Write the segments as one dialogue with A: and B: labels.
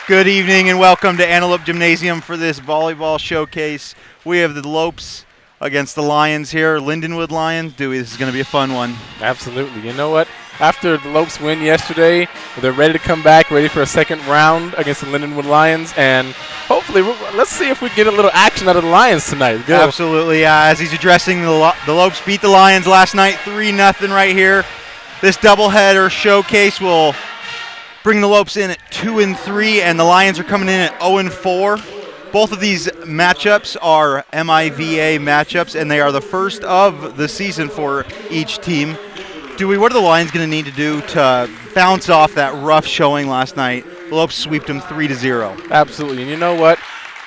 A: Good evening and welcome to Antelope Gymnasium for this volleyball showcase. We have the Lopes against the Lions here, Lindenwood Lions. Dewey, this is going to be a fun one.
B: Absolutely. You know what? After the Lopes win yesterday, they're ready to come back, ready for a second round against the Lindenwood Lions, and hopefully, let's see if we get a little action out of the Lions tonight. Good.
A: Absolutely. As he's addressing the Lopes beat the Lions last night 3-0 right here. This doubleheader showcase will bring the Lopes in at 2-3, and the Lions are coming in at 0-4. Both of these matchups are MIVA matchups, and they are the first of the season for each team. Dewey, what are the Lions going to need to do to bounce off that rough showing last night? The Lopes sweeped them 3-0.
B: Absolutely. And you know what?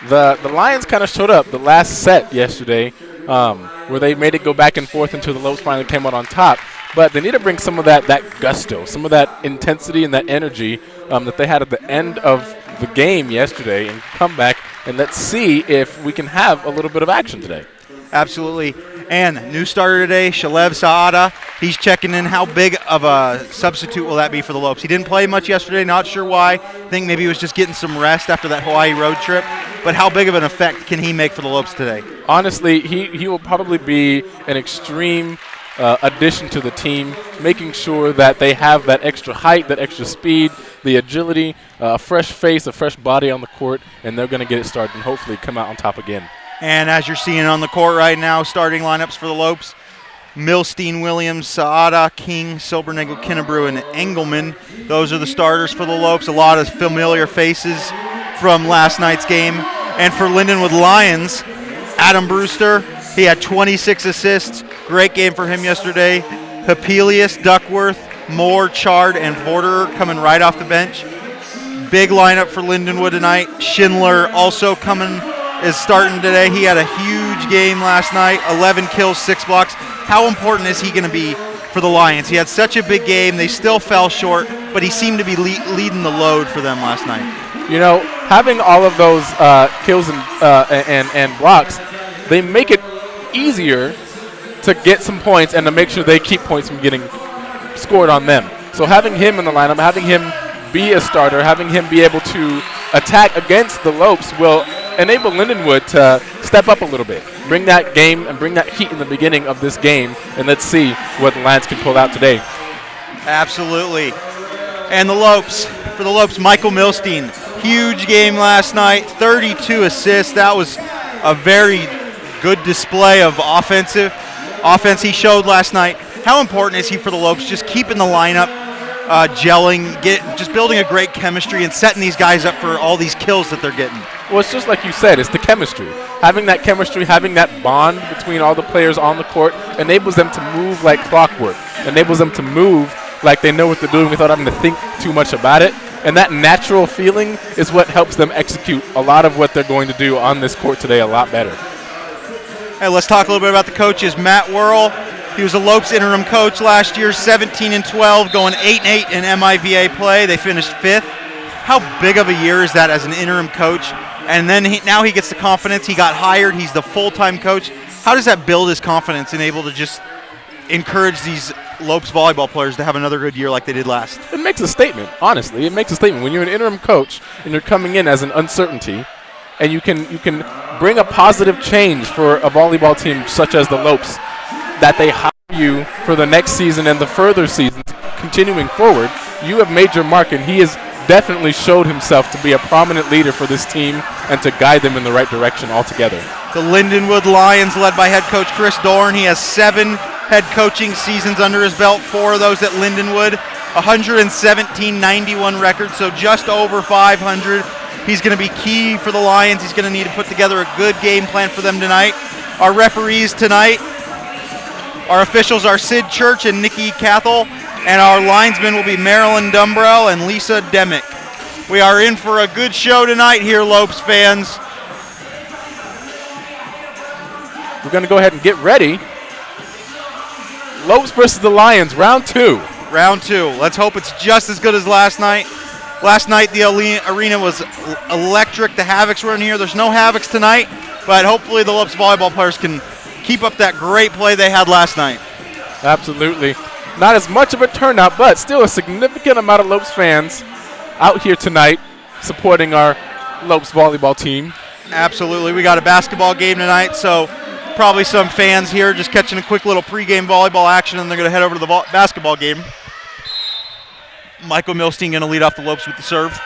B: The Lions kind of showed up the last set yesterday where they made it go back and forth until the Lopes finally came out on top. But they need to bring some of that gusto, some of that intensity and that energy that they had at the end of the game yesterday and come back, and let's see if we can have a little bit of action today.
A: Absolutely. And new starter today, Shalev Saada. He's checking in. How big of a substitute will that be for the Lopes? He didn't play much yesterday, not sure why. I think maybe he was just getting some rest after that Hawaii road trip. But how big of an effect can he make for the Lopes today?
B: Honestly, he will probably be an extreme addition to the team, making sure that they have that extra height, that extra speed, the agility, a fresh face, a fresh body on the court, and they're going to get it started and hopefully come out on top again.
A: And as you're seeing on the court right now, starting lineups for the Lopes, Milstein, Williams, Saada, King, Silbernagel, Kinnebrew, and Engelman. Those are the starters for the Lopes. A lot of familiar faces from last night's game. And for Lindenwood Lions, Adam Brewster, he had 26 assists. Great game for him yesterday. Papilius, Duckworth, Moore, Chard, and Vorderer coming right off the bench. Big lineup for Lindenwood tonight. Schindler also is starting today. He had a huge game last night, 11 kills, 6 blocks. How important is he going to be for the Lions? He had such a big game. They still fell short, but he seemed to be leading the load for them last night.
B: You know, having all of those kills and blocks, they make it easier to get some points and to make sure they keep points from getting scored on them. So having him in the lineup, having him be a starter, having him be able to attack against the Lopes will enable Lindenwood to step up a little bit, bring that game and bring that heat in the beginning of this game, and let's see what the Lions can pull out today.
A: Absolutely. And for the Lopes, Michael Milstein, huge game last night, 32 assists. That was a very good display of offense he showed last night. How important is he for the Lopes, just keeping the lineup gelling, just building a great chemistry and setting these guys up for all these kills that they're getting?
B: Well, it's just like you said, it's the chemistry. Having that chemistry, having that bond between all the players on the court enables them to move like clockwork, enables them to move like they know what they're doing without having to think too much about it. And that natural feeling is what helps them execute a lot of what they're going to do on this court today a lot better.
A: Hey, let's talk a little bit about the coaches. Matt Worrell, he was a Lopes interim coach last year, 17-12, going 8-8 in MIVA play. They finished 5th. How big of a year is that as an interim coach? And then now he gets the confidence. He got hired. He's the full-time coach. How does that build his confidence and able to just encourage these Lopes volleyball players to have another good year like they did last?
B: It makes a statement, honestly. It makes a statement. When you're an interim coach and you're coming in as an uncertainty, and you can bring a positive change for a volleyball team such as the Lopes, that they hire you for the next season and the further seasons continuing forward, you have made your mark, and he has definitely showed himself to be a prominent leader for this team and to guide them in the right direction altogether.
A: The Lindenwood Lions, led by head coach Chris Dorn, he has 7 head coaching seasons under his belt, 4 of those at Lindenwood, 117-91 record, so just over 500. He's going to be key for the Lions. He's going to need to put together a good game plan for them tonight. Our referees tonight, our officials are Sid Church and Nikki Cathell, and our linesmen will be Marilyn Dumbrell and Lisa Demick. We are in for a good show tonight here, Lopes fans.
B: We're going to go ahead and get ready. Lopes versus the Lions, round 2.
A: Round 2. Let's hope it's just as good as last night. Last night the arena was electric. The Havocs were in here. There's no Havocs tonight, but hopefully the Lopes volleyball players can keep up that great play they had last night.
B: Absolutely. Not as much of a turnout, but still a significant amount of Lopes fans out here tonight supporting our Lopes volleyball team.
A: Absolutely. We got a basketball game tonight, so probably some fans here just catching a quick little pregame volleyball action, and they're going to head over to the basketball game. Michael Milstein going to lead off the Lopes with the serve.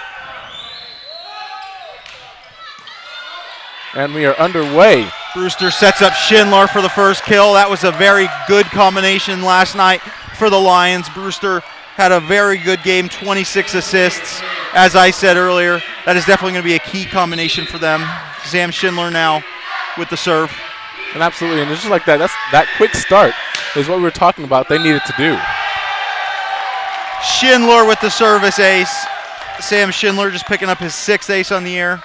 B: And we are underway.
A: Brewster sets up Schindler for the first kill. That was a very good combination last night for the Lions. Brewster had a very good game, 26 assists. As I said earlier, that is definitely going to be a key combination for them. Sam Schindler now with the serve.
B: And absolutely, and just like that, that quick start is what we were talking about they needed to do.
A: Schindler with the service ace. Sam Schindler just picking up his 6th ace on the year.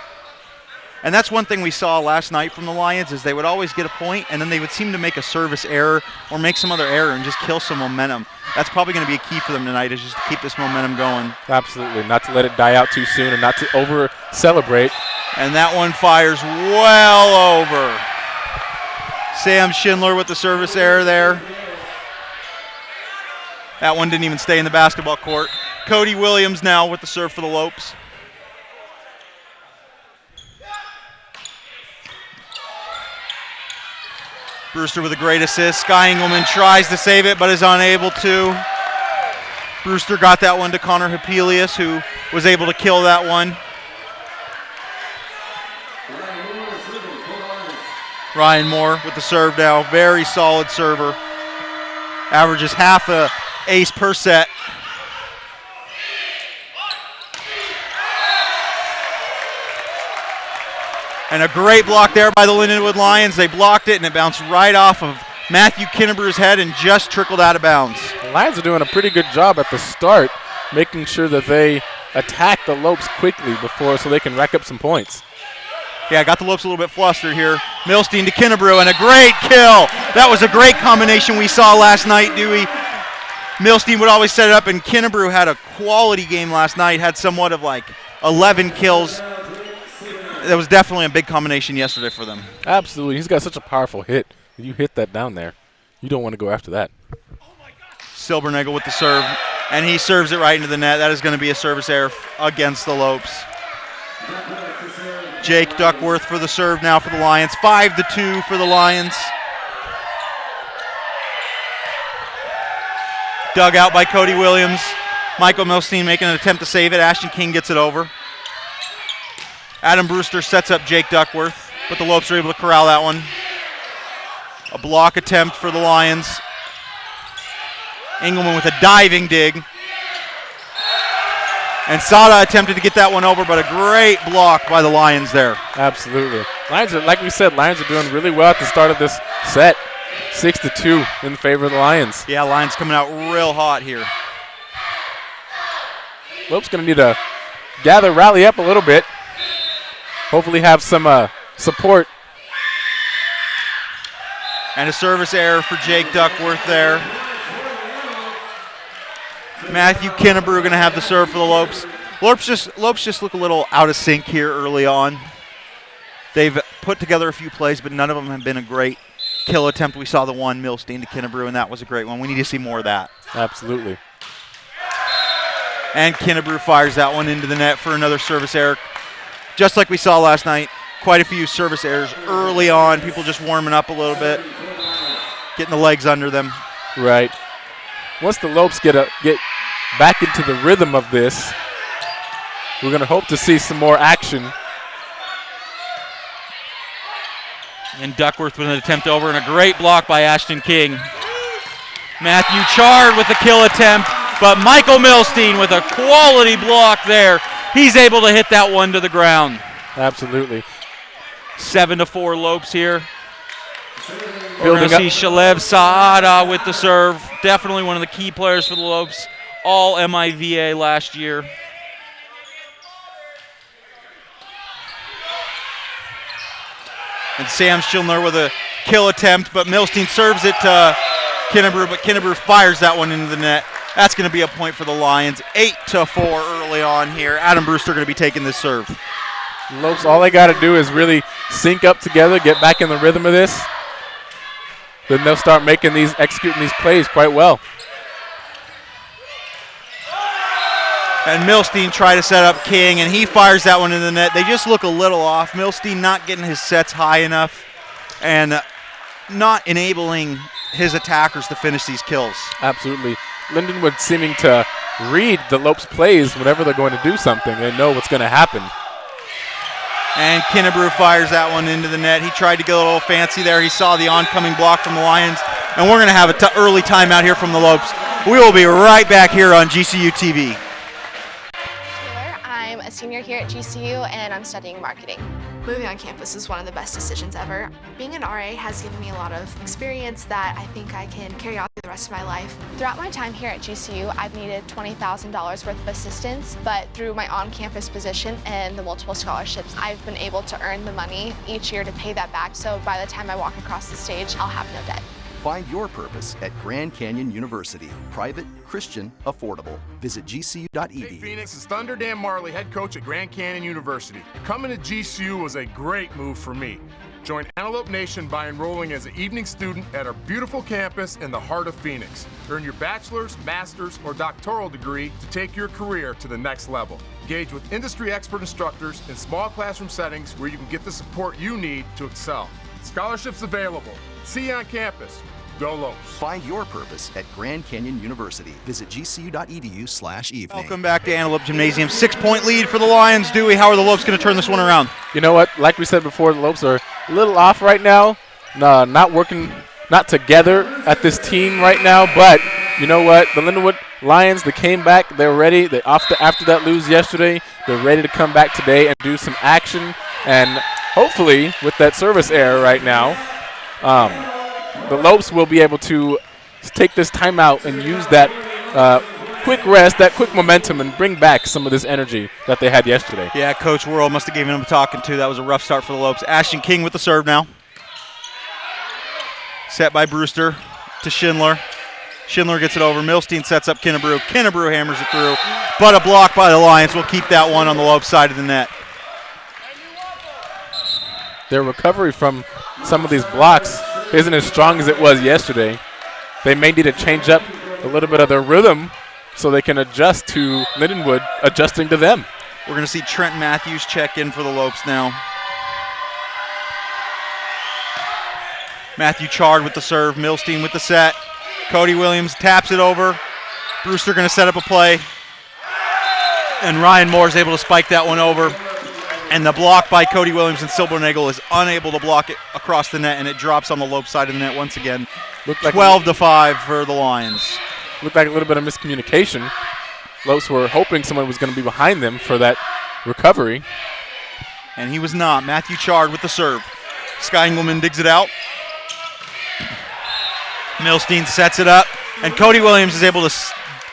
A: And that's one thing we saw last night from the Lions is they would always get a point, and then they would seem to make a service error or make some other error and just kill some momentum. That's probably going to be a key for them tonight is just to keep this momentum going.
B: Absolutely, not to let it die out too soon and not to over-celebrate.
A: And that one fires well over. Sam Schindler with the service error there. That one didn't even stay in the basketball court. Cody Williams now with the serve for the Lopes. Brewster with a great assist. Sky Engelman tries to save it but is unable to. Brewster got that one to Connor Hapelius, who was able to kill that one. Ryan Moore with the serve now. Very solid server. Averages half a ace per set. And a great block there by the Lindenwood Lions. They blocked it, and it bounced right off of Matthew Kinnebrew's head and just trickled out of bounds.
B: The Lions are doing a pretty good job at the start, making sure that they attack the Lopes quickly so they can rack up some points.
A: Yeah, got the Lopes a little bit flustered here. Milstein to Kinnebrew, and a great kill. That was a great combination we saw last night, Dewey. Milstein would always set it up, and Kinnebrew had a quality game last night, had somewhat of like 11 kills. That was definitely a big combination yesterday for them.
B: Absolutely. He's got such a powerful hit. If you hit that down there, you don't want to go after that.
A: Silbernagel with the serve, and he serves it right into the net. That is going to be a service error against the Lopes. Jake Duckworth for the serve now for the Lions. 5-2 for the Lions. Dug out by Cody Williams. Michael Milstein making an attempt to save it. Ashton King gets it over. Adam Brewster sets up Jake Duckworth, but the Lopes are able to corral that one. A block attempt for the Lions. Engelman with a diving dig. And Sada attempted to get that one over, but a great block by the Lions there.
B: Absolutely. Lions are, like we said, Lions are doing really well at the start of this set. 6-2 in favor of the Lions.
A: Yeah, Lions coming out real hot here.
B: Lopes going to need to rally up a little bit. Hopefully have some support.
A: And a service error for Jake Duckworth there. Matthew Kinnebrew going to have the serve for the Lopes. Lopes just look a little out of sync here early on. They've put together a few plays, but none of them have been a great kill attempt. We saw the one Milstein to Kinnebrew, and that was a great one. We need to see more of that.
B: Absolutely.
A: And Kinnebrew fires that one into the net for another service error. Just like we saw last night, quite a few service errors early on. People just warming up a little bit, getting the legs under them.
B: Right. Once the Lopes get back into the rhythm of this, we're going to hope to see some more action.
A: And Duckworth with an attempt over, and a great block by Ashton King. Matthew Chard with a kill attempt, but Michael Milstein with a quality block there. He's able to hit that one to the ground.
B: Absolutely.
A: 7-4 Lopes here. We're going to see Shalev Saada with the serve. Definitely one of the key players for the Lopes. All MIVA last year. And Sam Schindler with a kill attempt, but Milstein serves it to Kinnebrew, but Kinnebrew fires that one into the net. That's going to be a point for the Lions. 8-4 early on here. Adam Brewster going to be taking this serve.
B: Lopes, all they got to do is really sync up together, get back in the rhythm of this. Then they'll start executing these plays quite well.
A: And Milstein tried to set up King, and he fires that one in the net. They just look a little off. Milstein not getting his sets high enough and not enabling his attackers to finish these kills.
B: Absolutely. Lindenwood seeming to read the Lopes plays whenever they're going to do something. They know what's going to happen.
A: And Kinnebrew fires that one into the net. He tried to get a little fancy there. He saw the oncoming block from the Lions. And we're going to have an early timeout here from the Lopes. We will be right back here on GCU TV.
C: I'm a senior here at GCU and I'm studying marketing. Moving on campus was one of the best decisions ever. Being an RA has given me a lot of experience that I think I can carry on through the rest of my life. Throughout my time here at GCU, I've needed $20,000 worth of assistance, but through my on-campus position and the multiple scholarships, I've been able to earn the money each year to pay that back, so by the time I walk across the stage, I'll have no debt.
D: Find your purpose at Grand Canyon University. Private, Christian, affordable. Visit gcu.edu.
E: Hey Phoenix, it's Thunder Dan Marley, head coach at Grand Canyon University. Coming to GCU was a great move for me. Join Antelope Nation by enrolling as an evening student at our beautiful campus in the heart of Phoenix. Earn your bachelor's, master's, or doctoral degree to take your career to the next level. Engage with industry expert instructors in small classroom settings where you can get the support you need to excel. Scholarships available. See you on campus. Go Lopes.
D: Find your purpose at Grand Canyon University. Visit gcu.edu/evening.
A: Welcome back to Antelope Gymnasium. 6-point lead for the Lions. Dewey, how are the Lopes going to turn this one around?
B: You know what? Like we said before, the Lopes are a little off right now. Not working, not together at this team right now. But you know what? The Lindenwood Lions, they came back. They're ready. After that lose yesterday, they're ready to come back today and do some action. And hopefully, with that service error right now, the Lopes will be able to take this timeout and use that quick rest, that quick momentum, and bring back some of this energy that they had yesterday.
A: Yeah, Coach Worrell must have given him a talking to. That was a rough start for the Lopes. Ashton King with the serve now. Set by Brewster to Schindler. Schindler gets it over. Milstein sets up Kinnebrew. Kinnebrew hammers it through, but a block by the Lions will keep that one on the Lopes side of the net.
B: Their recovery from some of these blocks isn't as strong as it was yesterday. They may need to change up a little bit of their rhythm so they can adjust to Lindenwood adjusting to them.
A: We're going to see Trent Matthews check in for the Lopes now. Matthew Chard with the serve. Milstein with the set. Cody Williams taps it over. Brewster going to set up a play. And Ryan Moore is able to spike that one over. And the block by Cody Williams and Silbernagel is unable to block it across the net, and it drops on the Lopes side of the net once again. 12-5 for the Lions.
B: Looked like a little bit of miscommunication. Lopes were hoping someone was going to be behind them for that recovery.
A: And he was not. Matthew Chard with the serve. Sky Engelman digs it out. Milstein sets it up, and Cody Williams is able to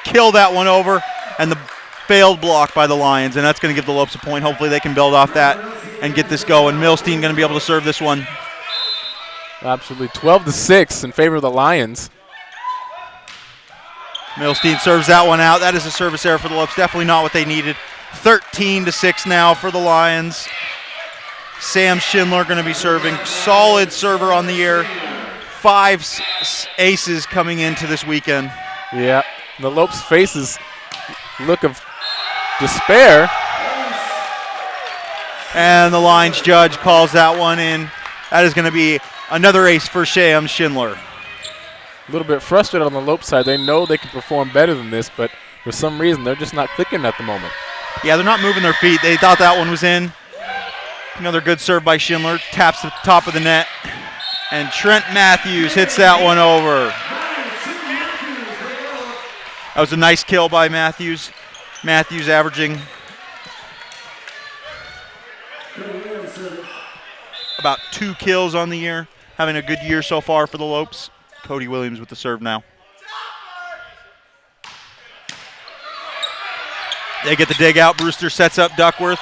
A: kill that one over, and the failed block by the Lions, and that's going to give the Lopes a point. Hopefully they can build off that and get this going. Milstein going to be able to serve this one.
B: Absolutely. 12-6 in favor of the Lions.
A: Milstein serves that one out. That is a service error for the Lopes. Definitely not what they needed. 13-6 now for the Lions. Sam Schindler going to be serving. Solid server on the year. 5 aces coming into this weekend.
B: Yeah. The Lopes faces look of despair.
A: And the Lions judge calls that one in. That is going to be another ace for Sam Schindler.
B: A little bit frustrated on the Lopes side. They know they can perform better than this, but for some reason they're just not clicking at the moment.
A: Yeah, they're not moving their feet. They thought that one was in. Another good serve by Schindler. Taps the top of the net. And Trent Matthews hits that one over. That was a nice kill by Matthews. Matthews averaging about 2 kills on the year. Having a good year so far for the Lopes. Cody Williams with the serve now. They get the dig out. Brewster sets up Duckworth.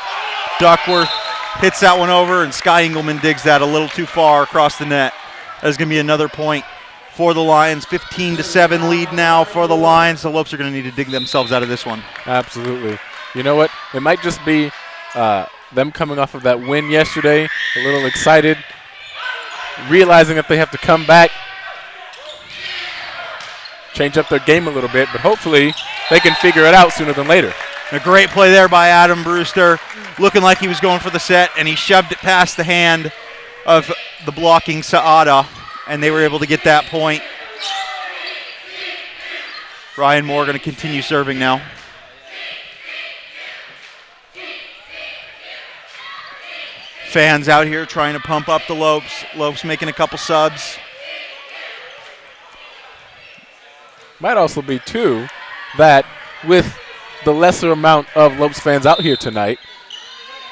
A: Duckworth hits that one over, and Sky Engelman digs that a little too far across the net. That's going to be another point for the Lions. 15-7 lead now for the Lions. The Lopes are going to need to dig themselves out of this one.
B: Absolutely. You know what? It might just be them coming off of that win yesterday, a little excited, realizing that they have to come back, change up their game a little bit, but hopefully they can figure it out sooner than later.
A: A great play there by Adam Brewster, looking like he was going for the set, and he shoved it past the hand of the blocking Saada, and they were able to get that point. Ryan Moore going to continue serving now. Fans out here trying to pump up the Lopes. Lopes making a couple subs.
B: Might also be, too, that with the lesser amount of Lopes fans out here tonight,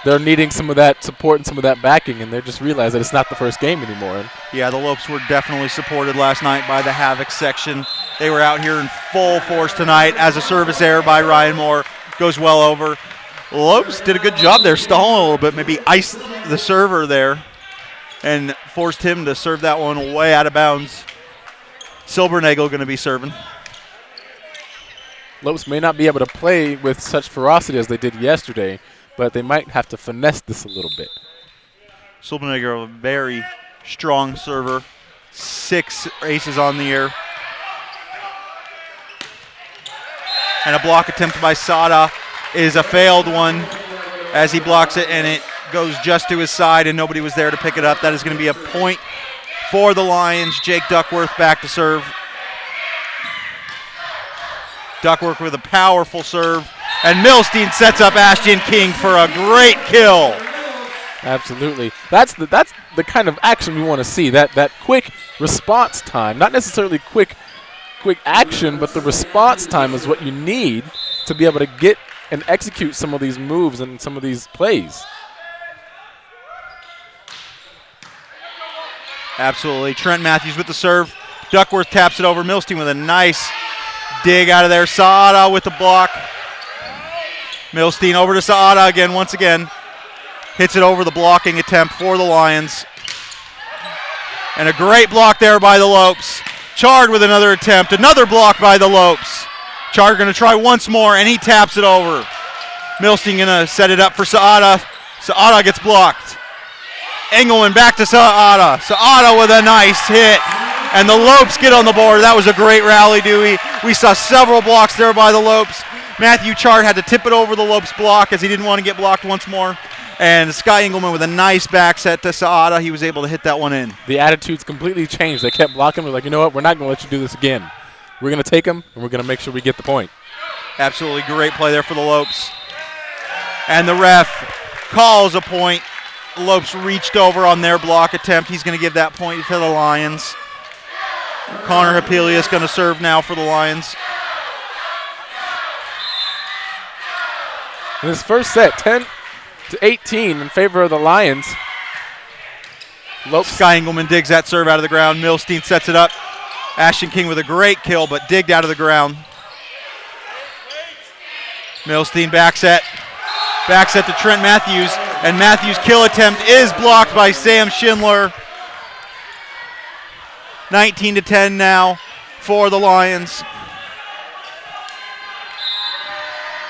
B: they're needing some of that support and some of that backing, and they just realize that it's not the first game anymore.
A: Yeah, the Lopes were definitely supported last night by the Havoc section. They were out here in full force tonight as a service error by Ryan Moore goes well over. Lopes did a good job there, stalling a little bit, maybe iced the server there and forced him to serve that one way out of bounds. Silbernagel going to be serving.
B: Lopes may not be able to play with such ferocity as they did yesterday, but they might have to finesse this a little bit.
A: Silbernagel, a very strong server. 6 aces on the year. And a block attempt by Sada is a failed one as he blocks it, and it goes just to his side, and nobody was there to pick it up. That is going to be a point for the Lions. Jake Duckworth back to serve. Duckworth with a powerful serve, and Milstein sets up Ashton King for a great kill.
B: Absolutely. That's the kind of action we want to see, that quick response time. Not necessarily quick action, but the response time is what you need to be able to get and execute some of these moves and some of these plays.
A: Absolutely. Trent Matthews with the serve. Duckworth taps it over. Milstein with a nice dig out of there. Saada with the block. Milstein over to Saada again, once again. Hits it over the blocking attempt for the Lions. And a great block there by the Lopes. Chard with another attempt. Another block by the Lopes. Chard going to try once more, and he taps it over. Milstein going to set it up for Saada. Saada gets blocked. Engelman back to Saada. Saada with a nice hit. And the Lopes get on the board. That was a great rally, Dewey. We saw several blocks there by the Lopes. Matthew Chard had to tip it over the Lopes block as he didn't want to get blocked once more. And Sky Engelman with a nice back set to Saada. He was able to hit that one in.
B: The attitudes completely changed. They kept blocking. They're like, you know what? We're not going to let you do this again. We're going to take them, and we're going to make sure we get the point.
A: Absolutely great play there for the Lopes. And the ref calls a point. Lopes reached over on their block attempt. He's going to give that point to the Lions. Connor Hapelius going to serve now for the Lions.
B: In this first set, 10-18 in favor of the Lions.
A: Sky Engelman digs that serve out of the ground. Milstein sets it up. Ashton King with a great kill, but digged out of the ground. Milstein back set. Back set to Trent Matthews, and Matthews' kill attempt is blocked by Sam Schindler. 19-10 now for the Lions.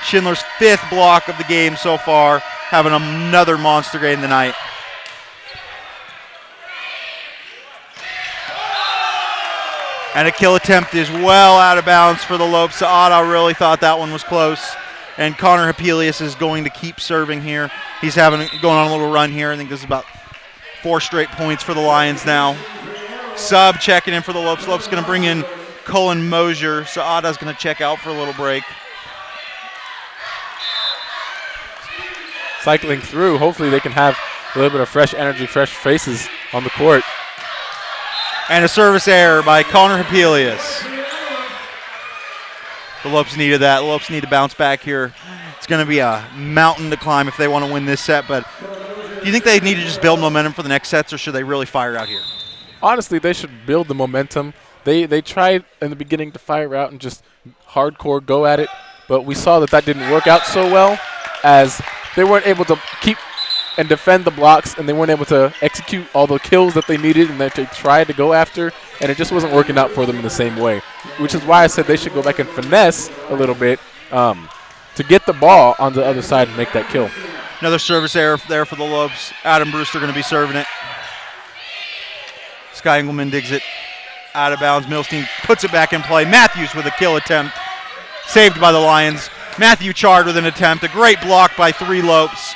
A: Schindler's 5th block of the game so far, having another monster game tonight. And a kill attempt is well out of bounds for the Lopes. Saada really thought that one was close. And Connor Hapelius is going to keep serving here. He's going on a little run here. I think this is about 4 straight points for the Lions now. Sub checking in for the Lopes. Lopes going to bring in Cullen Mosier. Saada's going to check out for a little break.
B: Cycling through. Hopefully they can have a little bit of fresh energy, fresh faces on the court.
A: And a service error by Connor Hapelius. The Lopes needed that. The Lopes need to bounce back here. It's going to be a mountain to climb if they want to win this set, but do you think they need to just build momentum for the next sets, or should they really fire out here?
B: Honestly, they should build the momentum. They tried in the beginning to fire out and just hardcore go at it, but we saw that didn't work out so well, as they weren't able to keep and defend the blocks, and they weren't able to execute all the kills that they needed and that they tried to go after, and it just wasn't working out for them in the same way, which is why I said they should go back and finesse a little bit to get the ball on the other side and make that kill.
A: Another service error there for the Lopes. Adam Brewster going to be serving it. Sky Engelman digs it out of bounds. Milstein puts it back in play. Matthews with a kill attempt. Saved by the Lions. Matthew Chard with an attempt. A great block by 3 Lopes.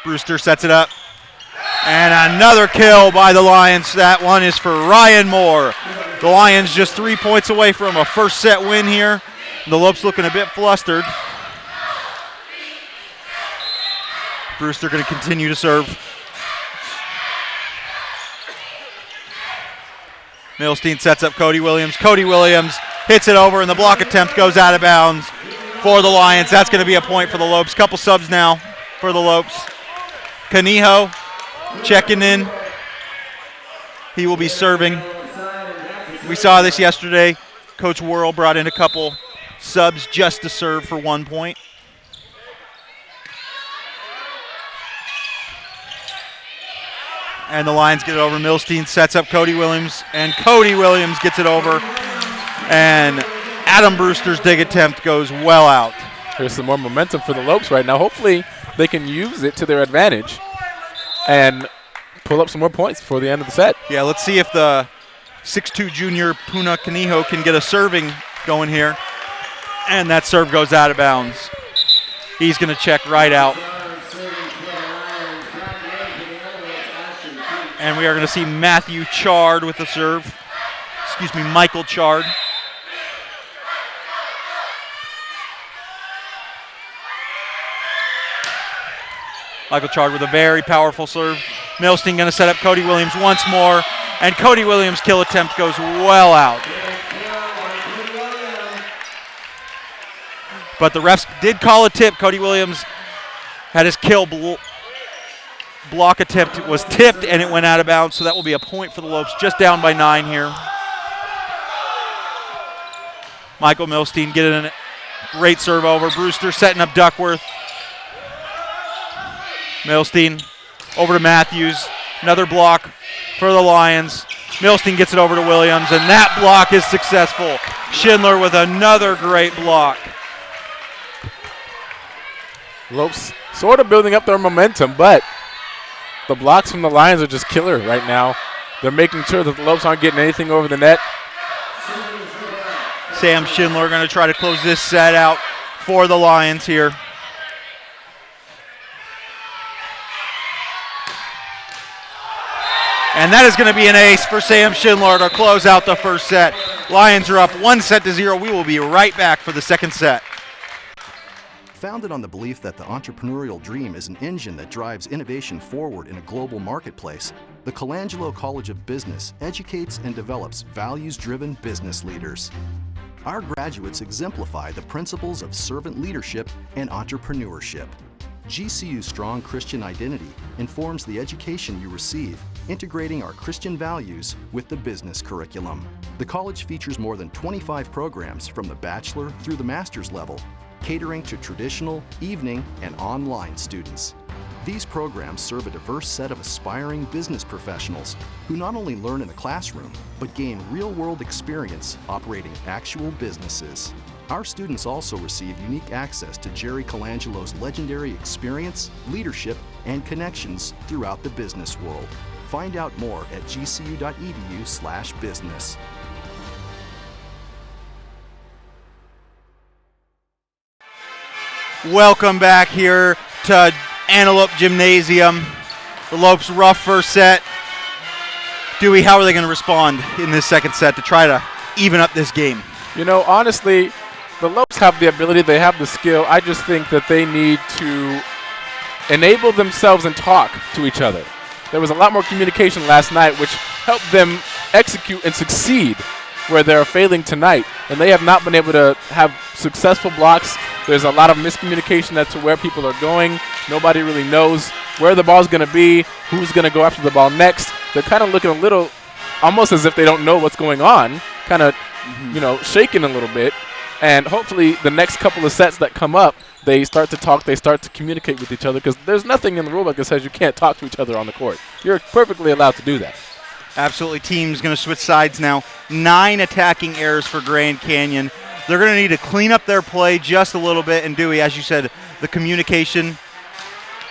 A: Brewster sets it up. And another kill by the Lions. That one is for Ryan Moore. The Lions just 3 points away from a first set win here. The Lopes looking a bit flustered. Brewster going to continue to serve. Milstein sets up Cody Williams. Cody Williams hits it over, and the block attempt goes out of bounds for the Lions. That's going to be a point for the Lopes. Couple subs now for the Lopes. Canijo checking in. He will be serving. We saw this yesterday. Coach Worrell brought in a couple subs just to serve for 1 point. And the Lions get it over. Milstein sets up Cody Williams, and Cody Williams gets it over. And Adam Brewster's dig attempt goes well out.
B: There's some more momentum for the Lopes right now. Hopefully they can use it to their advantage and pull up some more points before the end of the set.
A: Yeah, let's see if the 6'2 junior Puna Canijo can get a serving going here. And that serve goes out of bounds. He's going to check right out. And we are going to see Matthew Chard with the serve. Excuse me, Michael Chard. Michael Chard with a very powerful serve. Milstein going to set up Cody Williams once more. And Cody Williams' kill attempt goes well out. But the refs did call a tip. Cody Williams had his kill block attempt was tipped, and it went out of bounds, so that will be a point for the Lopes, just down by 9 here. Michael Milstein getting a great serve over. Brewster setting up Duckworth. Milstein over to Matthews. Another block for the Lions. Milstein gets it over to Williams, and that block is successful. Schindler with another great block.
B: Lopes sort of building up their momentum, but the blocks from the Lions are just killer right now. They're making sure that the Lopes aren't getting anything over the net.
A: Sam Schindler going to try to close this set out for the Lions here. And that is going to be an ace for Sam Schindler to close out the first set. Lions are up 1-0. We will be right back for the second set.
D: Founded on the belief that the entrepreneurial dream is an engine that drives innovation forward in a global marketplace, the Colangelo College of Business educates and develops values-driven business leaders. Our graduates exemplify the principles of servant leadership and entrepreneurship. GCU's strong Christian identity informs the education you receive, integrating our Christian values with the business curriculum. The college features more than 25 programs from the bachelor through the master's level, catering to traditional, evening, and online students. These programs serve a diverse set of aspiring business professionals who not only learn in the classroom, but gain real-world experience operating actual businesses. Our students also receive unique access to Jerry Colangelo's legendary experience, leadership, and connections throughout the business world. Find out more at gcu.edu/business.
A: Welcome back here to Antelope Gymnasium. The Lopes rough first set. Dewey, how are they going to respond in this second set to try to even up this game?
B: You know, honestly, the Lopes have the ability, they have the skill. I just think that they need to enable themselves and talk to each other. There was a lot more communication last night, which helped them execute and succeed where they're failing tonight. And they have not been able to have successful blocks. There's a lot of miscommunication as to where people are going. Nobody really knows where the ball's going to be, who's going to go after the ball next. They're kind of looking a little almost as if they don't know what's going on, kind of, you know, shaking a little bit. And hopefully the next couple of sets that come up, they start to talk, they start to communicate with each other, because there's nothing in the rulebook that says you can't talk to each other on the court. You're perfectly allowed to do that.
A: Absolutely. Team's going to switch sides now. 9 attacking errors for Grand Canyon. They're going to need to clean up their play just a little bit. And Dewey, as you said, the communication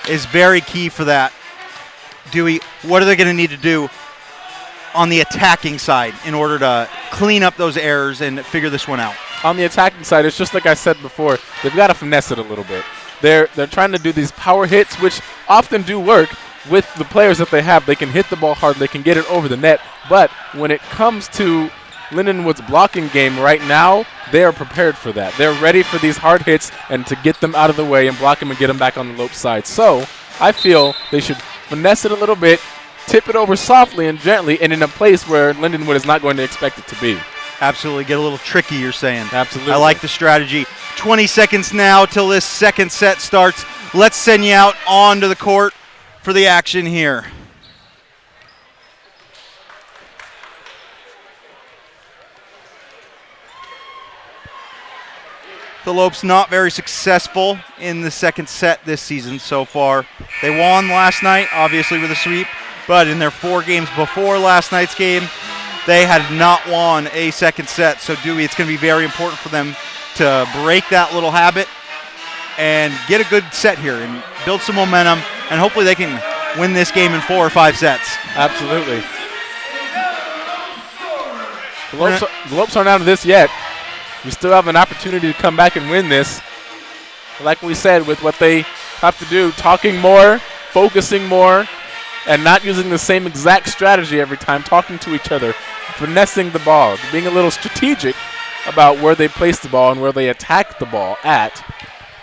A: is very key for that. Dewey, what are they going to need to do on the attacking side in order to clean up those errors and figure this one out?
B: on the attacking side, it's just like I said before, they've got to finesse it a little bit. They're trying to do these power hits, which often do work with the players that they have. They can hit the ball hard, they can get it over the net, but when it comes to Lindenwood's blocking game right now, they are prepared for that. They're ready for these hard hits and to get them out of the way and block them and get them back on the Lope side. So I feel they should finesse it a little bit, tip it over softly and gently, and in a place where Lindenwood is not going to expect it to be.
A: Absolutely. Get a little tricky, you're saying.
B: Absolutely.
A: I like the strategy. 20 seconds now till this second set starts. Let's send you out onto the court for the action here. The Lopes not very successful in the second set this season so far. They won last night, obviously with a sweep, but in their 4 games before last night's game, they had not won a second set. So Dewey, it's going to be very important for them to break that little habit and get a good set here and build some momentum, and hopefully they can win this game in 4 or 5 sets.
B: Absolutely. The Lopes aren't out of this yet. We still have an opportunity to come back and win this. Like we said, with what they have to do, talking more, focusing more, and not using the same exact strategy every time, talking to each other, finessing the ball, being a little strategic about where they place the ball and where they attack the ball at,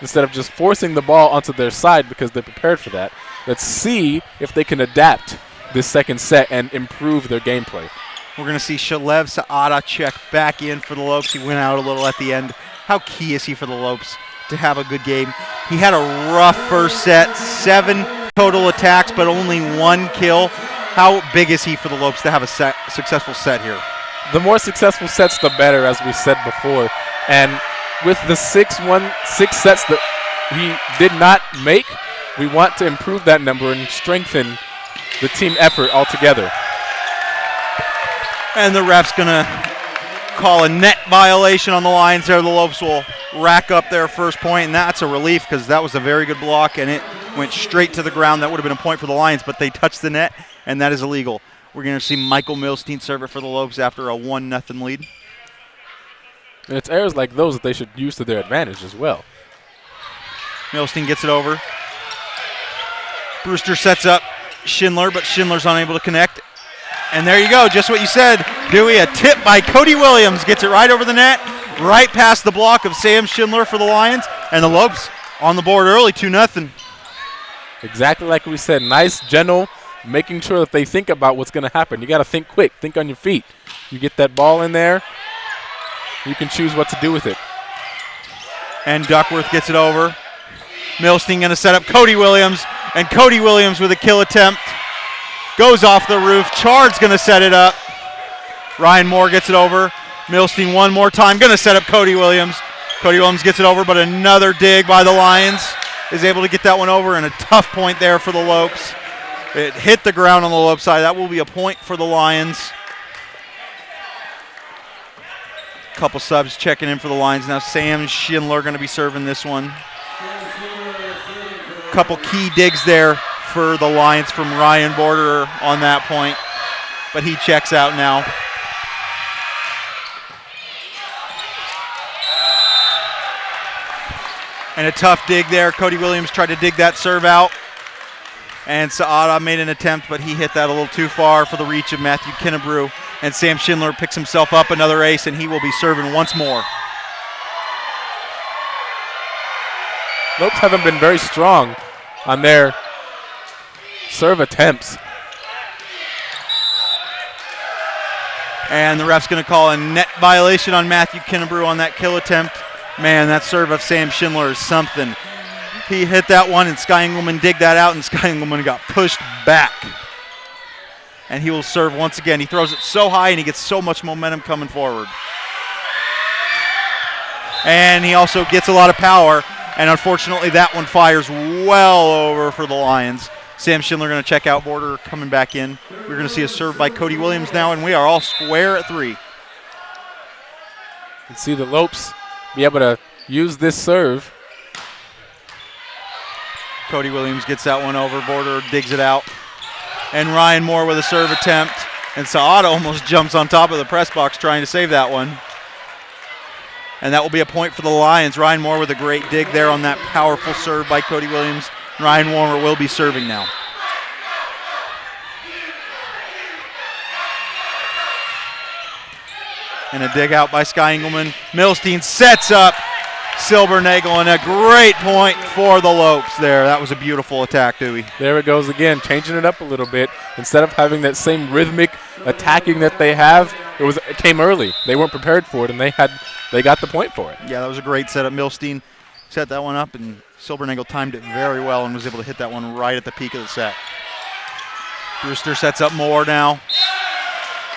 B: instead of just forcing the ball onto their side because they're prepared for that. Let's see if they can adapt this second set and improve their gameplay.
A: We're going to see Shalev Saada check back in for the Lopes. He went out a little at the end. How key is he for the Lopes to have a good game? He had a rough first set, 7 total attacks, but only 1 kill. How big is he for the Lopes to have a successful set here?
B: The more successful sets, the better, as we said before. And with the 6 sets that he did not make, we want to improve that number and strengthen the team effort altogether.
A: And the ref's going to call a net violation on the lines there. The Lopes will rack up their first point, and that's a relief because that was a very good block, and it went straight to the ground. That would have been a point for the Lions, but they touched the net, and that is illegal. We're going to see Michael Milstein serve it for the Lopes after a 1-0 lead.
B: And it's errors like those that they should use to their advantage as well.
A: Milstein gets it over. Brewster sets up Schindler, but Schindler's unable to connect. And there you go, just what you said, Dewey. A tip by Cody Williams gets it right over the net, right past the block of Sam Schindler for the Lions, and the Lopes on the board early, 2-0.
B: Exactly like we said, nice, gentle, making sure that they think about what's going to happen. You got to think quick, think on your feet. You get that ball in there, you can choose what to do with it.
A: And Duckworth gets it over. Milstein going to set up Cody Williams, and Cody Williams with a kill attempt. Goes off the roof. Chard's going to set it up. Ryan Moore gets it over. Milstein one more time. Going to set up Cody Williams. Cody Williams gets it over, but another dig by the Lions. Is able to get that one over, and a tough point there for the Lopes. It hit the ground on the Lope side. That will be a point for the Lions. Couple subs checking in for the Lions now. Sam Schindler going to be serving this one. Couple key digs there for the Lions from Ryan Borderer on that point, but he checks out now. And a tough dig there. Cody Williams tried to dig that serve out, and Saada made an attempt, but he hit that a little too far for the reach of Matthew Kinnebrew. And Sam Schindler picks himself up another ace, and he will be serving once more.
B: Lopes haven't been very strong on their serve attempts.
A: And the ref's going to call a net violation on Matthew Kinnebrew on that kill attempt. Man, that serve of Sam Schindler is something. He hit that one, and Sky Engelman digged that out, and Sky Engelman got pushed back. And he will serve once again. He throws it so high, and he gets so much momentum coming forward. And he also gets a lot of power, and unfortunately that one fires well over for the Lions. Sam Schindler going to check out, Border coming back in. We're going to see a serve by Cody Williams now, and we are all square at 3.
B: And see the Lopes be able to use this serve.
A: Cody Williams gets that one over, Border digs it out. And Ryan Moore with a serve attempt. And Saada almost jumps on top of the press box trying to save that one. And that will be a point for the Lions. Ryan Moore with a great dig there on that powerful serve by Cody Williams. Ryan Warmer will be serving now. And a dig out by Sky Engelman. Milstein sets up Silbernagel, and a great point for the Lopes there. That was a beautiful attack, Dewey.
B: There it goes again, changing it up a little bit. Instead of having that same rhythmic attacking that they have, it came early. They weren't prepared for it, and they got the point for it.
A: Yeah, that was a great setup. Milstein set that one up, and Silbernagel timed it very well and was able to hit that one right at the peak of the set. Brewster sets up more now.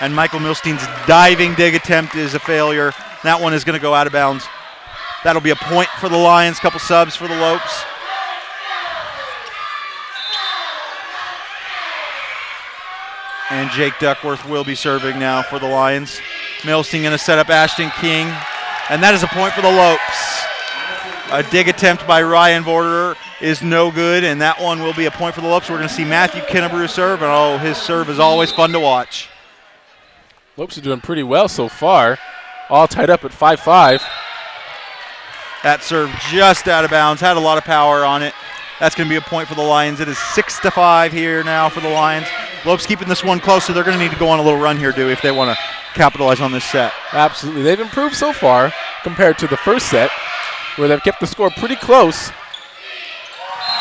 A: And Michael Milstein's diving dig attempt is a failure. That one is going to go out of bounds. That'll be a point for the Lions, couple subs for the Lopes. And Jake Duckworth will be serving now for the Lions. Milstein going to set up Ashton King. And that is a point for the Lopes. A dig attempt by Ryan Vorderer is no good, and that one will be a point for the Lopes. We're going to see Matthew Kinnebrew serve, and oh, his serve is always fun to watch.
B: Lopes are doing pretty well so far. All tied up at 5-5.
A: That serve just out of bounds, had a lot of power on it. That's going to be a point for the Lions. It is 6-5 here now for the Lions. Lopes keeping this one close, so they're going to need to go on a little run here, Dewey, if they want to capitalize on this set.
B: Absolutely. They've improved so far compared to the first set, where they've kept the score pretty close.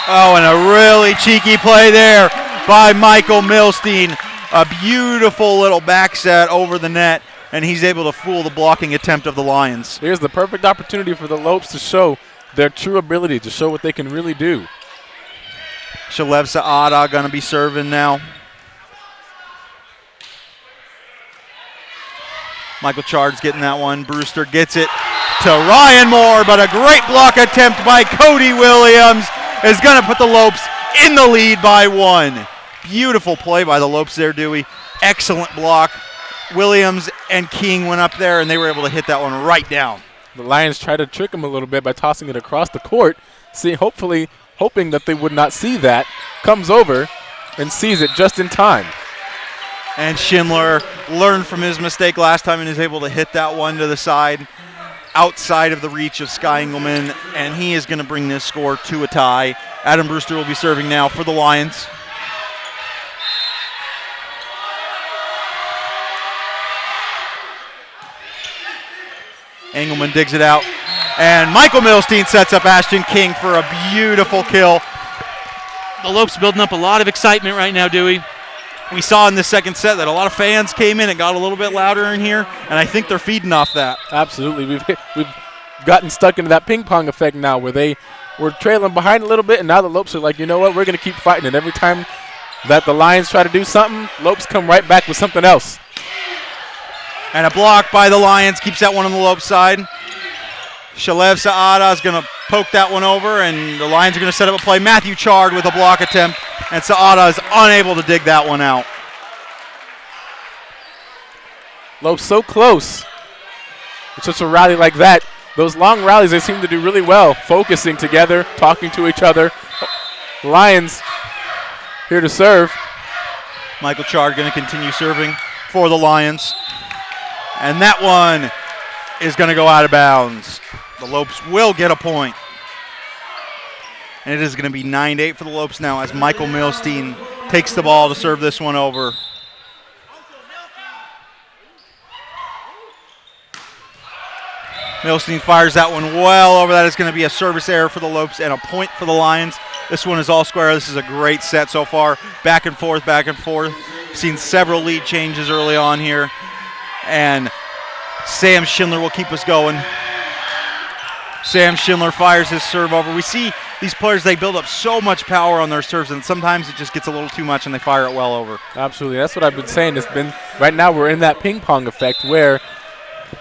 A: Oh, and a really cheeky play there by Michael Milstein. A beautiful little back set over the net, and he's able to fool the blocking attempt of the Lions.
B: Here's the perfect opportunity for the Lopes to show their true ability, to show what they can really do.
A: Shalev Saada going to be serving now. Michael Chard's getting that one. Brewster gets it to Ryan Moore, but a great block attempt by Cody Williams is going to put the Lopes in the lead by 1. Beautiful play by the Lopes there, Dewey. Excellent block. Williams and King went up there, and they were able to hit that one right down.
B: The Lions tried to trick him a little bit by tossing it across the court, hoping that they would not see that. Comes over and sees it just in time.
A: And Schindler learned from his mistake last time and is able to hit that one to the side, outside of the reach of Sky Engelman, and he is going to bring this score to a tie. Adam Brewster will be serving now for the Lions. Engelman digs it out, and Michael Milstein sets up Ashton King for a beautiful kill.
F: The Lopes building up a lot of excitement right now, Dewey.
A: We saw in the second set that a lot of fans came in. It got a little bit louder in here, and I think they're feeding off that.
B: Absolutely. We've gotten stuck into that ping pong effect now, where they were trailing behind a little bit, and now the Lopes are like, you know what, we're going to keep fighting. And every time that the Lions try to do something, Lopes come right back with something else.
A: And a block by the Lions keeps that one on the Lopes side. Shalev Saada is going to poke that one over, and the Lions are going to set up a play. Matthew Chard with a block attempt, and Saada is unable to dig that one out.
B: Lopes so close. It's such a rally like that. Those long rallies, they seem to do really well, focusing together, talking to each other. Lions here to serve.
A: Michael Chard going to continue serving for the Lions. And that one is going to go out of bounds. The Lopes will get a point. And it is going to be 9-8 for the Lopes now as Michael Milstein takes the ball to serve this one over. Milstein fires that one well over. That is going to be a service error for the Lopes and a point for the Lions. This one is all square. This is a great set so far. Back and forth, back and forth. We've seen several lead changes early on here. And Sam Schindler will keep us going. Sam Schindler fires his serve over. We see these players, they build up so much power on their serves, and sometimes it just gets a little too much and they fire it well over.
B: Absolutely. That's what I've been saying. It's been, right now we're in that ping pong effect where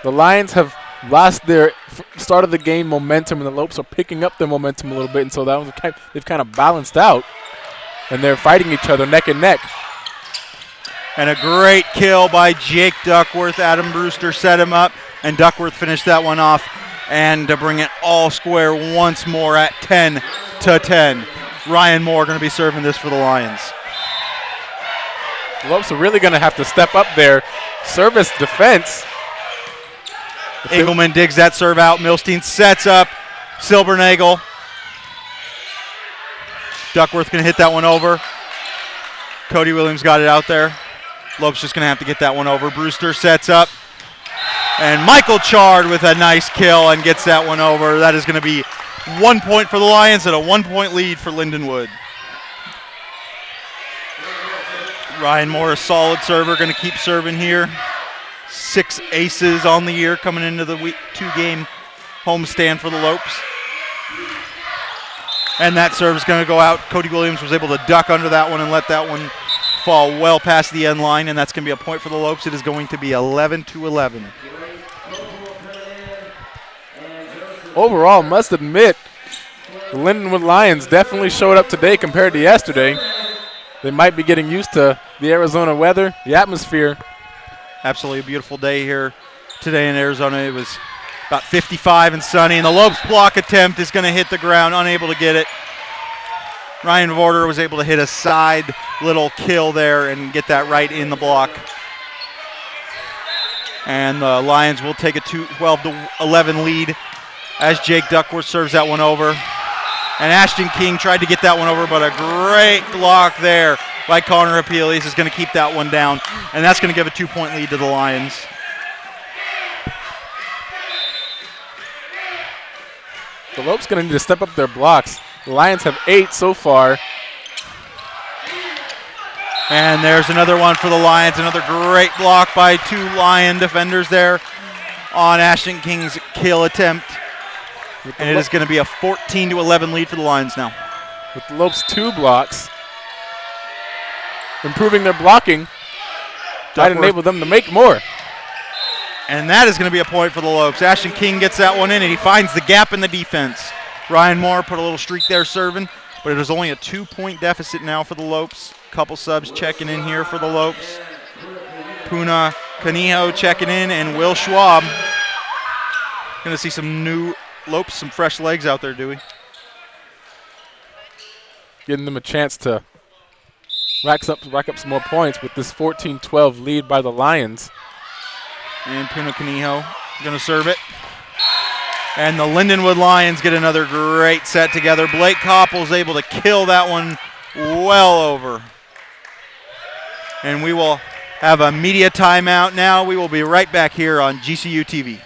B: the Lions have lost their start of the game momentum, and the Lopes are picking up their momentum a little bit, and so that was they've kind of balanced out, and they're fighting each other neck and neck.
A: And a great kill by Jake Duckworth. Adam Brewster set him up, and Duckworth finished that one off. And to bring it all square once more at 10-10. Ryan Moore going to be serving this for the Lions.
B: The Lopes are really going to have to step up their service defense.
A: Engelman digs that serve out. Milstein sets up Silbernagel. Duckworth going to hit that one over. Cody Williams got it out there. Lopes just going to have to get that one over. Brewster sets up. And Michael Chard with a nice kill and gets that one over. That is going to be 1 point for the Lions and a 1 point lead for Lindenwood. Ryan Moore, a solid server, going to keep serving here. 6 aces on the year coming into the 2-game homestand for the Lopes. And that serve is going to go out. Cody Williams was able to duck under that one and let that one fall well past the end line, and that's going to be a point for the Lopes. It is going to be 11-11.
B: Overall, must admit, the Lindenwood Lions definitely showed up today compared to yesterday. They might be getting used to the Arizona weather, the atmosphere.
A: Absolutely a beautiful day here today in Arizona. It was about 55 and sunny, and the Lopes block attempt is going to hit the ground, unable to get it. Ryan Vorder was able to hit a side little kill there and get that right in the block. And the Lions will take a 12-11 lead as Jake Duckworth serves that one over. And Ashton King tried to get that one over, but a great block there by Connor Apiles is going to keep that one down. And that's going to give a 2-point lead to the Lions.
B: The Lopes going to need to step up their blocks. The Lions have 8 so far.
A: And there's another one for the Lions. Another great block by 2 Lion defenders there on Ashton King's kill attempt. And it is going to be a 14-11 lead for the Lions now.
B: With the Lopes 2 blocks, improving their blocking, might enable them to make more.
A: And that is going to be a point for the Lopes. Ashton King gets that one in, and he finds the gap in the defense. Ryan Moore put a little streak there serving, but it is only a 2-point deficit now for the Lopes. Couple subs checking in here for the Lopes. Puna Canijo checking in, and Will Schwab. Going to see some new Lopes, some fresh legs out there, Dewey.
B: Getting them a chance to rack up some more points with this 14-12 lead by the Lions.
A: And Puna Canijo going to serve it. And the Lindenwood Lions get another great set together. Blake Koppel's able to kill that one well over. And we will have a media timeout now. We will be right back here on GCU TV.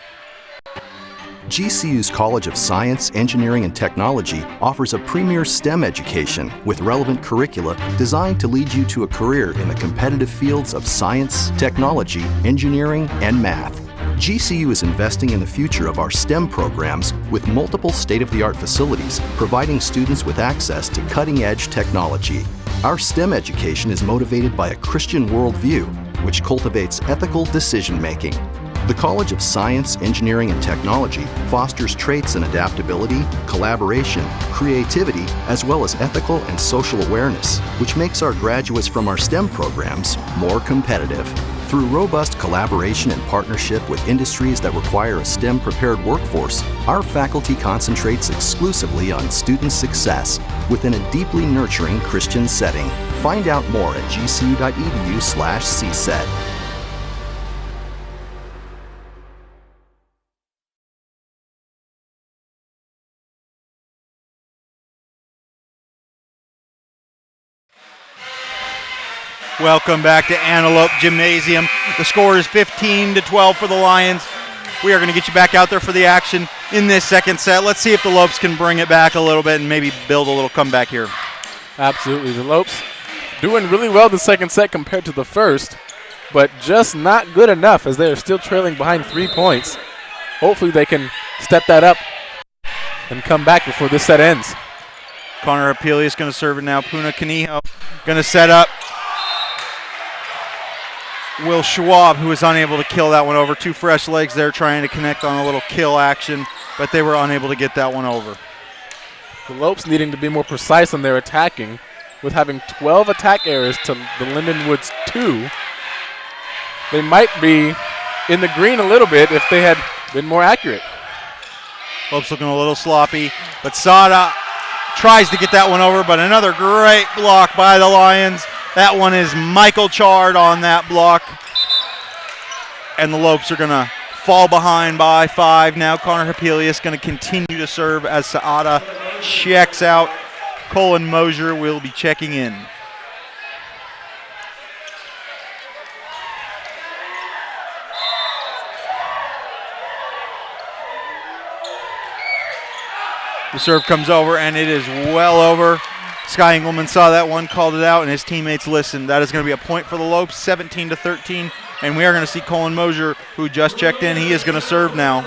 D: GCU's College of Science, Engineering, and Technology offers a premier STEM education with relevant curricula designed to lead you to a career in the competitive fields of science, technology, engineering, and math. GCU is investing in the future of our STEM programs with multiple state-of-the-art facilities, providing students with access to cutting-edge technology. Our STEM education is motivated by a Christian worldview, which cultivates ethical decision-making. The College of Science, Engineering, and Technology fosters traits in adaptability, collaboration, creativity, as well as ethical and social awareness, which makes our graduates from our STEM programs more competitive. Through robust collaboration and partnership with industries that require a STEM-prepared workforce, our faculty concentrates exclusively on student success within a deeply nurturing Christian setting. Find out more at gcu.edu/CSET.
A: Welcome back to Antelope Gymnasium. The score is 15-12 for the Lions. We are going to get you back out there for the action in this second set. Let's see if the Lopes can bring it back a little bit and maybe build a little comeback here.
B: Absolutely. The Lopes doing really well the second set compared to the first, but just not good enough as they are still trailing behind 3 points. Hopefully they can step that up and come back before this set ends.
A: Connor Apili is going to serve it now. Puna Canijo going to set up. Will Schwab, who was unable to kill that one over. 2 fresh legs there trying to connect on a little kill action, but they were unable to get that one over.
B: The Lopes needing to be more precise on their attacking, with having 12 attack errors to the Lindenwood's 2. They might be in the green a little bit if they had been more accurate.
A: Lopes looking a little sloppy, but Sada tries to get that one over, but another great block by the Lions. That one is Michael Chard on that block. And the Lopes are going to fall behind by 5 now. Connor Hapelius going to continue to serve as Saada checks out. Colin Mosier will be checking in. The serve comes over, and it is well over. Sky Engelman saw that one, called it out, and his teammates listened. That is going to be a point for the Lopes, 17-13, and we are going to see Colin Mosier, who just checked in. He is going to serve now.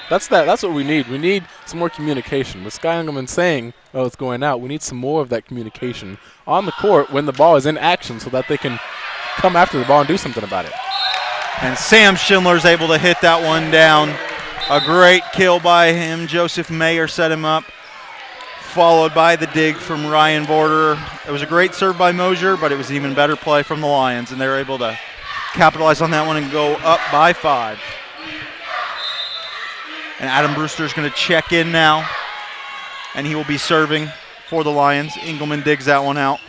B: That's what we need. We need some more communication. With Sky Engelman saying, oh, it's going out, we need some more of that communication on the court when the ball is in action so that they can come after the ball and do something about it.
A: And Sam Schindler's able to hit that one down. A great kill by him. Joseph Mayer set him up, followed by the dig from Ryan Borderer. It was a great serve by Mosier, but it was an even better play from the Lions, and they were able to capitalize on that one and go up by 5. And Adam Brewster's going to check in now, and he will be serving for the Lions. Engelman digs that one out.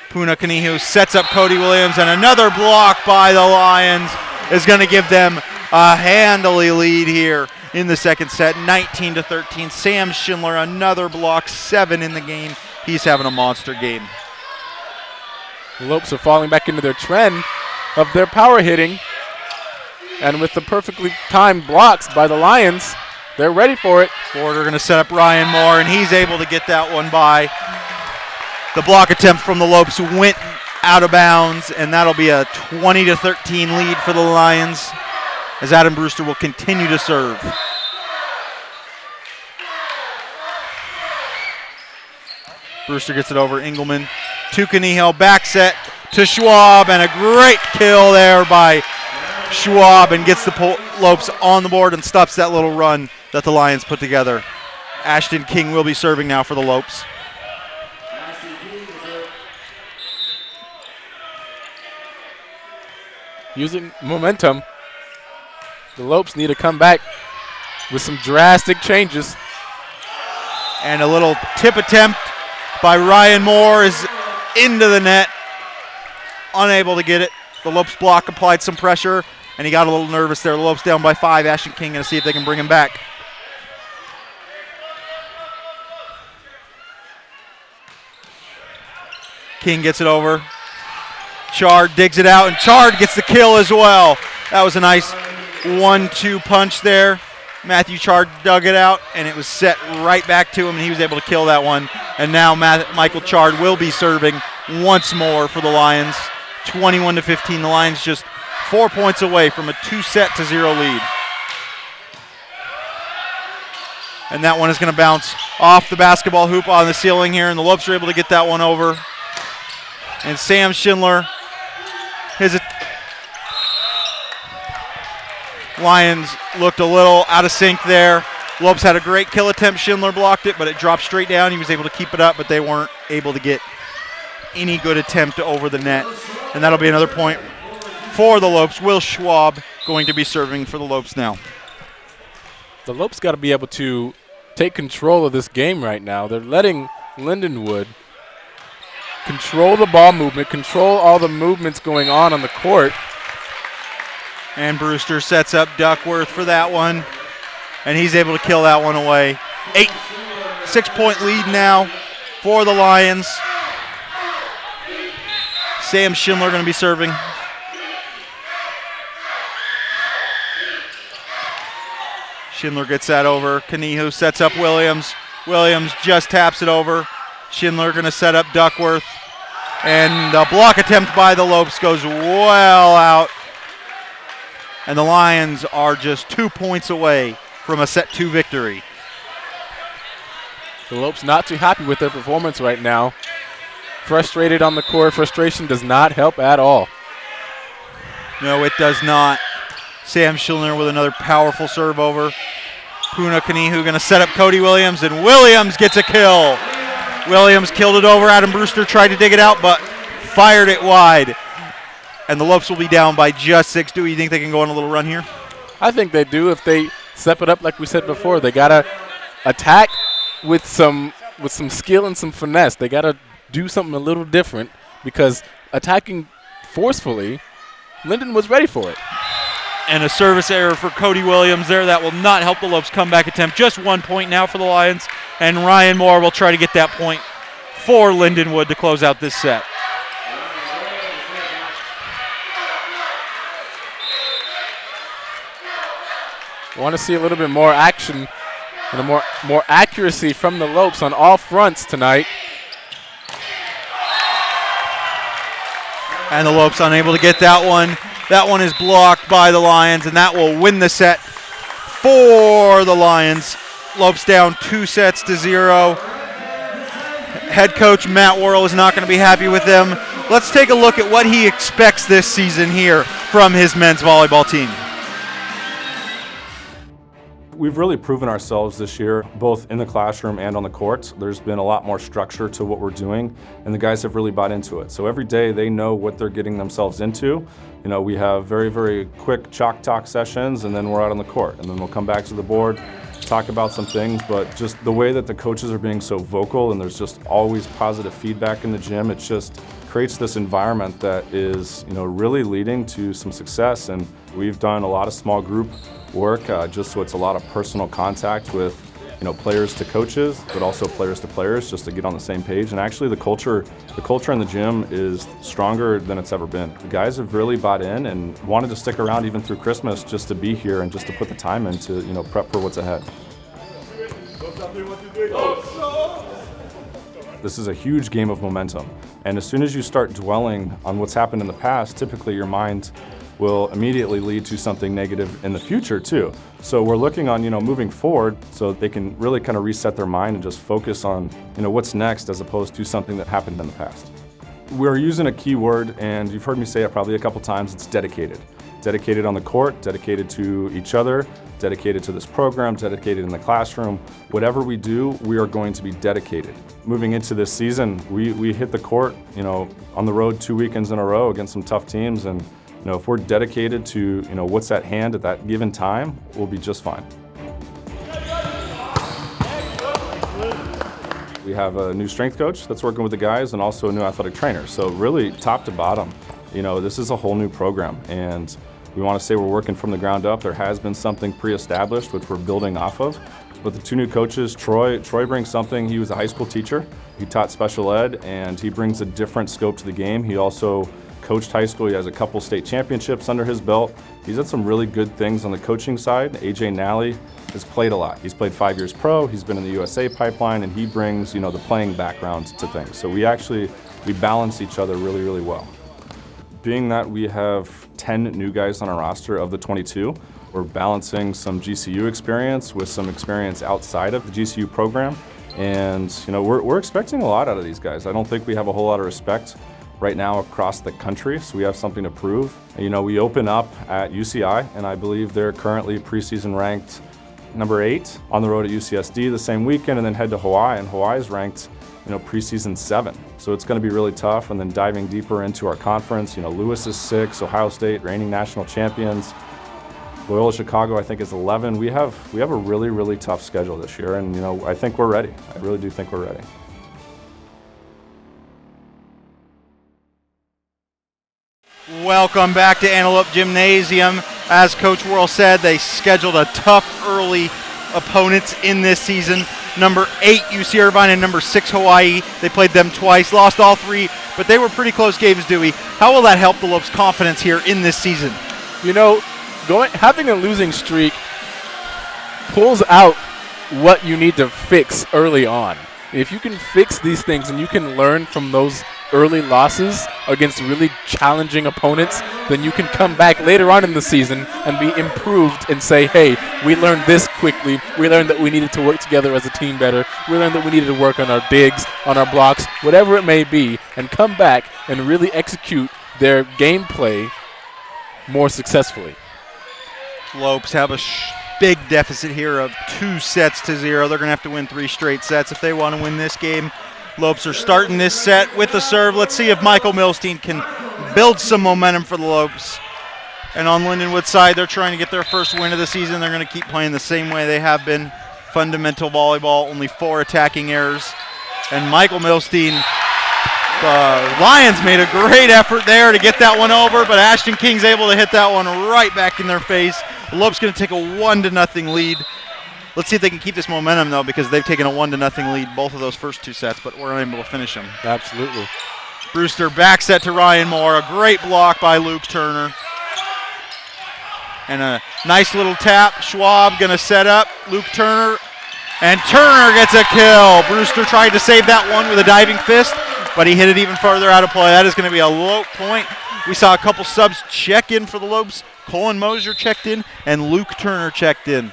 A: Puna Kanihu sets up Cody Williams, and another block by the Lions is going to give them a handily lead here in the second set, 19-13. Sam Schindler, another block, 7 in the game. He's having a monster game.
B: The Lopes are falling back into their trend of their power hitting. And with the perfectly timed blocks by the Lions, they're ready for it.
A: Border going to set up Ryan Moore, and he's able to get that one by. The block attempt from the Lopes went out of bounds, and that'll be a 20-13 lead for the Lions, as Adam Brewster will continue to serve. Brewster gets it over. Engelman to Kaniho. Back set to Schwab, and a great kill there by Schwab, and gets the Lopes on the board and stops that little run that the Lions put together. Ashton King will be serving now for the Lopes.
B: Using momentum, the Lopes need to come back with some drastic changes.
A: And a little tip attempt by Ryan Moore is into the net. Unable to get it. The Lopes block applied some pressure, and he got a little nervous there. The Lopes down by 5. Ashton King going to see if they can bring him back. King gets it over. Chard digs it out, and Chard gets the kill as well. That was a nice 1-2 punch there. Matthew Chard dug it out, and it was set right back to him, and he was able to kill that one. And now Michael Chard will be serving once more for the Lions. 21-15. The Lions just 4 points away from a 2-0 lead. And that one is going to bounce off the basketball hoop on the ceiling here, and the Lopes are able to get that one over. And Sam Schindler, Lions looked a little out of sync there. Lopes had a great kill attempt. Schindler blocked it, but it dropped straight down. He was able to keep it up, but they weren't able to get any good attempt over the net. And that'll be another point for the Lopes. Will Schwab going to be serving for the Lopes now.
B: The Lopes got to be able to take control of this game right now. They're letting Lindenwood control the ball movement, control all the movements going on the court.
A: And Brewster sets up Duckworth for that one, and he's able to kill that one away. 6-point lead now for the Lions. Sam Schindler going to be serving. Schindler gets that over. Kanihu sets up Williams. Williams just taps it over. Schindler going to set up Duckworth. And the block attempt by the Lopes goes well out. And the Lions are just 2 points away from a set 2 victory.
B: The Lopes not too happy with their performance right now. Frustrated on the court. Frustration does not help at all.
A: No, it does not. Sam Schindler with another powerful serve over. Puna Kanihu going to set up Cody Williams, and Williams gets a kill. Williams killed it over. Adam Brewster tried to dig it out, but fired it wide. And the Lopes will be down by just 6. Do you think they can go on a little run here?
B: I think they do if they step it up like we said before. They got to attack with some skill and some finesse. They got to do something a little different, because attacking forcefully, Linden was ready for it.
F: And a service error for Cody Williams there. That will not help the Lopes comeback attempt. Just 1 point now for the Lions. And Ryan Moore will try to get that point for Lindenwood to close out this set.
B: We want to see a little bit more action and more accuracy from the Lopes on all fronts tonight.
A: And the Lopes unable to get that one. That one is blocked by the Lions, and that will win the set for the Lions. Lopes down 2-0. Head coach Matt Worrell is not going to be happy with them. Let's take a look at what he expects this season here from his men's volleyball team.
G: We've really proven ourselves this year, both in the classroom and on the court. There's been a lot more structure to what we're doing, and the guys have really bought into it. So every day they know what they're getting themselves into. You know, we have very, very quick chalk talk sessions, and then we're out on the court. And then we'll come back to the board, talk about some things, but just the way that the coaches are being so vocal and there's just always positive feedback in the gym, it just creates this environment that is, you know, really leading to some success. And we've done a lot of small group work, just so it's a lot of personal contact with, you know, players to coaches, but also players to players, just to get on the same page. And actually the culture in the gym is stronger than it's ever been. The guys have really bought in and wanted to stick around even through Christmas just to be here and just to put the time in to, you know, prep for what's ahead. This is a huge game of momentum. And as soon as you start dwelling on what's happened in the past, typically your mind will immediately lead to something negative in the future too. So we're looking on, you know, moving forward so they can really kind of reset their mind and just focus on, you know, what's next as opposed to something that happened in the past. We're using a key word, and you've heard me say it probably a couple times, it's dedicated. Dedicated on the court, dedicated to each other, dedicated to this program, dedicated in the classroom. Whatever we do, we are going to be dedicated. Moving into this season, we hit the court, you know, on the road 2 weekends in a row against some tough teams, and you know, if we're dedicated to, you know, what's at hand at that given time, we'll be just fine. We have a new strength coach that's working with the guys and also a new athletic trainer. So really top to bottom, you know, this is a whole new program, and we want to say we're working from the ground up. There has been something pre-established which we're building off of. But the two new coaches, Troy brings something. He was a high school teacher. He taught special ed, and he brings a different scope to the game. He also coached high school. He has a couple state championships under his belt. He's done some really good things on the coaching side. AJ Nally has played a lot. He's played 5 years pro. He's been in the USA pipeline, and he brings, you know, the playing background to things. So we balance each other really, really well. Being that we have 10 new guys on our roster of the 22, we're balancing some GCU experience with some experience outside of the GCU program. And, you know, we're expecting a lot out of these guys. I don't think we have a whole lot of respect right now across the country, so we have something to prove. You know, we open up at UCI, and I believe they're currently preseason ranked number 8 on the road at UCSD the same weekend, and then head to Hawaii, and Hawaii's ranked, you know, preseason 7. So it's going to be really tough. And then diving deeper into our conference, you know, Lewis is 6, Ohio State reigning national champions, Loyola Chicago I think is 11. We have a really, really tough schedule this year, and you know, I think we're ready. I really do think we're ready.
A: Welcome back to Antelope Gymnasium. As Coach Worrell said, they scheduled a tough early opponents in this season. Number 8, UC Irvine, and number 6, Hawaii. They played them twice, lost all 3, but they were pretty close games, Dewey. How will that help the Lopes' confidence here in this season?
B: You know, having a losing streak pulls out what you need to fix early on. If you can fix these things and you can learn from those early losses against really challenging opponents, then you can come back later on in the season and be improved and say, hey, we learned this quickly. We learned that we needed to work together as a team better. We learned that we needed to work on our digs, on our blocks, whatever it may be, and come back and really execute their gameplay more successfully.
A: Lopes have a big deficit here of 2-0. They're going to have to win 3 straight sets if they want to win this game. Lopes are starting this set with the serve. Let's see if Michael Milstein can build some momentum for the Lopes. And on Lindenwood's side, they're trying to get their first win of the season. They're going to keep playing the same way they have been. Fundamental volleyball, only 4 attacking errors. And Michael Milstein The Lions made a great effort there to get that one over, but Ashton King's able to hit that one right back in their face. The Lopes going to take a 1-0 lead. Let's see if they can keep this momentum, though, because they've taken a 1-0 lead both of those first two sets, but we're unable to finish them.
B: Absolutely.
A: Brewster back set to Ryan Moore. A great block by Luke Turner. And a nice little tap. Schwab going to set up. Luke Turner. And Turner gets a kill. Brewster tried to save that one with a diving fist, but he hit it even further out of play. That is going to be a low point. We saw a couple subs check in for the Lopes. Colin Moser checked in, and Luke Turner checked in.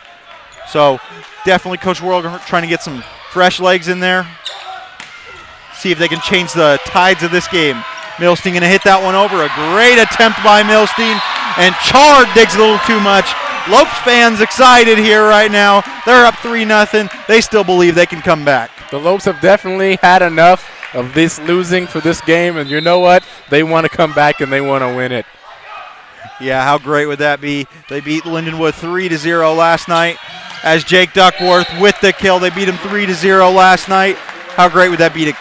A: So definitely Coach Worrell trying to get some fresh legs in there. See if they can change the tides of this game. Milstein going to hit that one over. A great attempt by Milstein, and Chard digs a little too much. Lopes fans excited here right now. They're up 3-0. They still believe they can come back.
B: The Lopes have definitely had enough of this losing for this game, and you know what? They want to come back and they want to win it.
A: Yeah, how great would that be? They beat Lindenwood 3-0 last night. As Jake Duckworth with the kill, they beat him 3-0 last night. How great would that be to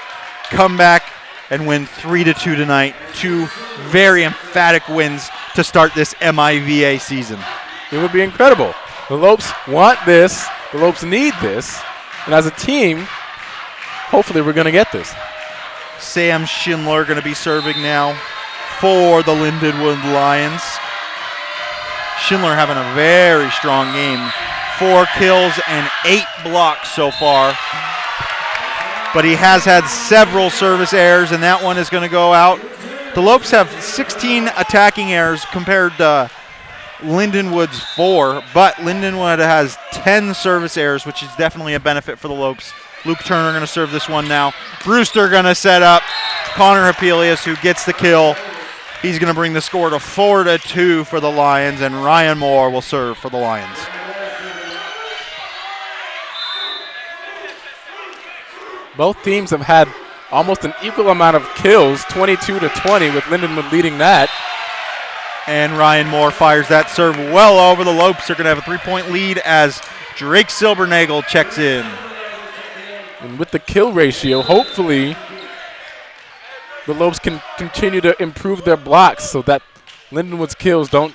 A: come back and win 3-2 tonight? Two very emphatic wins to start this MIVA season.
B: It would be incredible. The Lopes want this. The Lopes need this. And as a team, hopefully we're going to get this.
A: Sam Schindler going to be serving now for the Lindenwood Lions. Schindler having a very strong game. 4 kills and 8 blocks so far. But he has had several service errors, and that one is going to go out. The Lopes have 16 attacking errors compared to Lindenwood's 4, but Lindenwood has 10 service errors, which is definitely a benefit for the Lopes. Luke Turner going to serve this one now. Brewster going to set up Connor Hapelius, who gets the kill. He's going to bring the score to 4-2 for the Lions, and Ryan Moore will serve for the Lions.
B: Both teams have had almost an equal amount of kills, 22-20, with Lindenwood leading that.
A: And Ryan Moore fires that serve well over. The Lopes are going to have a 3-point lead as Drake Silbernagel checks in.
B: And with the kill ratio, hopefully the Lopes can continue to improve their blocks so that Lindenwood's kills don't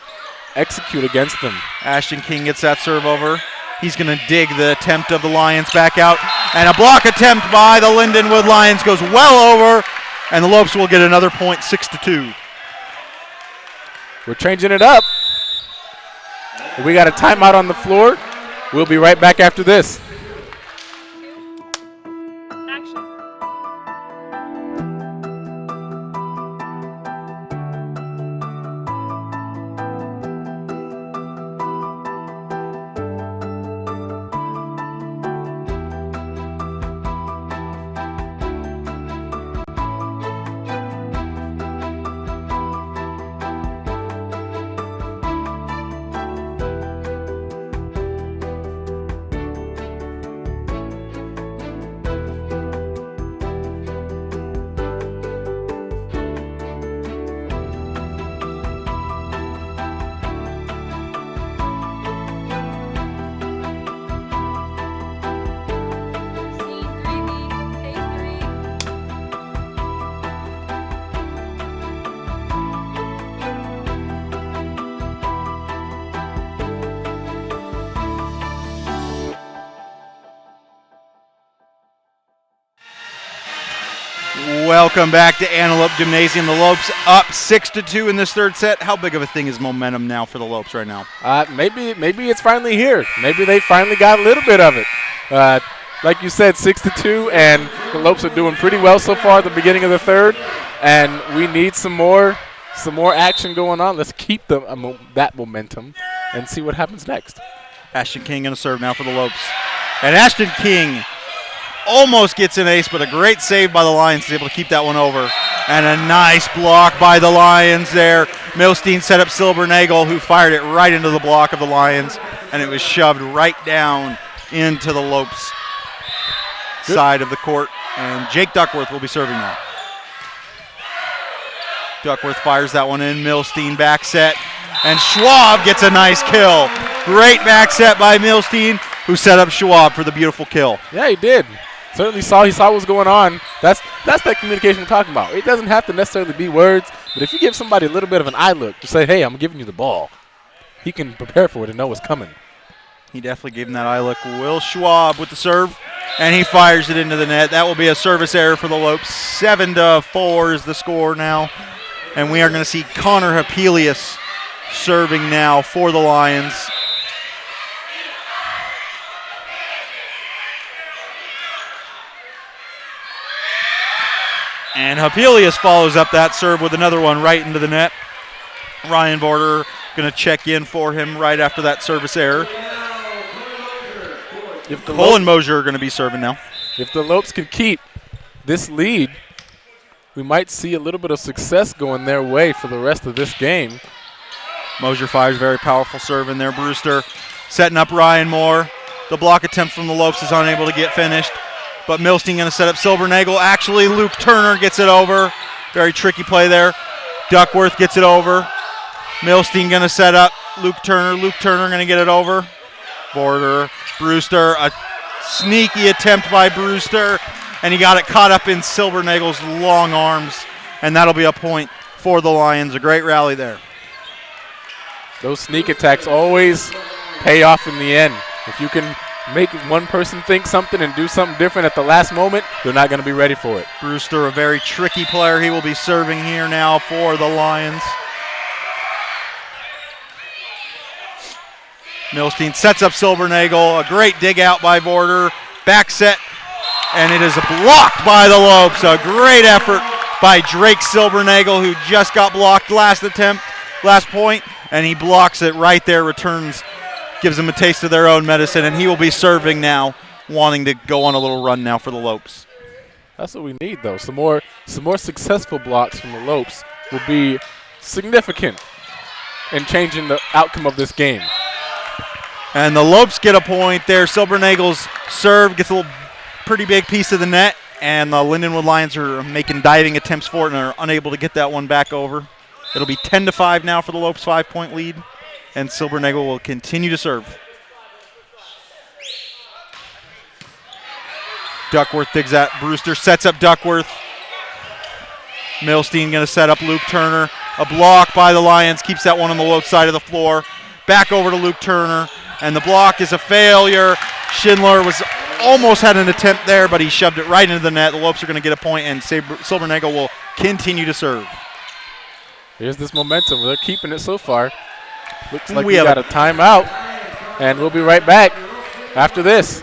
B: execute against them.
A: Ashton King gets that serve over. He's going to dig the attempt of the Lions back out. And a block attempt by the Lindenwood Lions goes well over. And the Lopes will get another point, 6-2.
B: We're changing it up. We got a timeout on the floor. We'll be right back after this.
A: Welcome back to Antelope Gymnasium. The Lopes up 6-2 in this third set. How big of a thing is momentum now for the Lopes right now?
B: Maybe it's finally here. Maybe they finally got a little bit of it. Like you said, 6-2, and the Lopes are doing pretty well so far at the beginning of the third. And we need some more action going on. Let's keep that momentum and see what happens next.
A: Ashton King going to serve now for the Lopes. And Ashton King almost gets an ace, but a great save by the Lions is able to keep that one over. And a nice block by the Lions there. Milstein set up Silbernagel, who fired it right into the block of the Lions, and it was shoved right down into the Lopes side of the court. And Jake Duckworth will be serving now. Duckworth fires that one in. Milstein back set. And Schwab gets a nice kill. Great back set by Milstein, who set up Schwab for the beautiful kill.
B: Yeah, he did. Certainly he saw what was going on. That's that communication we're talking about. It doesn't have to necessarily be words, but if you give somebody a little bit of an eye look to say, hey, I'm giving you the ball, he can prepare for it and know what's coming.
A: He definitely gave him that eye look. Will Schwab with the serve, and he fires it into the net. That will be a service error for the Lopes. 7-4 is the score now, and we are going to see Connor Hapelius serving now for the Lions. And Hapelius follows up that serve with another one right into the net. Ryan Border going to check in for him right after that service error. Cole and Mosier are going to be serving now.
B: If the Lopes can keep this lead, we might see a little bit of success going their way for the rest of this game.
A: Mosier fires very powerful serve in there. Brewster setting up Ryan Moore. The block attempt from the Lopes is unable to get finished. But Milstein going to set up Silbernagel. Actually, Luke Turner gets it over. Very tricky play there. Duckworth gets it over. Milstein going to set up Luke Turner. Luke Turner going to get it over. Border, Brewster, a sneaky attempt by Brewster, and he got it caught up in Silbernagel's long arms, and that'll be a point for the Lions. A great rally there.
B: Those sneak attacks always pay off in the end. If you can make one person think something and do something different at the last moment, they're not going to be ready for it.
A: Brewster, a very tricky player. He will be serving here now for the Lions. Milstein sets up Silbernagel. A great dig out by Border. Back set, and it is blocked by the Lopes. A great effort by Drake Silbernagel, who just got blocked last point, and he blocks it right there, returns, gives them a taste of their own medicine, and he will be serving now, wanting to go on a little run now for the Lopes.
B: That's what we need, though. Some more successful blocks from the Lopes will be significant in changing the outcome of this game.
A: And the Lopes get a point there. Silbernagel's serve gets a little pretty big piece of the net, and the Lindenwood Lions are making diving attempts for it and are unable to get that one back over. It'll be 10-5 now for the Lopes' 5-point lead, and Silbernagel will continue to serve. Duckworth digs at Brewster, sets up Duckworth. Milstein going to set up Luke Turner. A block by the Lions, keeps that one on the Lopes side of the floor. Back over to Luke Turner, and the block is a failure. Schindler almost had an attempt there, but he shoved it right into the net. The Lopes are going to get a point, and Silbernagel will continue to serve.
B: Here's this momentum. They're keeping it so far. Looks like we got a timeout, and we'll be right back after this.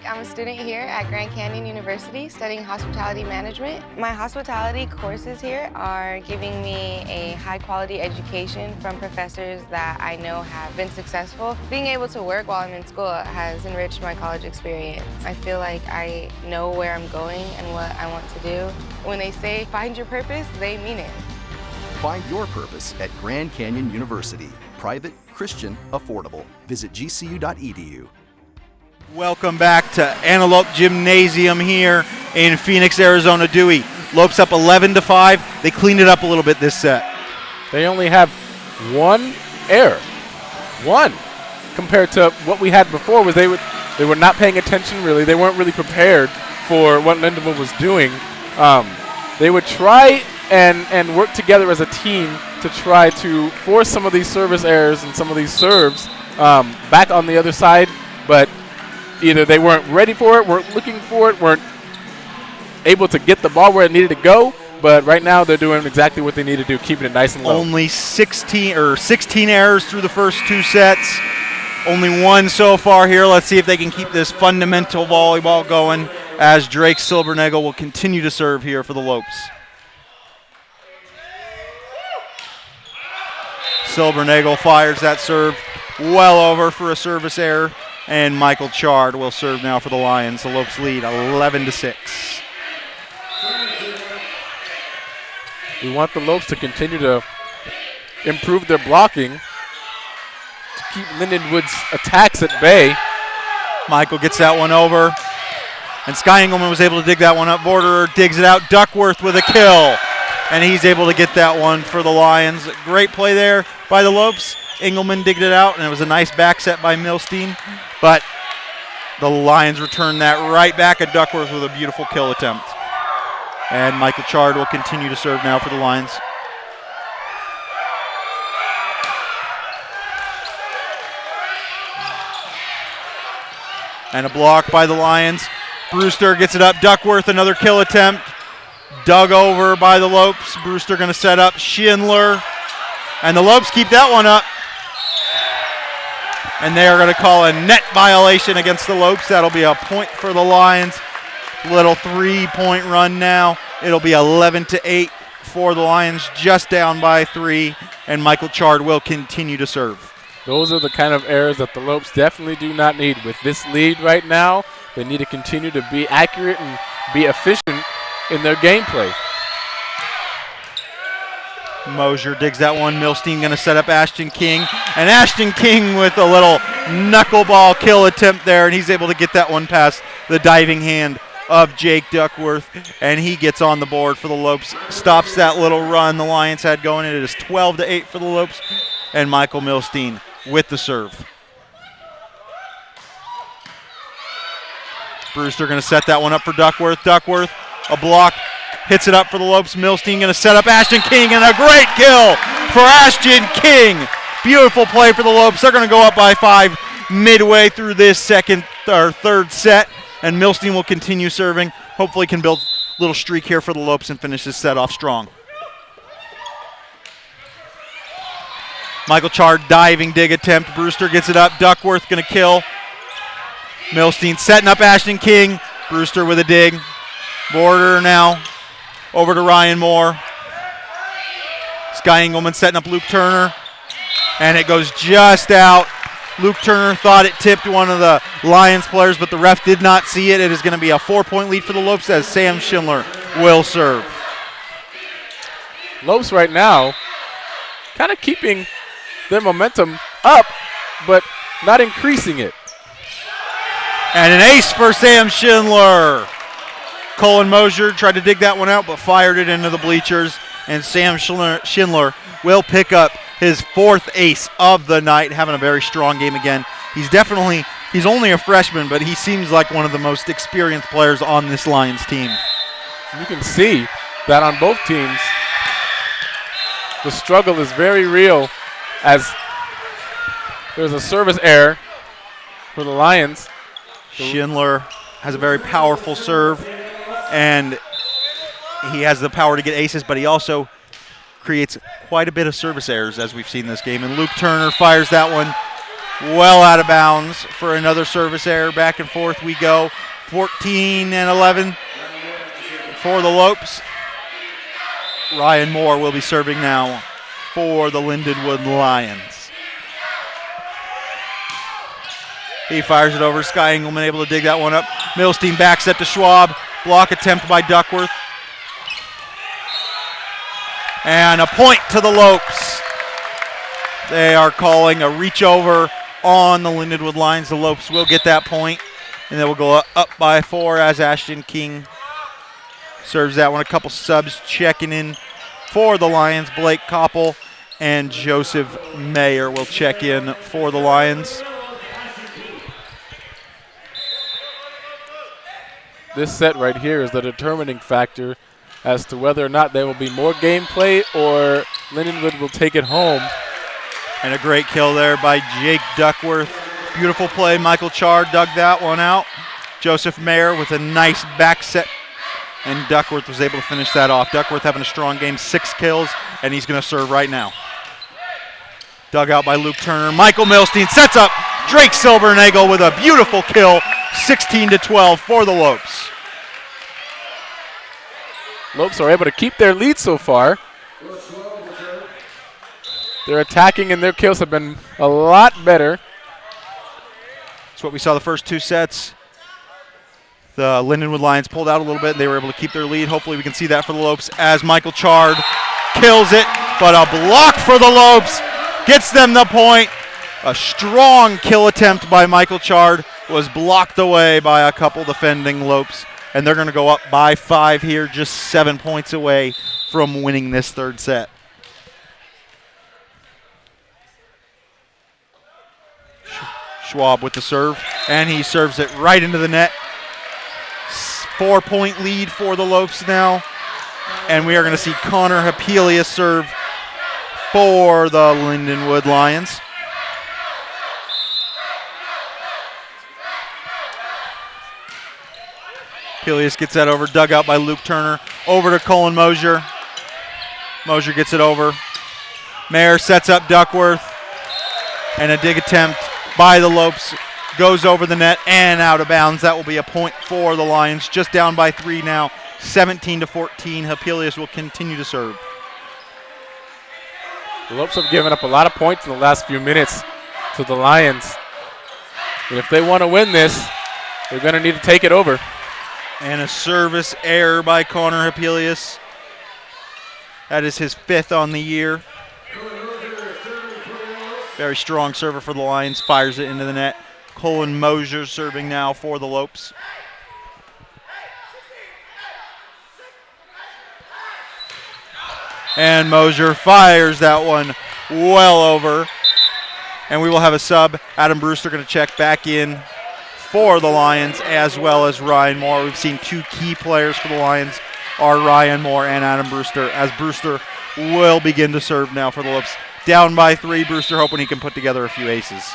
H: I'm a student here at Grand Canyon University studying hospitality management. My hospitality courses here are giving me a high quality education from professors that I know have been successful. Being able to work while I'm in school has enriched my college experience. I feel like I know where I'm going and what I want to do. When they say find your purpose, they mean it.
D: Find your purpose at Grand Canyon University. Private, Christian, affordable. Visit gcu.edu.
A: Welcome back to Antelope Gymnasium here in Phoenix, Arizona. Dewey. Lopes up 11-5. They cleaned it up a little bit this set.
B: They only have one error. One. Compared to what we had before, was they were not paying attention really. They weren't really prepared for what Lindenwood was doing. They would try and work together as a team to try to force some of these service errors and some of these serves back on the other side, but either they weren't ready for it, weren't looking for it, weren't able to get the ball where it needed to go. But right now they're doing exactly what they need to do, keeping it nice and low.
A: Only 16 errors through the first two sets. Only one so far here. Let's see if they can keep this fundamental volleyball going as Drake Silbernagel will continue to serve here for the Lopes. Silbernagel fires that serve well over for a service error. And Michael Chard will serve now for the Lions. The Lopes lead 11-6.
B: We want the Lopes to continue to improve their blocking to keep Lindenwood's attacks at bay.
A: Michael gets that one over. And Sky Engelman was able to dig that one up. Borderer digs it out. Duckworth with a kill. And he's able to get that one for the Lions. Great play there by the Lopes. Engelman digged it out, and it was a nice back set by Milstein. But the Lions return that right back at Duckworth with a beautiful kill attempt. And Michael Chard will continue to serve now for the Lions. And a block by the Lions. Brewster gets it up. Duckworth, another kill attempt. Dug over by the Lopes. Brewster going to set up Schindler. And the Lopes keep that one up. And they are going to call a net violation against the Lopes. That'll be a point for the Lions. Little 3-point run now. It'll be 11-8 for the Lions, just down by 3. And Michael Chard will continue to serve.
B: Those are the kind of errors that the Lopes definitely do not need. With this lead right now, they need to continue to be accurate and be efficient in their gameplay.
A: Mosier digs that one. Milstein going to set up Ashton King. And Ashton King with a little knuckleball kill attempt there, and he's able to get that one past the diving hand of Jake Duckworth, and he gets on the board for the Lopes. Stops that little run the Lions had going. It is 12-8 for the Lopes, and Michael Milstein with the serve. Brewster going to set that one up for Duckworth. Duckworth, a block. Hits it up for the Lopes. Milstein going to set up Ashton King, and a great kill for Ashton King. Beautiful play for the Lopes. They're going to go up by 5 midway through this third set, and Milstein will continue serving. Hopefully can build a little streak here for the Lopes and finish this set off strong. Michael Chard diving dig attempt. Brewster gets it up. Duckworth going to kill. Milstein setting up Ashton King. Brewster with a dig. Border now. Over to Ryan Moore. Sky Engelman setting up Luke Turner. And it goes just out. Luke Turner thought it tipped one of the Lions players, but the ref did not see it. It is going to be a 4-point lead for the Lopes as Sam Schindler will serve.
B: Lopes right now kind of keeping their momentum up, but not increasing it.
A: And an ace for Sam Schindler. Colin Mosier tried to dig that one out, but fired it into the bleachers. And Sam Schindler will pick up his 4th ace of the night, having a very strong game again. He's only a freshman, but he seems like one of the most experienced players on this Lions team.
B: You can see that on both teams, the struggle is very real as there's a service error for the Lions.
A: Schindler has a very powerful serve, and he has the power to get aces, but he also creates quite a bit of service errors as we've seen this game. And Luke Turner fires that one well out of bounds for another service error. Back and forth we go. 14-11 for the Lopes. Ryan Moore will be serving now for the Lindenwood Lions. He fires it over. Sky Engelman able to dig that one up. Milstein back set to Schwab. Block attempt by Duckworth. And a point to the Lopes. They are calling a reach over on the Lindenwood Lions. The Lopes will get that point, and they will go up by 4 as Ashton King serves that one. A couple subs checking in for the Lions. Blake Koppel and Joseph Mayer will check in for the Lions.
B: This set right here is the determining factor as to whether or not there will be more gameplay or Lindenwood will take it home.
A: And a great kill there by Jake Duckworth. Beautiful play. Michael Chard dug that one out. Joseph Mayer with a nice back set, and Duckworth was able to finish that off. Duckworth having a strong game, 6 kills, and he's going to serve right now. Dug out by Luke Turner. Michael Milstein sets up Drake Silbernagel with a beautiful kill, 16-12 for the Lopes.
B: Lopes are able to keep their lead so far. Their attacking and their kills have been a lot better.
A: That's what we saw the first 2 sets. The Lindenwood Lions pulled out a little bit, and they were able to keep their lead. Hopefully we can see that for the Lopes as Michael Chard kills it, but a block for the Lopes gets them the point. A strong kill attempt by Michael Chard was blocked away by a couple defending Lopes, and they're going to go up by 5 here, just 7 points away from winning this third set. Schwab with the serve. and he serves it right into the net. 4-point lead for the Lopes now, and we are going to see Connor Hapelius serve for the Lindenwood Lions. Hapelius gets that over, dug out by Luke Turner, over to Colin Mosier. Mosier gets it over. Mayer sets up Duckworth, and a dig attempt by the Lopes goes over the net and out of bounds. That will be a point for the Lions. Just down by 3 now, 17-14. Hapelius will continue to serve.
B: The Lopes have given up a lot of points in the last few minutes to the Lions. And if they want to win this, they're going to need to take it over.
A: And a service error by Connor Hapelius. That is his 5th on the year. Very strong server for the Lions, fires it into the net. Colin Mosier serving now for the Lopes. And Mosier fires that one well over. And we will have a sub. Adam Brewster going to check back in for the Lions, as well as Ryan Moore. We've seen 2 key players for the Lions are Ryan Moore and Adam Brewster, as Brewster will begin to serve now for the Lopes. Down by 3, Brewster hoping he can put together a few aces.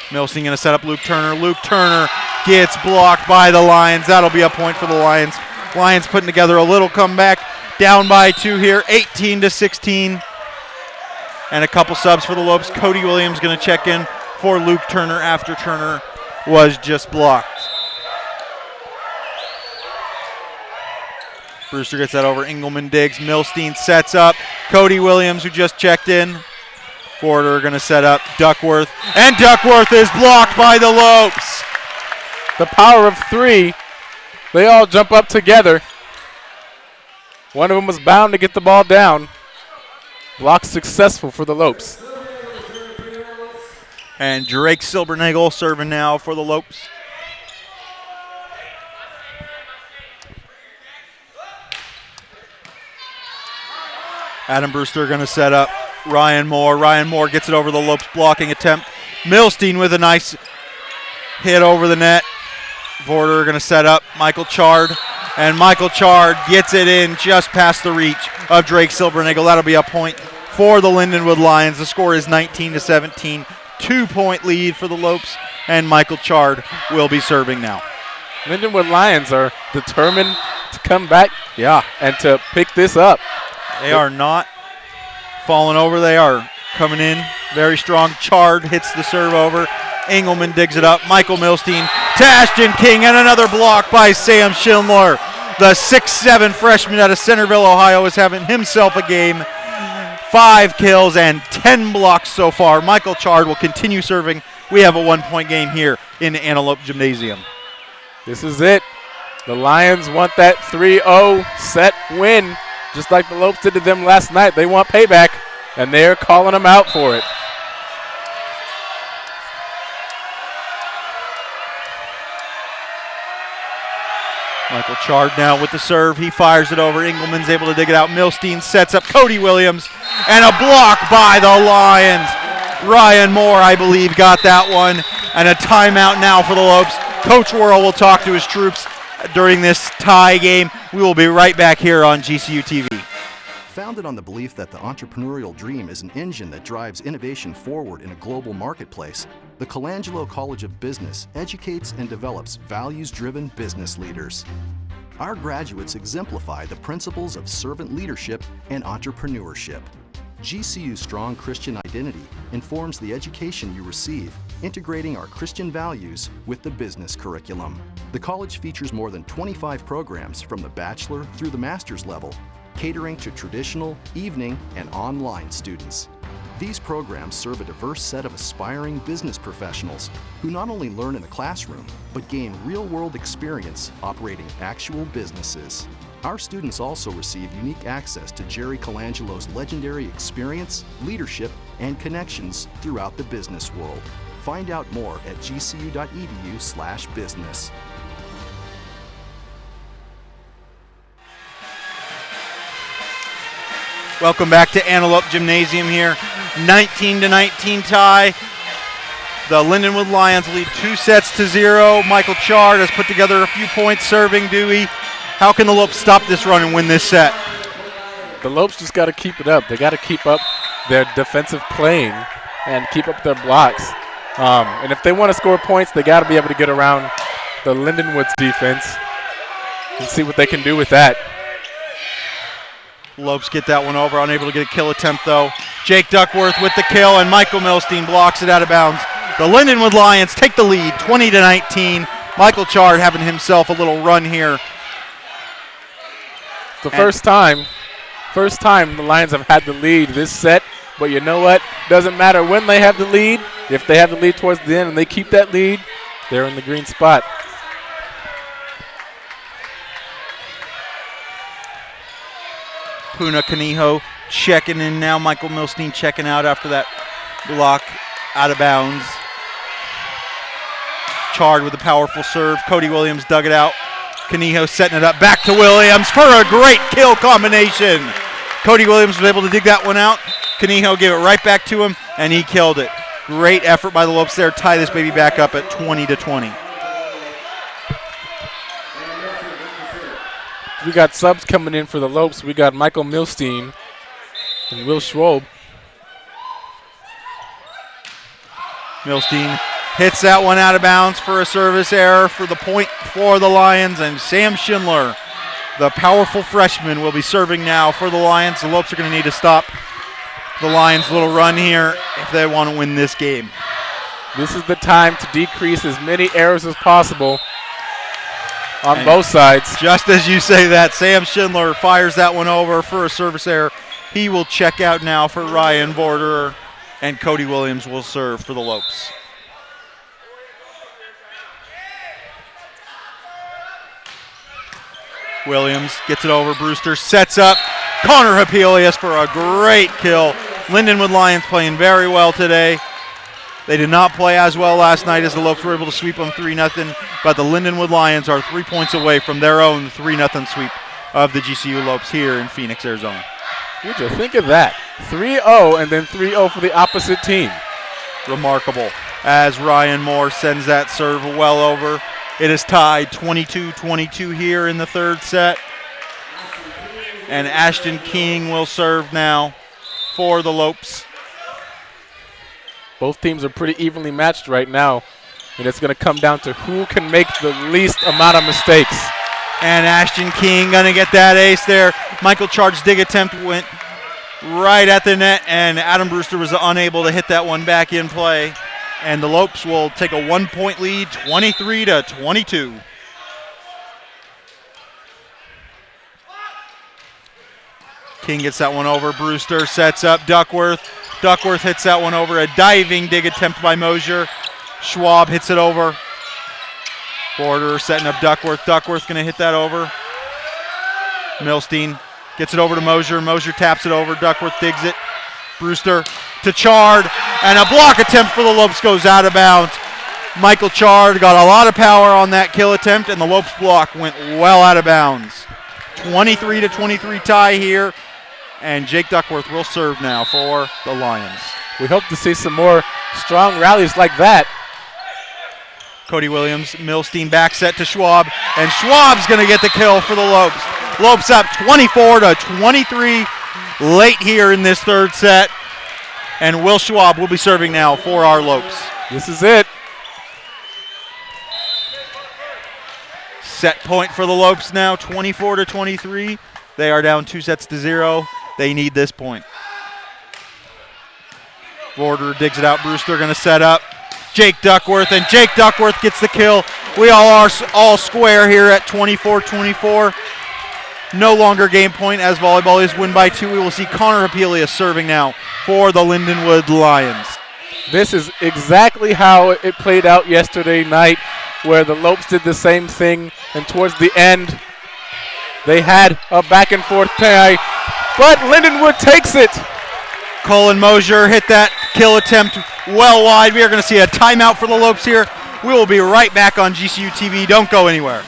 A: Milstein going to set up Luke Turner. Luke Turner gets blocked by the Lions. That'll be a point for the Lions. Lions putting together a little comeback. Down by 2 here, 18-16. And a couple subs for the Lopes. Cody Williams going to check in for Luke Turner after Turner was just blocked. Brewster gets that over. Engelman digs. Milstein sets up. Cody Williams, who just checked in. Porter going to set up Duckworth. And Duckworth is blocked by the Lopes.
B: The power of 3. They all jump up together. One of them was bound to get the ball down. Block successful for the Lopes.
A: And Drake Silbernagel serving now for the Lopes. Adam Brewster going to set up Ryan Moore. Ryan Moore gets it over the Lopes blocking attempt. Milstein with a nice hit over the net. Vorder going to set up Michael Chard. And Michael Chard gets it in just past the reach of Drake Silbernagel. That'll be a point for the Lindenwood Lions. The score is 19-17. 2-point lead for the Lopes. And Michael Chard will be serving now.
B: Lindenwood Lions are determined to come back and to pick this up.
A: They are not falling over. They are coming in very strong. Chard hits the serve over. Engelman digs it up. Michael Milstein to Ashton King, and another block by Sam Schindler. The 6'7" freshman out of Centerville, Ohio, is having himself a game. 5 kills and 10 blocks so far. Michael Chard will continue serving. We have a 1-point game here in Antelope Gymnasium.
B: This is it. The Lions want that 3-0 set win. Just like the Lopes did to them last night. They want payback, and they're calling them out for it.
A: Michael Chard now with the serve. He fires it over. Engelman's able to dig it out. Milstein sets up Cody Williams, and a block by the Lions. Ryan Moore, I believe, got that one. And a timeout now for the Lopes. Coach Worrell will talk to his troops during this tie game. We will be right back here on GCU TV.
D: Founded on the belief that the entrepreneurial dream is an engine that drives innovation forward in a global marketplace, the Colangelo College of Business educates and develops values-driven business leaders. Our graduates exemplify the principles of servant leadership and entrepreneurship. GCU's strong Christian identity informs the education you receive, integrating our Christian values with the business curriculum. The college features more than 25 programs from the bachelor through the master's level, catering to traditional, evening, and online students. These programs serve a diverse set of aspiring business professionals who not only learn in the classroom, but gain real-world experience operating actual businesses. Our students also receive unique access to Jerry Colangelo's legendary experience, leadership, and connections throughout the business world. Find out more at gcu.edu/business.
A: Welcome back to Antelope Gymnasium here. 19-19 tie. The Lindenwood Lions lead 2-0. Michael Chard has put together a few points serving Dewey. How can the Lopes stop this run and win this set?
B: The Lopes just got to keep it up. They got to keep up their defensive playing and keep up their blocks. And if they want to score points, they got to be able to get around the Lindenwood's defense and see what they can do with that.
A: Lopes get that one over, unable to get a kill attempt though. Jake Duckworth with the kill, and Michael Milstein blocks it out of bounds. The Lindenwood Lions take the lead, 20-19. Michael Chard having himself a little run here.
B: The first time the Lions have had the lead this set, but you know what? Doesn't matter when they have the lead. If they have the lead towards the end and they keep that lead, they're in the green spot.
A: Puna Canijo checking in now. Michael Milstein checking out after that block out of bounds. Chard with a powerful serve. Cody Williams dug it out. Canijo setting it up back to Williams for a great kill combination. Cody Williams was able to dig that one out. Canijo gave it right back to him, and he killed it. Great effort by the Lopes there. Tie this baby back up at 20-20.
B: We got subs coming in for the Lopes. We got Michael Milstein and Will Schwob.
A: Milstein hits that one out of bounds for a service error for the point for the Lions, and Sam Schindler, the powerful freshman, will be serving now for the Lions. The Lopes are going to need to stop the Lions' little run here if they want to win this game.
B: This is the time to decrease as many errors as possible on both sides.
A: Just as you say that, Sam Schindler fires that one over for a service error. He will check out now for Ryan Borderer, and Cody Williams will serve for the Lopes. Williams gets it over. Brewster sets up Connor Hapelius for a great kill. Lindenwood Lions playing very well today. They did not play as well last night as the Lopes were able to sweep them 3-0, but the Lindenwood Lions are 3 points away from their own 3-0 sweep of the GCU Lopes here in Phoenix, Arizona.
B: Would you think of that? 3-0 and then 3-0 for the opposite team.
A: Remarkable. As Ryan Moore sends that serve well over. It is tied 22-22 here in the third set. And Ashton King will serve now for the Lopes.
B: Both teams are pretty evenly matched right now, and it's going to come down to who can make the least amount of mistakes.
A: And Ashton King going to get that ace there. Michael Chard's dig attempt went right at the net, and Adam Brewster was unable to hit that one back in play. And the Lopes will take a 1 point lead, 23-22. King gets that one over. Brewster sets up Duckworth. Duckworth hits that one over. A diving dig attempt by Mosier. Schwab hits it over. Borderer setting up Duckworth. Duckworth going to hit that over. Milstein gets it over to Mosier. Mosier taps it over. Duckworth digs it. Brewster to Chard. And a block attempt for the Lopes goes out of bounds. Michael Chard got a lot of power on that kill attempt, and the Lopes block went well out of bounds. 23-23 tie here. And Jake Duckworth will serve now for the Lions.
B: We hope to see some more strong rallies like that.
A: Cody Williams, Milstein back set to Schwab, and Schwab's going to get the kill for the Lopes. Lopes up 24-23 late here in this third set. And Will Schwab will be serving now for our Lopes.
B: This is it.
A: Set point for the Lopes now, 24-23. They are down 2-0. They need this point. Borderer digs it out. Brewster going to set up Jake Duckworth, and Jake Duckworth gets the kill. We all are all square here at 24-24. No longer game point as volleyball is win by 2. We will see Connor Hapelius serving now for the Lindenwood Lions.
B: This is exactly how it played out yesterday night, where the Lopes did the same thing, and towards the end, they had a back and forth tie, but Lindenwood takes it.
A: Colin Mosier hit that kill attempt well wide. We are going to see a timeout for the Lopes here. We will be right back on GCU TV. Don't go anywhere.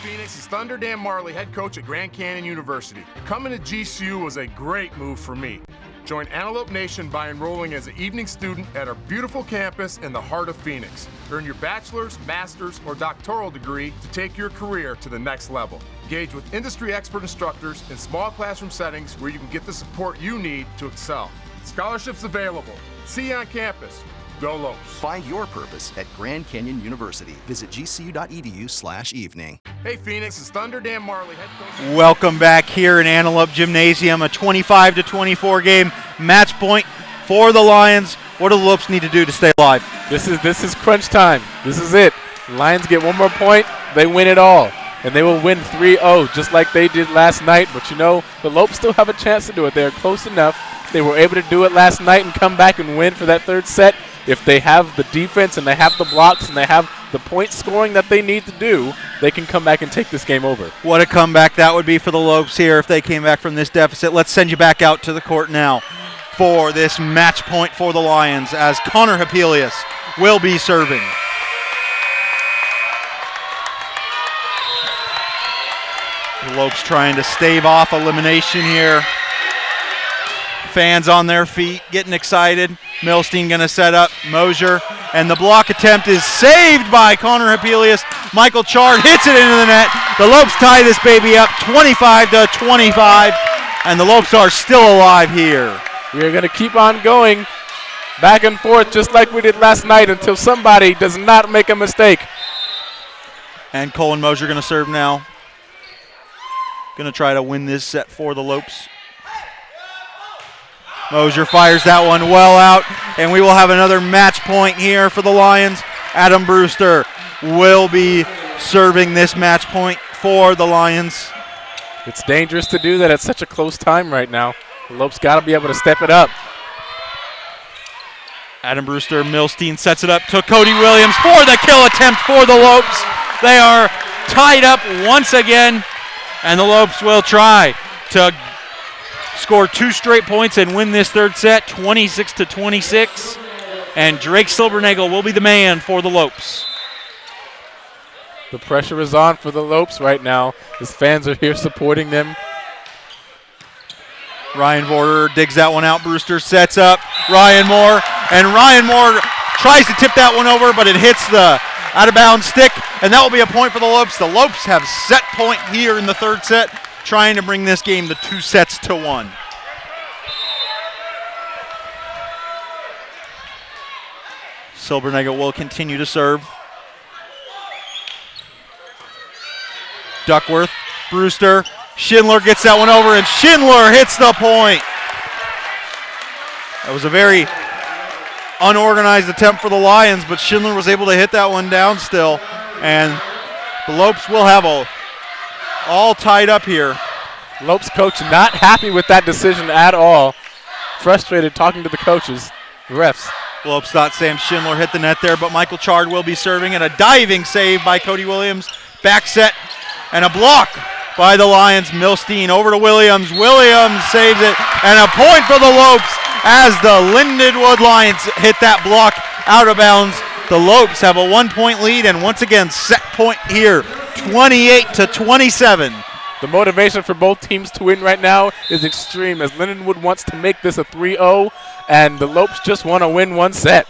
E: Phoenix is Thunder Dan Marley, head coach at Grand Canyon University. Coming to GCU was a great move for me. Join Antelope Nation by enrolling as an evening student at our beautiful campus in the heart of Phoenix. Earn your bachelor's, master's, or doctoral degree to take your career to the next level. Engage with industry expert instructors in small classroom settings where you can get the support you need to excel. Scholarships available. See you on campus. Go Lopes.
D: Find your purpose at Grand Canyon University. Visit gcu.edu/evening.
E: Hey Phoenix, it's Thunder Dan Marley, head coach.
A: Welcome back here in Antelope Gymnasium, a 25-24 game match point for the Lions. What do the Lopes need to do to stay alive?
B: This is crunch time. This is it. Lions get one more point, they win it all. And they will win 3-0 just like they did last night. But you know, the Lopes still have a chance to do it. They are close enough. They were able to do it last night and come back and win for that third set. If they have the defense and they have the blocks and they have the point scoring that they need to do, they can come back and take this game over.
A: What a comeback that would be for the Lopes here if they came back from this deficit. Let's send you back out to the court now for this match point for the Lions as Connor Hapelius will be serving. The Lopes trying to stave off elimination here. Fans on their feet, getting excited. Milstein going to set up Mosier, and the block attempt is saved by Connor Hapelius. Michael Chard hits it into the net. The Lopes tie this baby up 25-25, and the Lopes are still alive here.
B: We are going to keep on going back and forth just like we did last night until somebody does not make a mistake.
A: And Colin Mosier going to serve now. Going to try to win this set for the Lopes. Mosier fires that one well out, and we will have another match point here for the Lions. Adam Brewster will be serving this match point for the Lions.
B: It's dangerous to do that at such a close time right now. The Lopes got to be able to step it up.
A: Adam Brewster, Milstein sets it up to Cody Williams for the kill attempt for the Lopes. They are tied up once again, and the Lopes will try to score 2 straight points and win this third set, 26-26. And Drake Silbernagel will be the man for the Lopes.
B: The pressure is on for the Lopes right now. His fans are here supporting them.
A: Ryan Vorder digs that one out. Brewster sets up Ryan Moore, and Ryan Moore tries to tip that one over, but it hits the out-of-bounds stick, and that will be a point for the Lopes. The Lopes have set point here in the third set, trying to bring this game to 2-1. Silbernagel will continue to serve. Duckworth, Brewster, Schindler gets that one over, and Schindler hits the point. That was a very unorganized attempt for the Lions, but Schindler was able to hit that one down still, and the Lopes will have all tied up here.
B: Lopes coach not happy with that decision at all. Frustrated talking to the coaches, the refs.
A: Lopes thought Sam Schindler hit the net there, but Michael Chard will be serving, and a diving save by Cody Williams. Back set and a block by the Lions. Milstein over to Williams. Williams saves it, and a point for the Lopes as the Lindenwood Lions hit that block out of bounds. The Lopes have a 1-point lead, and once again set point here, 28-27.
B: The motivation for both teams to win right now is extreme, as Lindenwood wants to make this a 3-0, and the Lopes just want to win one set.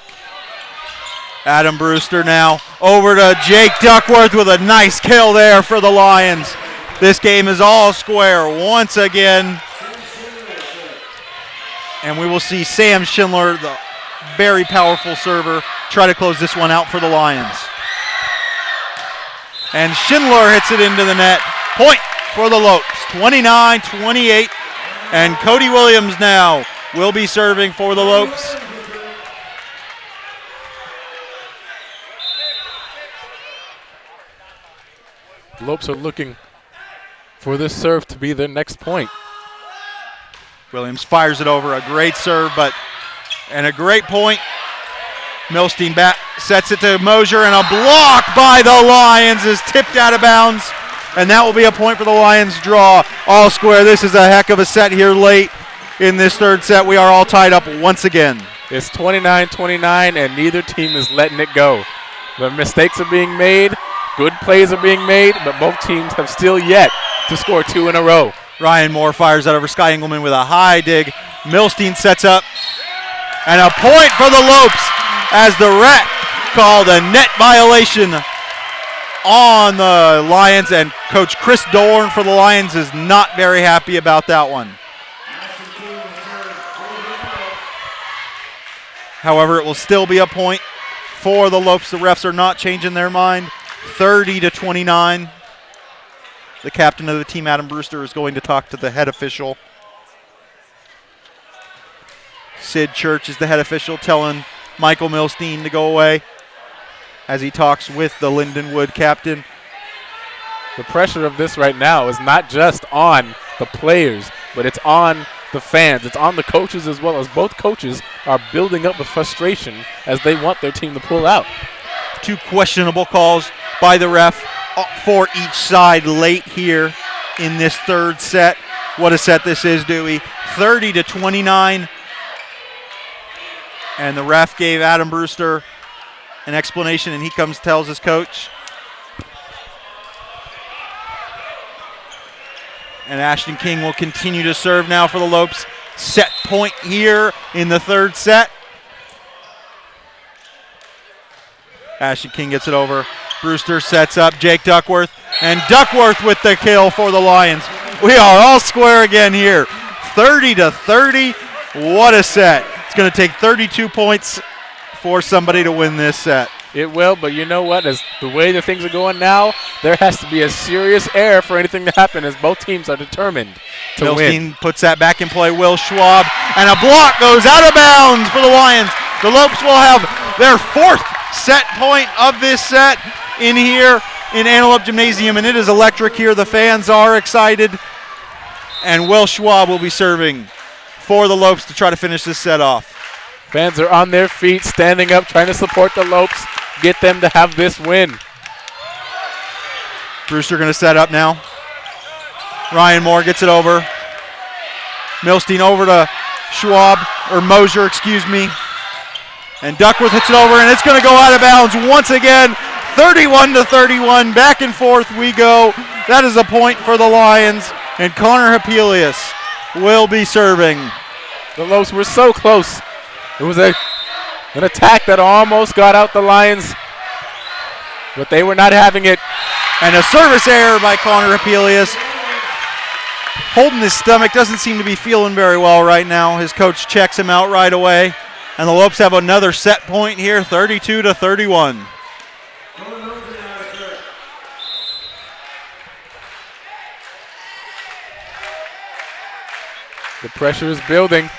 A: Adam Brewster now over to Jake Duckworth with a nice kill there for the Lions. This game is all square once again. And we will see Sam Schindler, the very powerful server, try to close this one out for the Lions. And Schindler hits it into the net. Point for the Lopes, 29-28. And Cody Williams now will be serving for the Lopes.
B: The Lopes are looking for this serve to be their next point.
A: Williams fires it over, a great serve, and a great point. Milstein sets it to Mosier, and a block by the Lions is tipped out of bounds, and that will be a point for the Lions draw. All square. This is a heck of a set here late in this third set. We are all tied up once again.
B: It's 29-29, and neither team is letting it go. The mistakes are being made, good plays are being made, but both teams have still yet to score 2 in a row.
A: Ryan Moore fires that over Sky Engelman with a high dig. Milstein sets up. And a point for the Lopes as the ref called a net violation on the Lions. And Coach Chris Dorn for the Lions is not very happy about that one. However, it will still be a point for the Lopes. The refs are not changing their mind. 30-29. The captain of the team, Adam Brewster, is going to talk to the head official. Sid Church is the head official, telling Michael Milstein to go away as he talks with the Lindenwood captain.
B: The pressure of this right now is not just on the players, but it's on the fans. It's on the coaches as well, as both coaches are building up the frustration as they want their team to pull out.
A: 2 questionable calls by the ref for each side late here in this third set. What a set this is, Dewey. 30-29. And the ref gave Adam Brewster an explanation, and he comes, tells his coach. And Ashton King will continue to serve now for the Lopes. Set point here in the third set. Ashton King gets it over. Brewster sets up Jake Duckworth. And Duckworth with the kill for the Lions. We are all square again here. 30-30. What a set. It's going to take 32 points for somebody to win this set.
B: It will, but you know what? As the way that things are going now, there has to be a serious error for anything to happen as both teams are determined to win.
A: Milstein puts that back in play. Will Schwab. And a block goes out of bounds for the Lions. The Lopes will have their 4th set point of this set in here in Antelope Gymnasium, and it is electric here. The fans are excited. And Will Schwab will be serving for the Lopes to try to finish this set off.
B: Fans are on their feet, standing up, trying to support the Lopes, get them to have this win.
A: Brewster going to set up now. Ryan Moore gets it over. Milstein over to Schwab, or Mosier, excuse me. And Duckworth hits it over, and it's going to go out of bounds once again. 31-31, back and forth we go. That is a point for the Lions, and Connor Hapelius will be serving.
B: The Lopes were so close. It was an attack that almost got out the Lions, but they were not having it.
A: And a service error by Connor Hapelius. Holding his stomach, doesn't seem to be feeling very well right now. His coach checks him out right away. And the Lopes have another set point here, 32-31.
B: The pressure is building.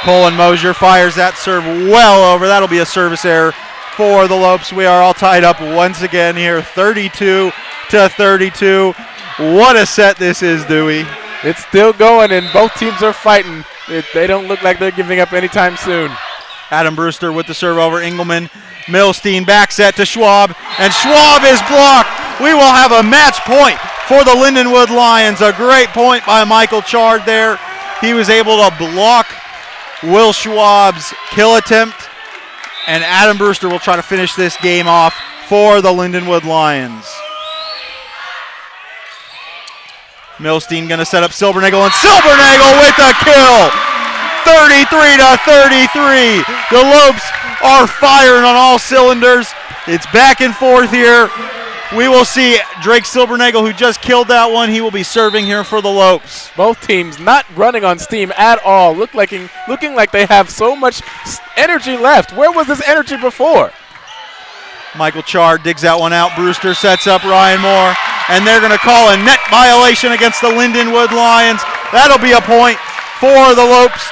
A: Colin Mosier fires that serve well over. That'll be a service error for the Lopes. We are all tied up once again here, 32-32. What a set this is, Dewey.
B: It's still going, and both teams are fighting. They don't look like they're giving up anytime soon.
A: Adam Brewster with the serve over Engelman. Milstein back set to Schwab, and Schwab is blocked. We will have a match point for the Lindenwood Lions. A great point by Michael Chard there. He was able to block Will Schwab's kill attempt, and Adam Brewster will try to finish this game off for the Lindenwood Lions. Milstein going to set up Silbernagel, and Silbernagel with the kill. 33-33. The Lopes are firing on all cylinders. It's back and forth here. We will see Drake Silbernagel, who just killed that one. He will be serving here for the Lopes.
B: Both teams not running on steam at all, looking like they have so much energy left. Where was this energy before?
A: Michael Chard digs that one out. Brewster sets up Ryan Moore, and they're going to call a net violation against the Lindenwood Lions. That'll be a point for the Lopes.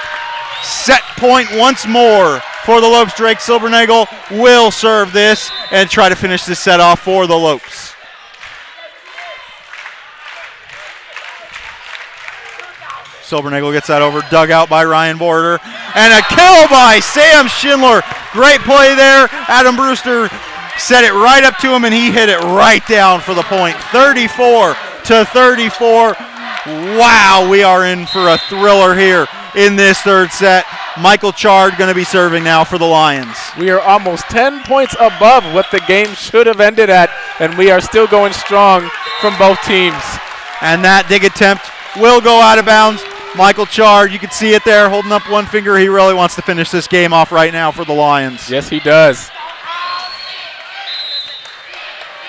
A: Set point once more for the Lopes. Drake Silbernagel will serve this and try to finish this set off for the Lopes. Silbernagel gets that over, dug out by Ryan Border, and a kill by Sam Schindler. Great play there. Adam Brewster set it right up to him, and he hit it right down for the point. 34-34. Wow, we are in for a thriller here in this third set. Michael Chard going to be serving now for the Lions.
B: We are almost 10 points above what the game should have ended at, and we are still going strong from both teams.
A: And that dig attempt will go out of bounds. Michael Chard, you can see it there, holding up one finger. He really wants to finish this game off right now for the Lions.
B: Yes, he does.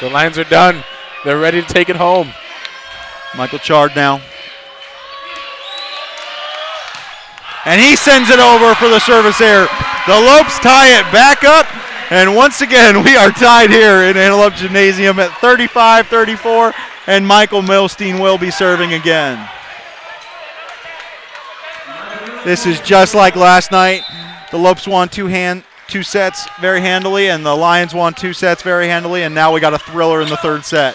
B: The Lions are done. They're ready to take it home.
A: Michael Chard now. And he sends it over for the service error. The Lopes tie it back up. And once again, we are tied here in Antelope Gymnasium at 35-34. And Michael Milstein will be serving again. This is just like last night. The Lopes won two sets very handily, and the Lions won 2 sets very handily, and now we got a thriller in the 3rd set.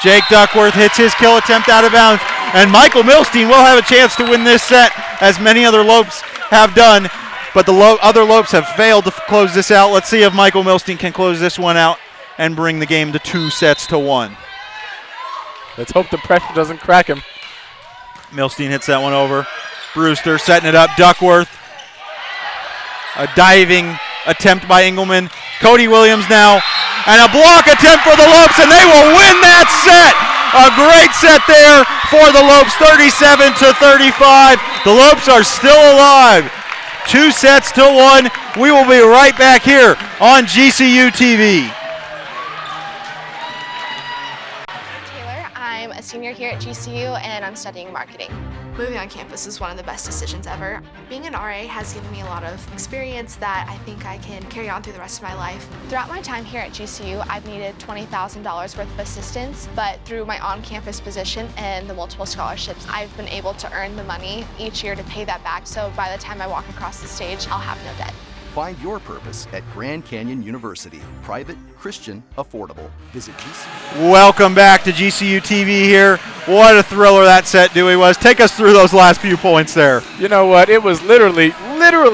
A: Jake Duckworth hits his kill attempt out of bounds, and Michael Milstein will have a chance to win this set, as many other Lopes have done, but the other Lopes have failed to close this out. Let's see if Michael Milstein can close this one out and bring the game to 2-1.
B: Let's hope the pressure doesn't crack him.
A: Milstein hits that one over. Brewster setting it up. Duckworth. A diving attempt by Engelman. Cody Williams now. And a block attempt for the Lopes, and they will win that set. A great set there for the Lopes, 37-35. The Lopes are still alive. 2-1. We will be right back here on GCU TV.
C: I'm a senior here at GCU and I'm studying marketing. Moving on campus is one of the best decisions ever. Being an RA has given me a lot of experience that I think I can carry on through the rest of my life. Throughout my time here at GCU, I've needed $20,000 worth of assistance, but through my on-campus position and the multiple scholarships, I've been able to earn the money each year to pay that back, so by the time I walk across the stage, I'll have no debt.
D: Find your purpose at Grand Canyon University. Private, Christian, affordable. Visit GCU.
A: Welcome back to GCU TV here. What a thriller that set, Dewey, was. Take us through those last few points there.
B: You know what? It was literally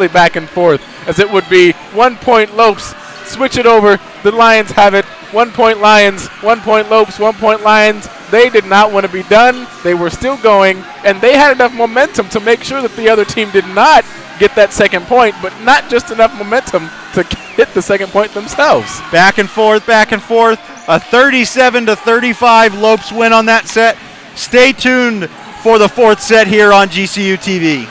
B: back and forth, as it would be 1 point Lopes, switch it over, the Lions have it, 1 point Lions, 1 point Lopes, 1 point Lions. They did not want to be done. They were still going, and they had enough momentum to make sure that the other team did not get that second point, but not just enough momentum to hit the second point themselves.
A: Back and forth, back and forth. A 37-35 Lopes win on that set. Stay tuned for the 4th set here on GCU TV.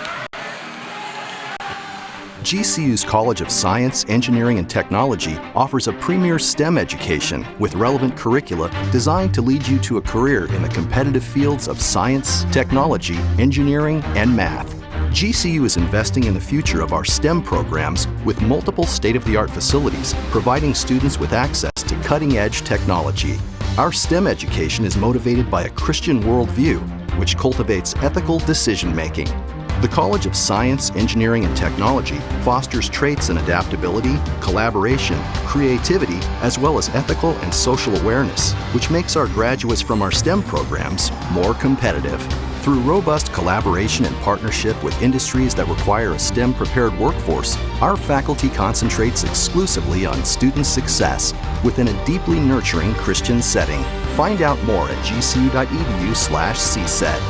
D: GCU's College of Science, Engineering, and Technology offers a premier STEM education with relevant curricula designed to lead you to a career in the competitive fields of science, technology, engineering, and math. GCU is investing in the future of our STEM programs with multiple state-of-the-art facilities, providing students with access to cutting-edge technology. Our STEM education is motivated by a Christian worldview, which cultivates ethical decision-making. The College of Science, Engineering, and Technology fosters traits in adaptability, collaboration, creativity, as well as ethical and social awareness, which makes our graduates from our STEM programs more competitive. Through robust collaboration and partnership with industries that require a STEM-prepared workforce, our faculty concentrates exclusively on student success within a deeply nurturing Christian setting. Find out more at gcu.edu/CSET.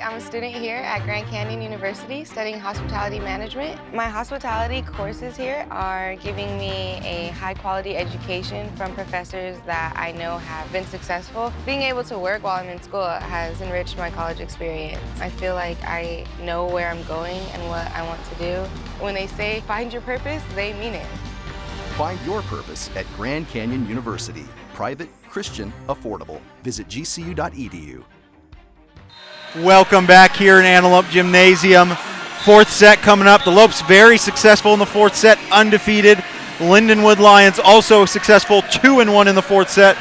H: I'm a student here at Grand Canyon University studying hospitality management. My hospitality courses here are giving me a high-quality education from professors that I know have been successful. Being able to work while I'm in school has enriched my college experience. I feel like I know where I'm going and what I want to do. When they say, find your purpose, they mean it.
D: Find your purpose at Grand Canyon University. Private, Christian, affordable. Visit gcu.edu.
A: Welcome back here in Antelope Gymnasium. 4th set coming up. The Lopes very successful in the 4th set, undefeated. Lindenwood Lions also successful, 2-1 in the 4th set.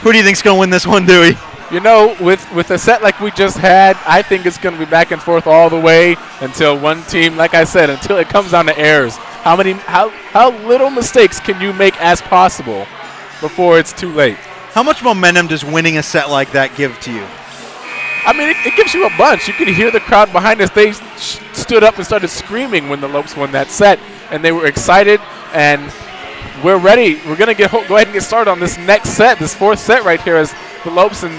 A: Who do you think's going to win this one, Dewey?
B: You know, with a set like we just had, I think it's going to be back and forth all the way until one team, like I said, until it comes down to errors. How little mistakes can you make as possible before it's too late?
A: How much momentum does winning a set like that give to you?
B: I mean, it gives you a bunch. You can hear the crowd behind us. They stood up and started screaming when the Lopes won that set, and they were excited, and we're ready. We're going to go ahead and get started on this next set, this 4th set right here, as the Lopes and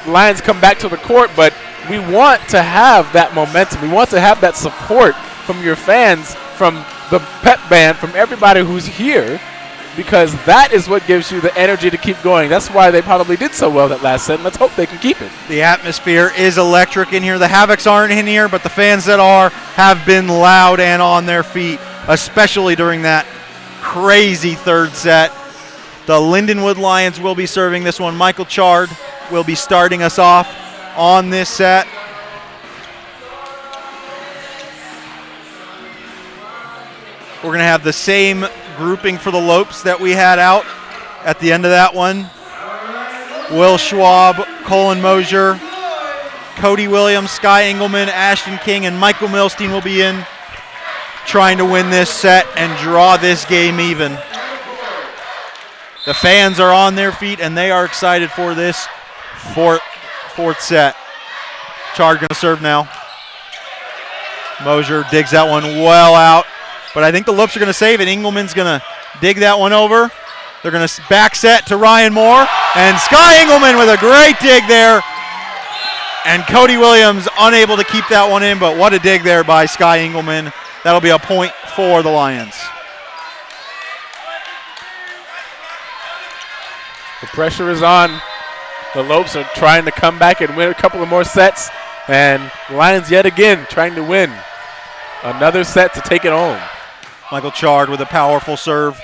B: Lions come back to the court, but we want to have that momentum. We want to have that support from your fans, from the pep band, from everybody who's here, because that is what gives you the energy to keep going. That's why they probably did so well that last set, and let's hope they can keep it.
A: The atmosphere is electric in here. The Havocs aren't in here, but the fans that are have been loud and on their feet, especially during that crazy third set. The Lindenwood Lions will be serving this one. Michael Chard will be starting us off on this set. We're going to have the same grouping for the Lopes that we had out at the end of that one. Will Schwab, Colin Mosier, Cody Williams, Sky Engelman, Ashton King, and Michael Milstein will be in, trying to win this set and draw this game even. The fans are on their feet and they are excited for this fourth set. Chard going to serve now. Mosier digs that one well out, but I think the Lopes are going to save it. Engelman's going to dig that one over. They're going to back set to Ryan Moore, and Sky Engelman with a great dig there. And Cody Williams unable to keep that one in, but what a dig there by Sky Engelman. That'll be a point for the Lions.
B: The pressure is on. The Lopes are trying to come back and win a couple of more sets, and the Lions yet again trying to win another set to take it home.
A: Michael Chard with a powerful serve.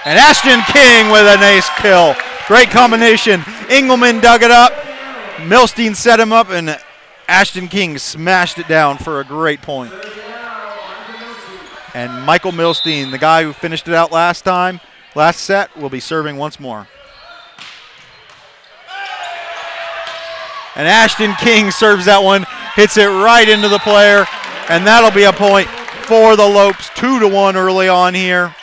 A: And Ashton King with a nice kill. Great combination. Engelman dug it up. Milstein set him up, and Ashton King smashed it down for a great point. And Michael Milstein, the guy who finished it out last set, will be serving once more. And Ashton King serves that one, hits it right into the player, and that'll be a point for the Lopes. 2-1 early on here.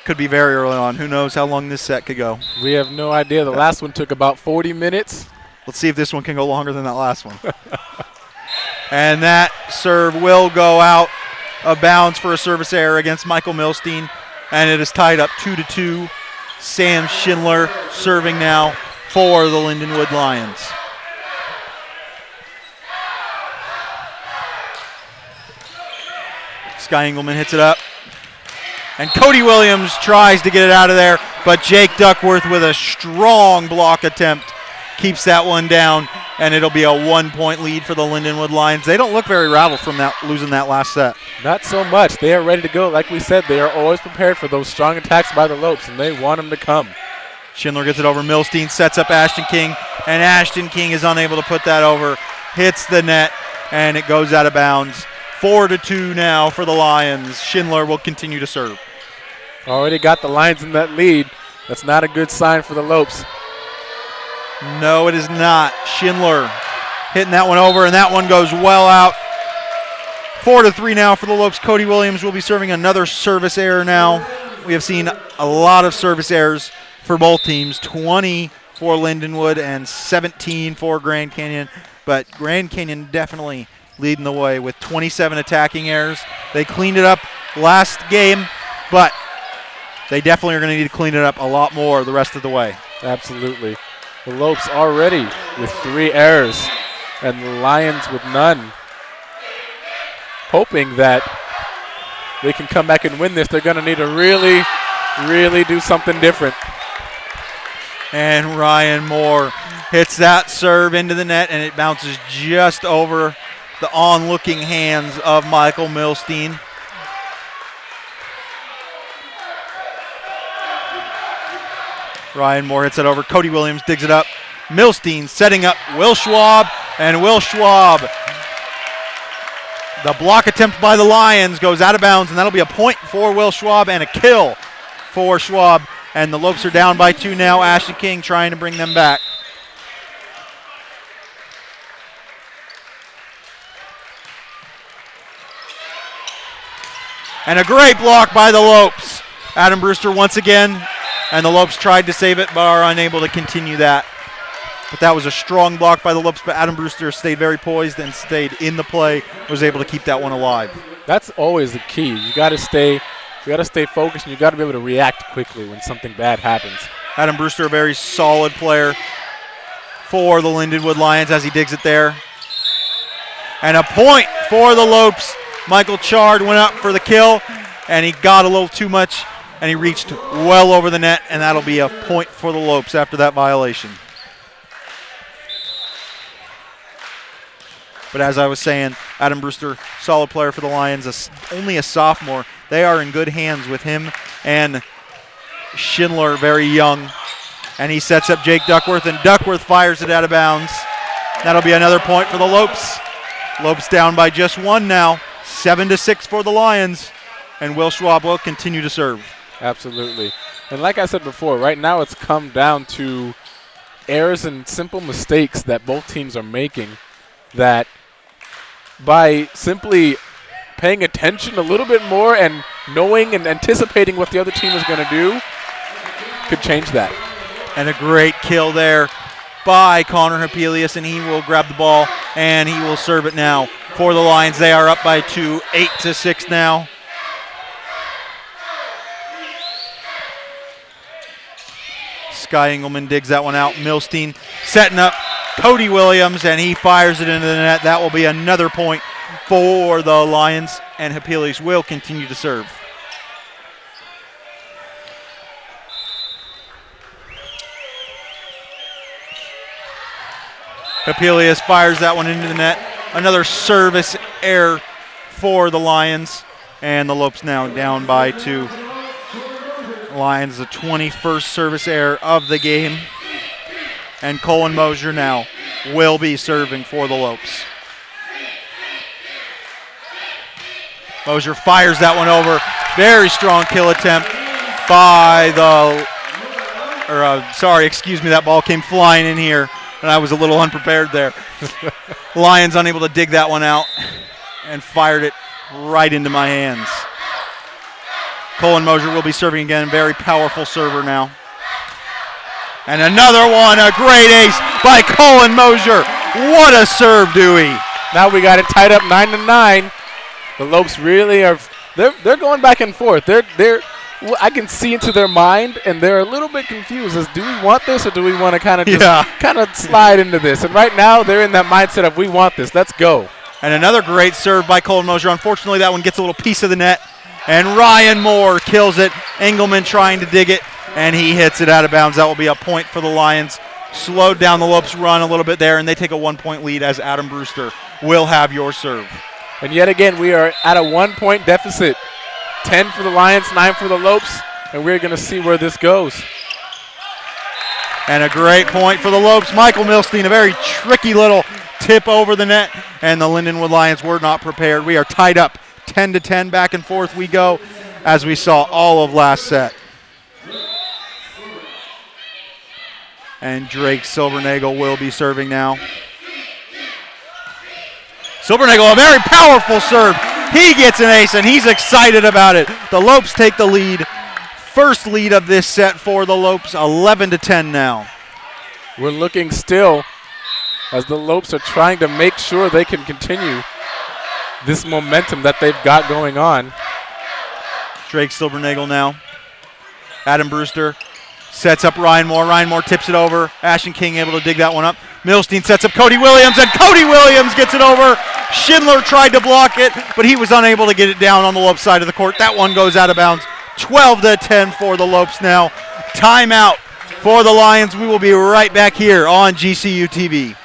A: Could be very early on. Who knows how long this set could go.
B: We have no idea. The last one took about 40 minutes.
A: Let's see if this one can go longer than that last one. And that serve will go out of bounds for a service error against Michael Milstein, and it is tied up 2-2. Sam Schindler serving now for the Lindenwood Lions. Sky Engelman hits it up. And Cody Williams tries to get it out of there, but Jake Duckworth with a strong block attempt keeps that one down, and it'll be a 1-point lead for the Lindenwood Lions. They don't look very rattled from losing that last set.
B: Not so much. They are ready to go. Like we said, they are always prepared for those strong attacks by the Lopes, and they want them to come.
A: Schindler gets it over. Milstein sets up Ashton King, and Ashton King is unable to put that over. Hits the net, and it goes out of bounds. 4-2 now for the Lions. Schindler will continue to serve.
B: Already got the Lions in that lead. That's not a good sign for the Lopes.
A: No, it is not. Schindler hitting that one over, and that one goes well out. 4-3 now for the Lopes. Cody Williams will be serving another service error now. We have seen a lot of service errors for both teams, 20 for Lindenwood and 17 for Grand Canyon. But Grand Canyon definitely leading the way with 27 attacking errors. They cleaned it up last game, but they definitely are going to need to clean it up a lot more the rest of the way.
B: Absolutely. The Lopes already with 3 errors and the Lions with none. Hoping that they can come back and win this, they're going to need to really, really do something different.
A: And Ryan Moore hits that serve into the net, and it bounces just over the onlooking hands of Michael Milstein. Ryan Moore hits it over. Cody Williams digs it up. Milstein setting up Will Schwab, and Will Schwab. The block attempt by the Lions goes out of bounds, and that'll be a point for Will Schwab and a kill for Schwab. And the Lopes are down by 2 now. Ashton King trying to bring them back. And a great block by the Lopes. Adam Brewster once again, and the Lopes tried to save it but are unable to continue that. But that was a strong block by the Lopes, but Adam Brewster stayed very poised and stayed in the play, was able to keep that one alive.
B: That's always the key. You got to stay focused, and you got to be able to react quickly when something bad happens.
A: Adam Brewster, a very solid player for the Lindenwood Lions as he digs it there. And a point for the Lopes. Michael Chard went up for the kill, and he got a little too much, and he reached well over the net, and that'll be a point for the Lopes after that violation. But as I was saying, Adam Brewster, solid player for the Lions, only a sophomore. They are in good hands with him and Schindler, very young. And he sets up Jake Duckworth, and Duckworth fires it out of bounds. That'll be another point for the Lopes. Lopes down by just one now, 7-6 for the Lions. And Will Schwab will continue to serve.
B: Absolutely. And like I said before, right now it's come down to errors and simple mistakes that both teams are making that by simply paying attention a little bit more and knowing and anticipating what the other team is going to do could change that.
A: And a great kill there by Connor Hapelius, and he will grab the ball and he will serve it now for the Lions. They are up by 2, 8-6 now. Sky Engelman digs that one out. Milstein setting up Cody Williams, and he fires it into the net. That will be another point for the Lions, and Hapelius will continue to serve. Hapelius fires that one into the net. Another service error for the Lions, and the Lopes now down by 2. Lions, the 21st service error of the game. And Colin Mosier now will be serving for the Lopes. Mosier fires that one over. Very strong kill attempt by that ball came flying in here, and I was a little unprepared there. Lions unable to dig that one out and fired it right into my hands. Colin Mosier will be serving again. Very powerful server now. And another one, a great ace by Colin Mosier. What a serve, Dewey.
B: Now we got it tied up 9-9. The Lopes really are, they're going back and forth. I can see into their mind, and they're a little bit confused as, do we want this or do we want to kind of slide into this? And right now they're in that mindset of, we want this, let's go.
A: And another great serve by Colin Mosier. Unfortunately, that one gets a little piece of the net, and Ryan Moore kills it. Engelman trying to dig it, and he hits it out of bounds. That will be a point for the Lions. Slowed down the Lopes' run a little bit there, and they take a 1-point lead as Adam Brewster will have your serve.
B: And yet again, we are at a 1-point deficit. 10 for the Lions, 9 for the Lopes, and we're going to see where this goes.
A: And a great point for the Lopes. Michael Milstein, a very tricky little tip over the net, and the Lindenwood Lions were not prepared. We are tied up 10-10, back and forth we go, as we saw all of last set. And Drake Silbernagel will be serving now. Silbernagel, a very powerful serve. He gets an ace, and he's excited about it. The Lopes take the lead. First lead of this set for the Lopes, 11-10 now.
B: We're looking still as the Lopes are trying to make sure they can continue this momentum that they've got going on.
A: Drake Silbernagel now. Adam Brewster sets up Ryan Moore. Ryan Moore tips it over. Ashton King able to dig that one up. Milstein sets up Cody Williams, and Cody Williams gets it over. Schindler tried to block it, but he was unable to get it down on the Lopes side of the court. That one goes out of bounds. 12-10 for the Lopes now. Timeout for the Lions. We will be right back here on GCU TV.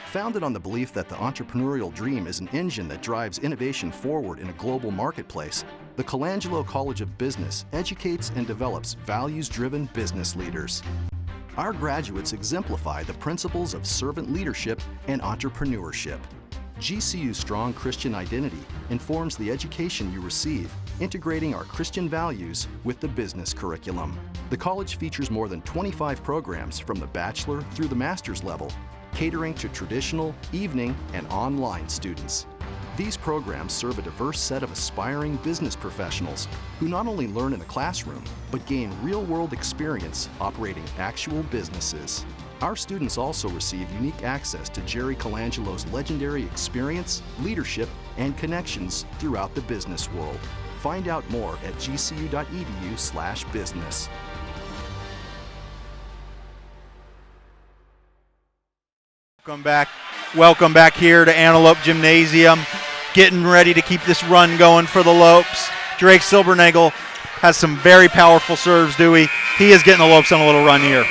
D: Founded on the belief that the entrepreneurial dream is an engine that drives innovation forward in a global marketplace, the Colangelo College of Business educates and develops values-driven business leaders. Our graduates exemplify the principles of servant leadership and entrepreneurship. GCU's strong Christian identity informs the education you receive, integrating our Christian values with the business curriculum. The college features more than 25 programs from the bachelor through the master's level, catering to traditional, evening, and online students. These programs serve a diverse set of aspiring business professionals who not only learn in the classroom, but gain real-world experience operating actual businesses. Our students also receive unique access to Jerry Colangelo's legendary experience, leadership, and connections throughout the business world. Find out more at gcu.edu/business.
A: Welcome back here to Antelope Gymnasium. Getting ready to keep this run going for the Lopes. Drake Silbernagel has some very powerful serves, Dewey. He is getting the Lopes on a little run here.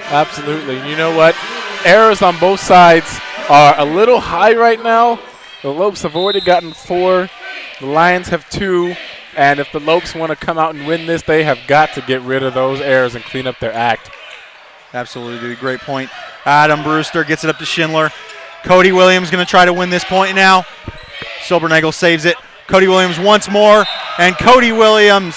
B: Absolutely. You know what? Errors on both sides are a little high right now. The Lopes have already gotten 4. The Lions have 2. And if the Lopes want to come out and win this, they have got to get rid of those errors and clean up their act.
A: Absolutely, great point. Adam Brewster gets it up to Schindler. Cody Williams going to try to win this point now. Silbernagel saves it. Cody Williams once more, and Cody Williams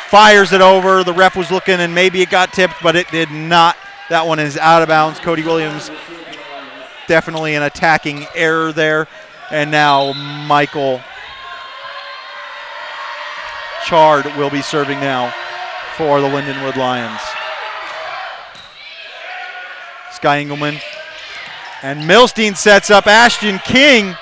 A: fires it over. The ref was looking, and maybe it got tipped, but it did not. That one is out of bounds. Cody Williams, definitely an attacking error there. And now Michael Chard will be serving now for the Lindenwood Lions. Sky Engelman. And Milstein sets up Ashton King,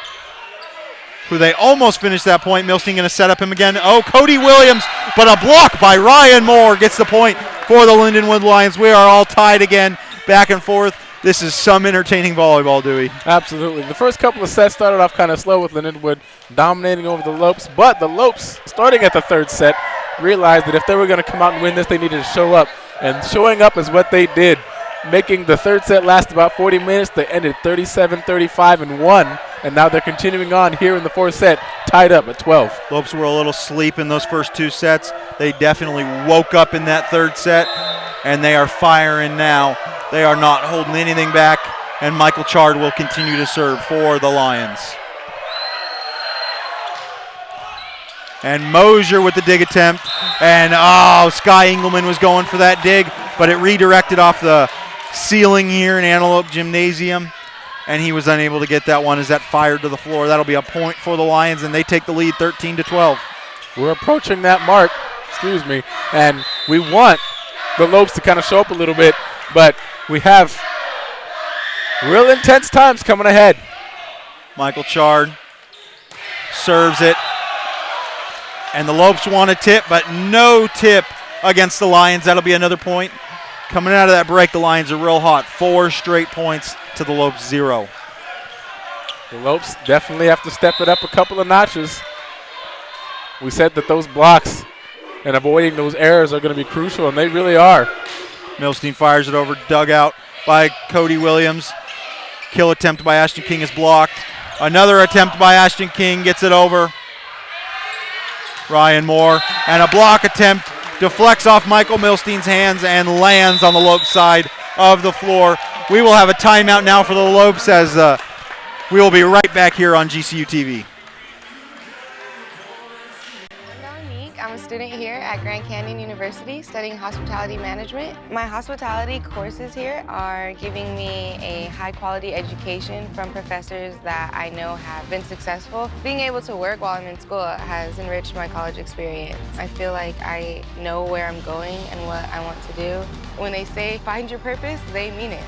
A: who they almost finished that point. Milstein going to set up him again. Oh, Cody Williams, but a block by Ryan Moore gets the point for the Lindenwood Lions. We are all tied again, back and forth. This is some entertaining volleyball, Dewey.
B: Absolutely. The first couple of sets started off kind of slow with Lindenwood dominating over the Lopes, but the Lopes, starting at the third set, realized that if they were going to come out and win this, they needed to show up. And showing up is what they did, making the third set last about 40 minutes. They ended 37-35 and won, and now they're continuing on here in the fourth set, tied up at 12.
A: Lopes were a little asleep in those first 2 sets. They definitely woke up in that third set, and they are firing now. They are not holding anything back, and Michael Chard will continue to serve for the Lions. And Mosier with the dig attempt, and Sky Engelman was going for that dig, but it redirected off the ceiling here in Antelope Gymnasium, and he was unable to get that one as that fired to the floor. That'll be a point for the Lions, and they take the lead 13-12.
B: We're approaching that mark, and we want the Lopes to kind of show up a little bit, but we have real intense times coming ahead.
A: Michael Chard serves it, and the Lopes want a tip, but no tip against the Lions. That'll be another point. Coming out of that break, the Lions are real hot. 4 straight points to the Lopes 0.
B: The Lopes definitely have to step it up a couple of notches. We said that those blocks and avoiding those errors are going to be crucial, and they really are.
A: Milstein fires it over, dug out by Cody Williams. Kill attempt by Ashton King is blocked. Another attempt by Ashton King gets it over Ryan Moore, and a block attempt deflects off Michael Milstein's hands and lands on the Lopes side of the floor. We will have a timeout now for the Lopes as we will be right back here on GCU TV.
H: I'm a student here at Grand Canyon University studying hospitality management. My hospitality courses here are giving me a high quality education from professors that I know have been successful. Being able to work while I'm in school has enriched my college experience. I feel like I know where I'm going and what I want to do. When they say find your purpose, they mean it.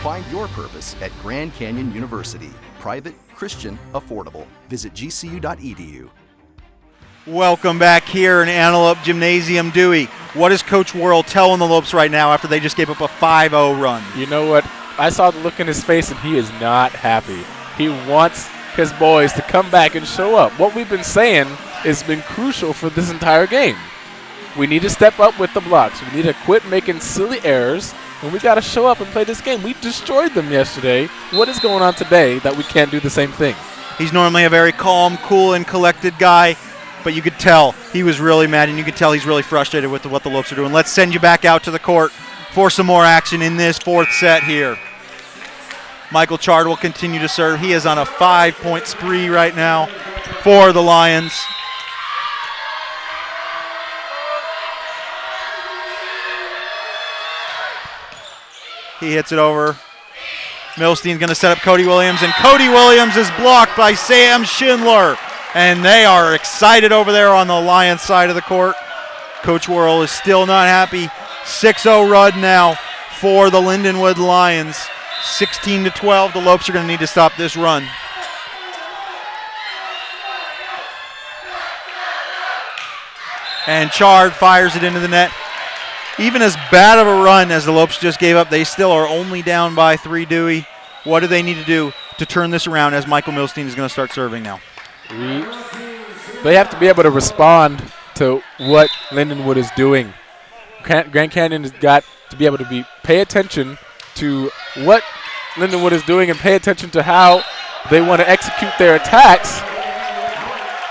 D: Find your purpose at Grand Canyon University. Private, Christian, affordable. Visit gcu.edu.
A: Welcome back here in Antelope Gymnasium. Dewey, what is Coach Worrell telling the Lopes right now after they just gave up a 5-0 run?
B: You know what? I saw the look in his face, and he is not happy. He wants his boys to come back and show up. What we've been saying has been crucial for this entire game. We need to step up with the blocks. We need to quit making silly errors, and we got to show up and play this game. We destroyed them yesterday. What is going on today that we can't do the same thing?
A: He's normally a very calm, cool, and collected guy, but you could tell he was really mad, and you could tell he's really frustrated with what the Lopes are doing. Let's send you back out to the court for some more action in this fourth set here. Michael Chard will continue to serve. He is on a 5-point spree right now for the Lions. He hits it over. Milstein's going to set up Cody Williams, and Cody Williams is blocked by Sam Schindler. And they are excited over there on the Lions side of the court. Coach Worrell is still not happy. 6-0 run now for the Lindenwood Lions. 16-12. The Lopes are going to need to stop this run. And Chard fires it into the net. Even as bad of a run as the Lopes just gave up, they still are only down by 3, Dewey. What do they need to do to turn this around as Michael Milstein is going to start serving now?
B: they have to be able to respond to what Lindenwood is doing. Grand Canyon has got to be able to pay attention to what Lindenwood is doing and pay attention to how they want to execute their attacks.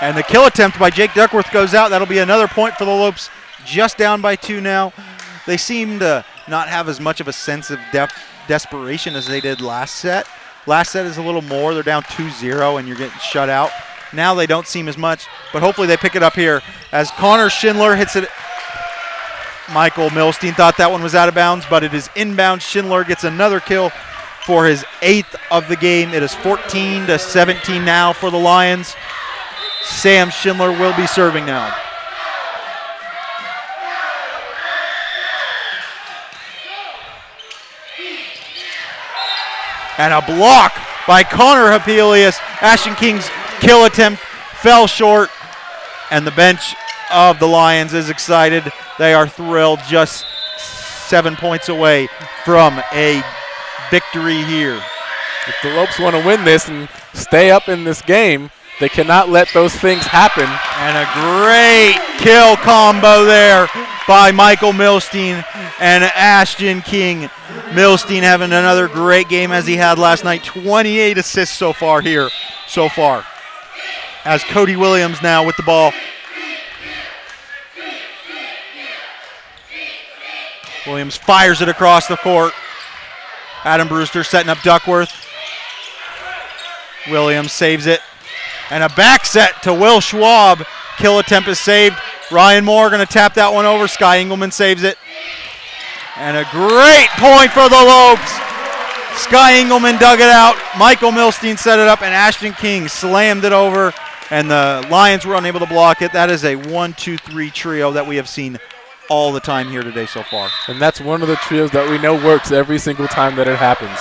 A: And the kill attempt by Jake Duckworth goes out. That'll be another point for the Lopes, just down by 2 now. They seem to not have as much of a sense of desperation as they did last set. Last set is a little more. They're down 2-0 and you're getting shut out. Now they don't seem as much, but hopefully they pick it up here as Connor Schindler hits it. Michael Milstein thought that one was out of bounds, but it is inbound. Schindler gets another kill for his 8th of the game. It is 14-17 now for the Lions. Sam Schindler will be serving now. And a block by Connor Hapelius. Ashton King's kill attempt fell short, and the bench of the Lions is excited. They are thrilled, just 7 points away from a victory here.
B: If the Lopes want to win this and stay up in this game, they cannot let those things happen.
A: And a great kill combo there by Michael Milstein and Ashton King. Milstein having another great game as he had last night. 28 assists so far. As Cody Williams now with the ball. Williams fires it across the court. Adam Brewster setting up Duckworth. Williams saves it. And a back set to Will Schwab. Kill attempt is saved. Ryan Moore going to tap that one over. Sky Engelman saves it. And a great point for the Lopes. Sky Engelman dug it out. Michael Milstein set it up, and Ashton King slammed it over, and the Lions were unable to block it. That is a 1-2-3 trio that we have seen all the time here today so far.
B: And that's one of the trios that we know works every single time that it happens.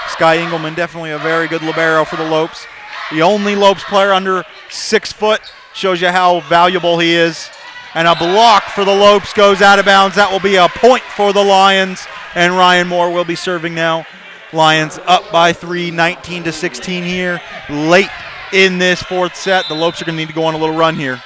A: Sky Engelman, definitely a very good libero for the Lopes. The only Lopes player under 6 foot, shows you how valuable he is. And a block for the Lopes goes out of bounds. That will be a point for the Lions, and Ryan Moore will be serving now. Lions up by 3, 19-16 here. Late in this 4th set, the Lopes are going to need to go on a little run here.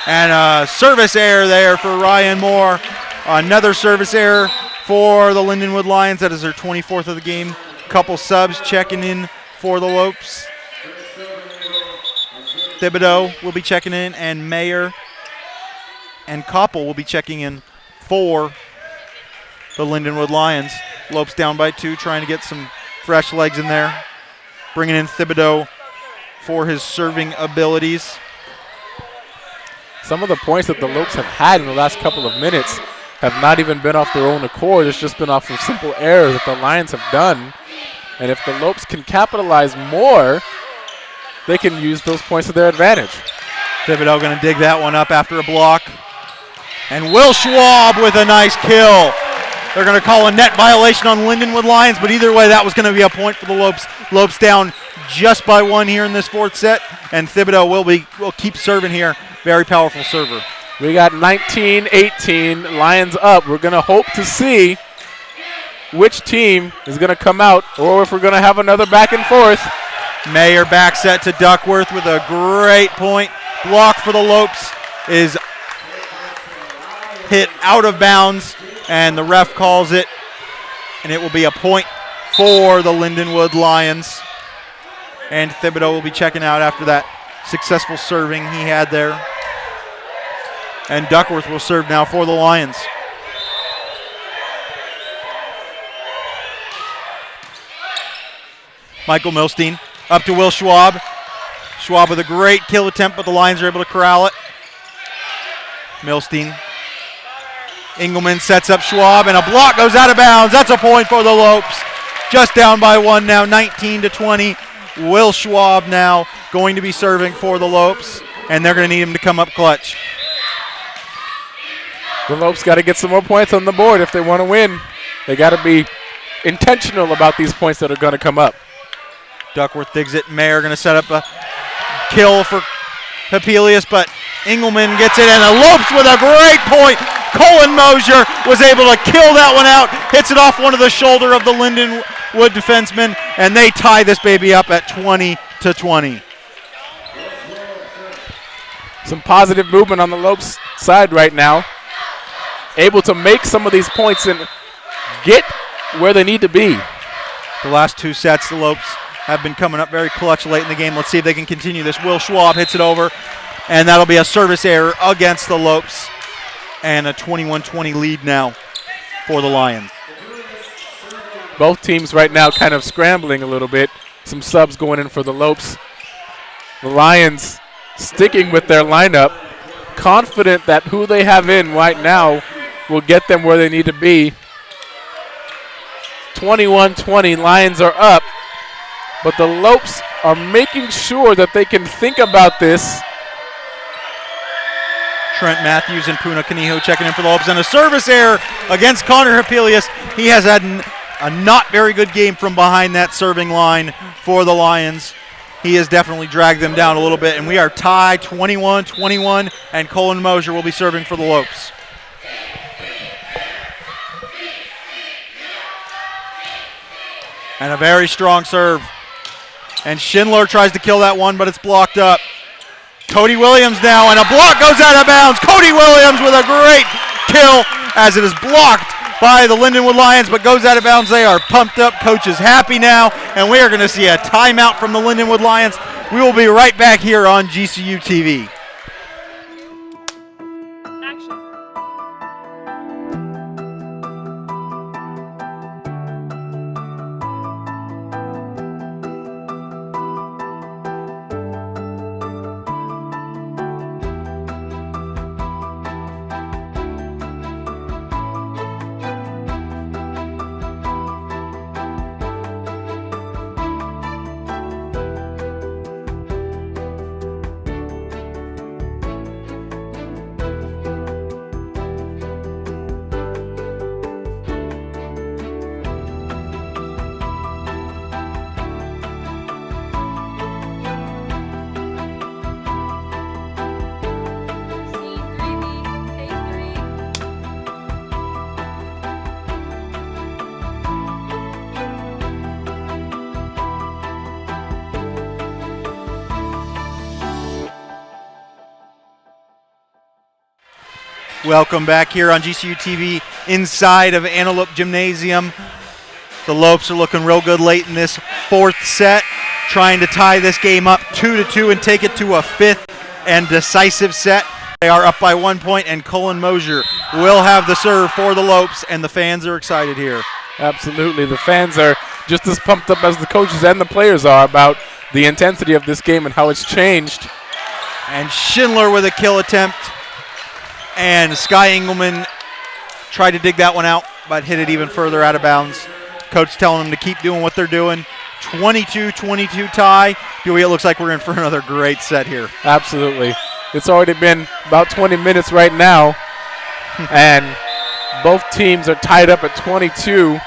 A: And a service error there for Ryan Moore. Another service error for the Lindenwood Lions. That is their 24th of the game. Couple subs checking in for the Lopes. Thibodeau will be checking in, and Mayer and Koppel will be checking in for the Lindenwood Lions. Lopes down by 2, trying to get some fresh legs in there. Bringing in Thibodeau for his serving abilities.
B: Some of the points that the Lopes have had in the last couple of minutes have not even been off their own accord. It's just been off of simple errors that the Lions have done. And if the Lopes can capitalize more, they can use those points to their advantage.
A: Thibodeau going to dig that one up after a block. And Will Schwab with a nice kill. They're going to call a net violation on Lindenwood Lions, but either way, that was going to be a point for the Lopes. Lopes down just by 1 here in this 4th set, and Thibodeau will keep serving here. Very powerful server.
B: We got 19-18, Lions up. We're going to hope to see which team is going to come out, or if we're going to have another back and forth.
A: Mayer back set to Duckworth with a great point. Block for the Lopes is hit out of bounds, and the ref calls it, and it will be a point for the Lindenwood Lions. And Thibodeau will be checking out after that successful serving he had there. And Duckworth will serve now for the Lions. Michael Milstein up to Will Schwab. Schwab with a great kill attempt, but the Lions are able to corral it. Milstein. Engelman sets up Schwab, and a block goes out of bounds. That's a point for the Lopes. Just down by 1 now, 19-20. Will Schwab now going to be serving for the Lopes, and they're going to need him to come up clutch.
B: The Lopes got to get some more points on the board if they want to win. They got to be intentional about these points that are going to come up.
A: Duckworth digs it. Mayer going to set up a kill for Hapelius, but Engelman gets it, and the Lopes with a great point. Colin Mosier was able to kill that one out. Hits it off one of the shoulder of the Lindenwood defenseman. and they tie this baby up at 20-20.
B: Some positive movement on the Lopes side right now. Able to make some of these points and get where they need to be.
A: The last two sets, the Lopes have been coming up very clutch late in the game. Let's see if they can continue this. Will Schwab hits it over, and that'll be a service error against the Lopes. And a 21-20 lead now for the Lions.
B: Both teams right now kind of scrambling a little bit. Some subs going in for the Lopes. The Lions sticking with their lineup, confident that who they have in right now will get them where they need to be. 21-20, Lions are up, but the Lopes are making sure that they can think about this.
A: Trent Matthews and Puna Canijo checking in for the Lopes, and a service error against Connor Hipilius. He has had a not very good game from behind that serving line for the Lions. He has definitely dragged them down a little bit, and we are tied 21-21, and Colin Mosier will be serving for the Lopes. And a very strong serve. And Schindler tries to kill that one, but it's blocked up. Cody Williams now, and a block goes out of bounds. Cody Williams with a great kill as it is blocked by the Lindenwood Lions, but goes out of bounds. They are pumped up. Coach is happy now, and we are going to see a timeout from the Lindenwood Lions. We will be right back here on GCU TV. Welcome back here on GCU TV inside of Antelope Gymnasium. The Lopes are looking real good late in this fourth set, trying to tie this game up 2-2 and take it to a fifth and decisive set. They are up by 1 point, and Colin Mosier will have the serve for the Lopes, and the fans are excited here.
B: Absolutely. The fans are just as pumped up as the coaches and the players are about the intensity of this game and how it's changed.
A: And Schindler with a kill attempt. And Sky Engelman tried to dig that one out, but hit it even further out of bounds. Coach telling them to keep doing what they're doing. 22-22 tie. Dewey, it looks like we're in for another great set here.
B: Absolutely. It's already been about 20 minutes right now, and both teams are tied up at 22.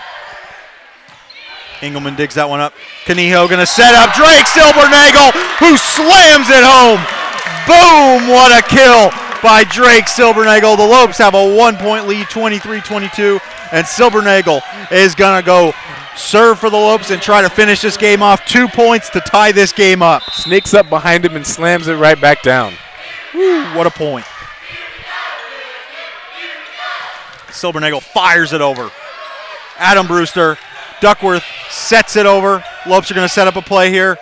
A: Engelman digs that one up. Canijo going to set up Drake Silbernagel, who slams it home. Boom, what a kill by Drake Silbernagel. The Lopes have a 1 point lead, 23-22, and Silbernagel is going to go serve for the Lopes and try to finish this game off. 2 points to tie this game up.
B: Sneaks up behind him and slams it right back down.
A: Woo, what a point. Silbernagel fires it over. Adam Brewster, Duckworth sets it over. Lopes are going to set up a play here.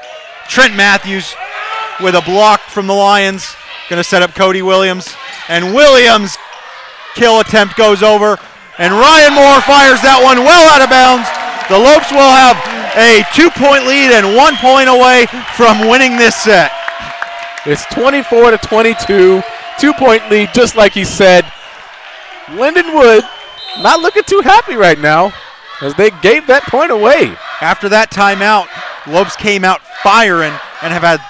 A: Trent Matthews with a block from the Lions. Going to set up Cody Williams. And Williams' kill attempt goes over. And Ryan Moore fires that one well out of bounds. The Lopes will have a 2 point lead and 1 point away from winning this set.
B: It's 24-22, 2 point lead, just like he said. Lindenwood not looking too happy right now as they gave that point away.
A: After that timeout, Lopes came out firing and have had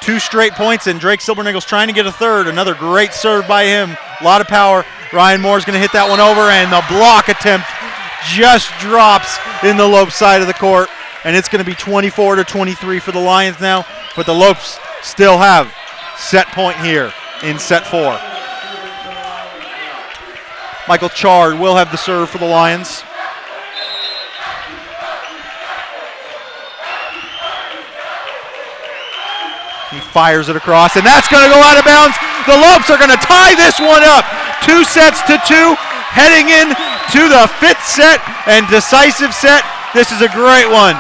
A: 2 straight points, and Drake Silbernagel's trying to get a third. Another great serve by him. A lot of power. Ryan Moore's going to hit that one over, and the block attempt just drops in the Lopes side of the court, and it's going to be 24-23 for the Lions now, but the Lopes still have set point here in set 4. Michael Chard will have the serve for the Lions. He fires it across, and that's going to go out of bounds. The Lopes are going to tie this one up. 2 sets to 2, heading in to the 5th set and decisive set. This is a great one.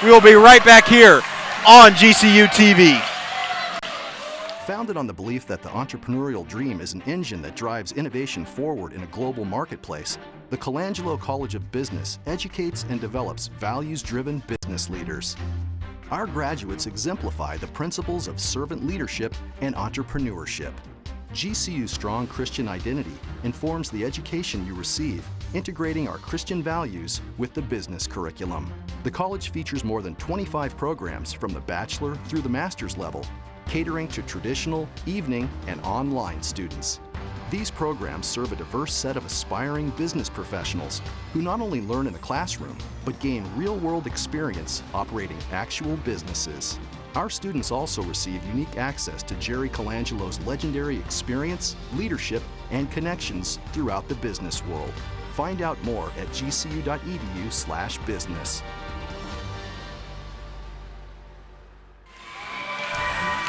A: We will be right back here on GCU TV.
D: Founded on the belief that the entrepreneurial dream is an engine that drives innovation forward in a global marketplace, the Colangelo College of Business educates and develops values-driven business leaders. Our graduates exemplify the principles of servant leadership and entrepreneurship. GCU's strong Christian identity informs the education you receive, integrating our Christian values with the business curriculum. The college features more than 25 programs from the bachelor through the master's level, catering to traditional, evening, and online students. These programs serve a diverse set of aspiring business professionals who not only learn in the classroom, but gain real-world experience operating actual businesses. Our students also receive unique access to Jerry Colangelo's legendary experience, leadership, and connections throughout the business world. Find out more at gcu.edu/business.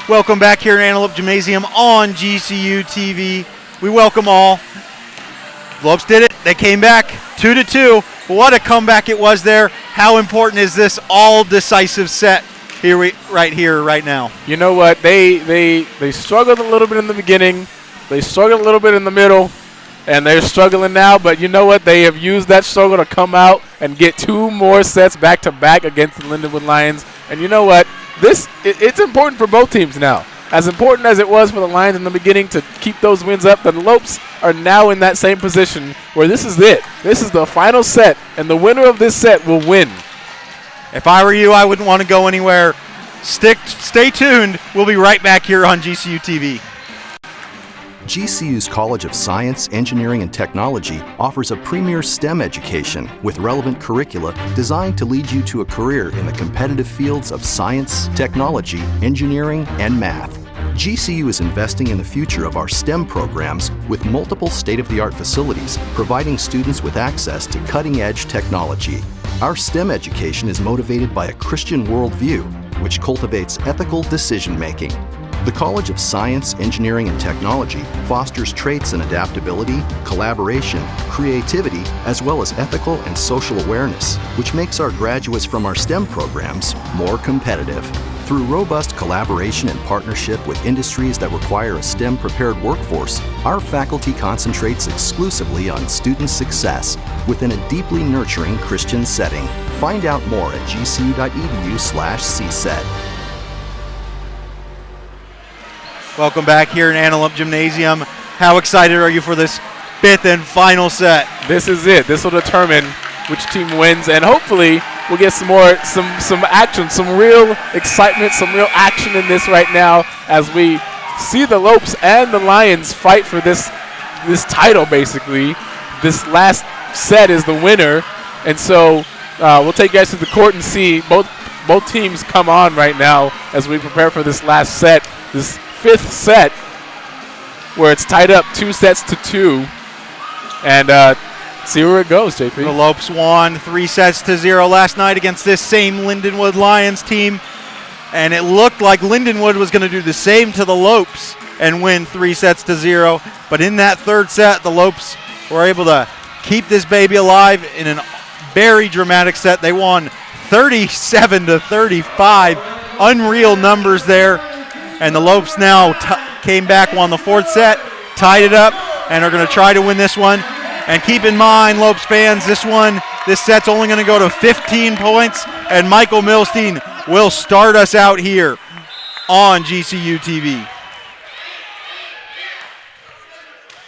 A: Welcome back here in Antelope Gymnasium on GCU TV. We welcome all. Lopes did it. They came back 2-2. What a comeback it was there. How important is this all-decisive set right now?
B: You know what? They struggled a little bit in the beginning. They struggled a little bit in the middle. And they're struggling now. But you know what? They have used that struggle to come out and get 2 more sets back-to-back against the Lindenwood Lions. And you know what? It's important for both teams now. As important as it was for the Lions in the beginning to keep those wins up, the Lopes are now in that same position where this is it. This is the final set, and the winner of this set will win.
A: If I were you, I wouldn't want to go anywhere. Stay tuned. We'll be right back here on GCU TV.
D: GCU's College of Science, Engineering, and Technology offers a premier STEM education with relevant curricula designed to lead you to a career in the competitive fields of science, technology, engineering, and math. GCU is investing in the future of our STEM programs with multiple state-of-the-art facilities, providing students with access to cutting-edge technology. Our STEM education is motivated by a Christian worldview, which cultivates ethical decision-making. The College of Science, Engineering, and Technology fosters traits in adaptability, collaboration, creativity, as well as ethical and social awareness, which makes our graduates from our STEM programs more competitive. Through robust collaboration and partnership with industries that require a STEM-prepared workforce, our faculty concentrates exclusively on student success within a deeply nurturing Christian setting. Find out more at gcu.edu/cset.
A: Welcome back here in Antelope Gymnasium. How excited are you for this 5th and final set?
B: This is it. This will determine which team wins, and hopefully we'll get some action, some real excitement, some real action in this right now as we see the Lopes and the Lions fight for this title, basically. This last set is the winner, and so we'll take you guys to the court and see both teams come on right now as we prepare for this last set, this 5th set, where it's tied up 2 sets to 2, and see where it goes, JP.
A: The Lopes won 3 sets to 0 last night against this same Lindenwood Lions team, and it looked like Lindenwood was going to do the same to the Lopes and win 3 sets to 0, but in that 3rd set, the Lopes were able to keep this baby alive in a very dramatic set. They won 37-35, unreal numbers there. And the Lopes now came back, won the 4th set, tied it up, and are going to try to win this one. And keep in mind, Lopes fans, this set's only going to go to 15 points, and Michael Milstein will start us out here on GCU TV.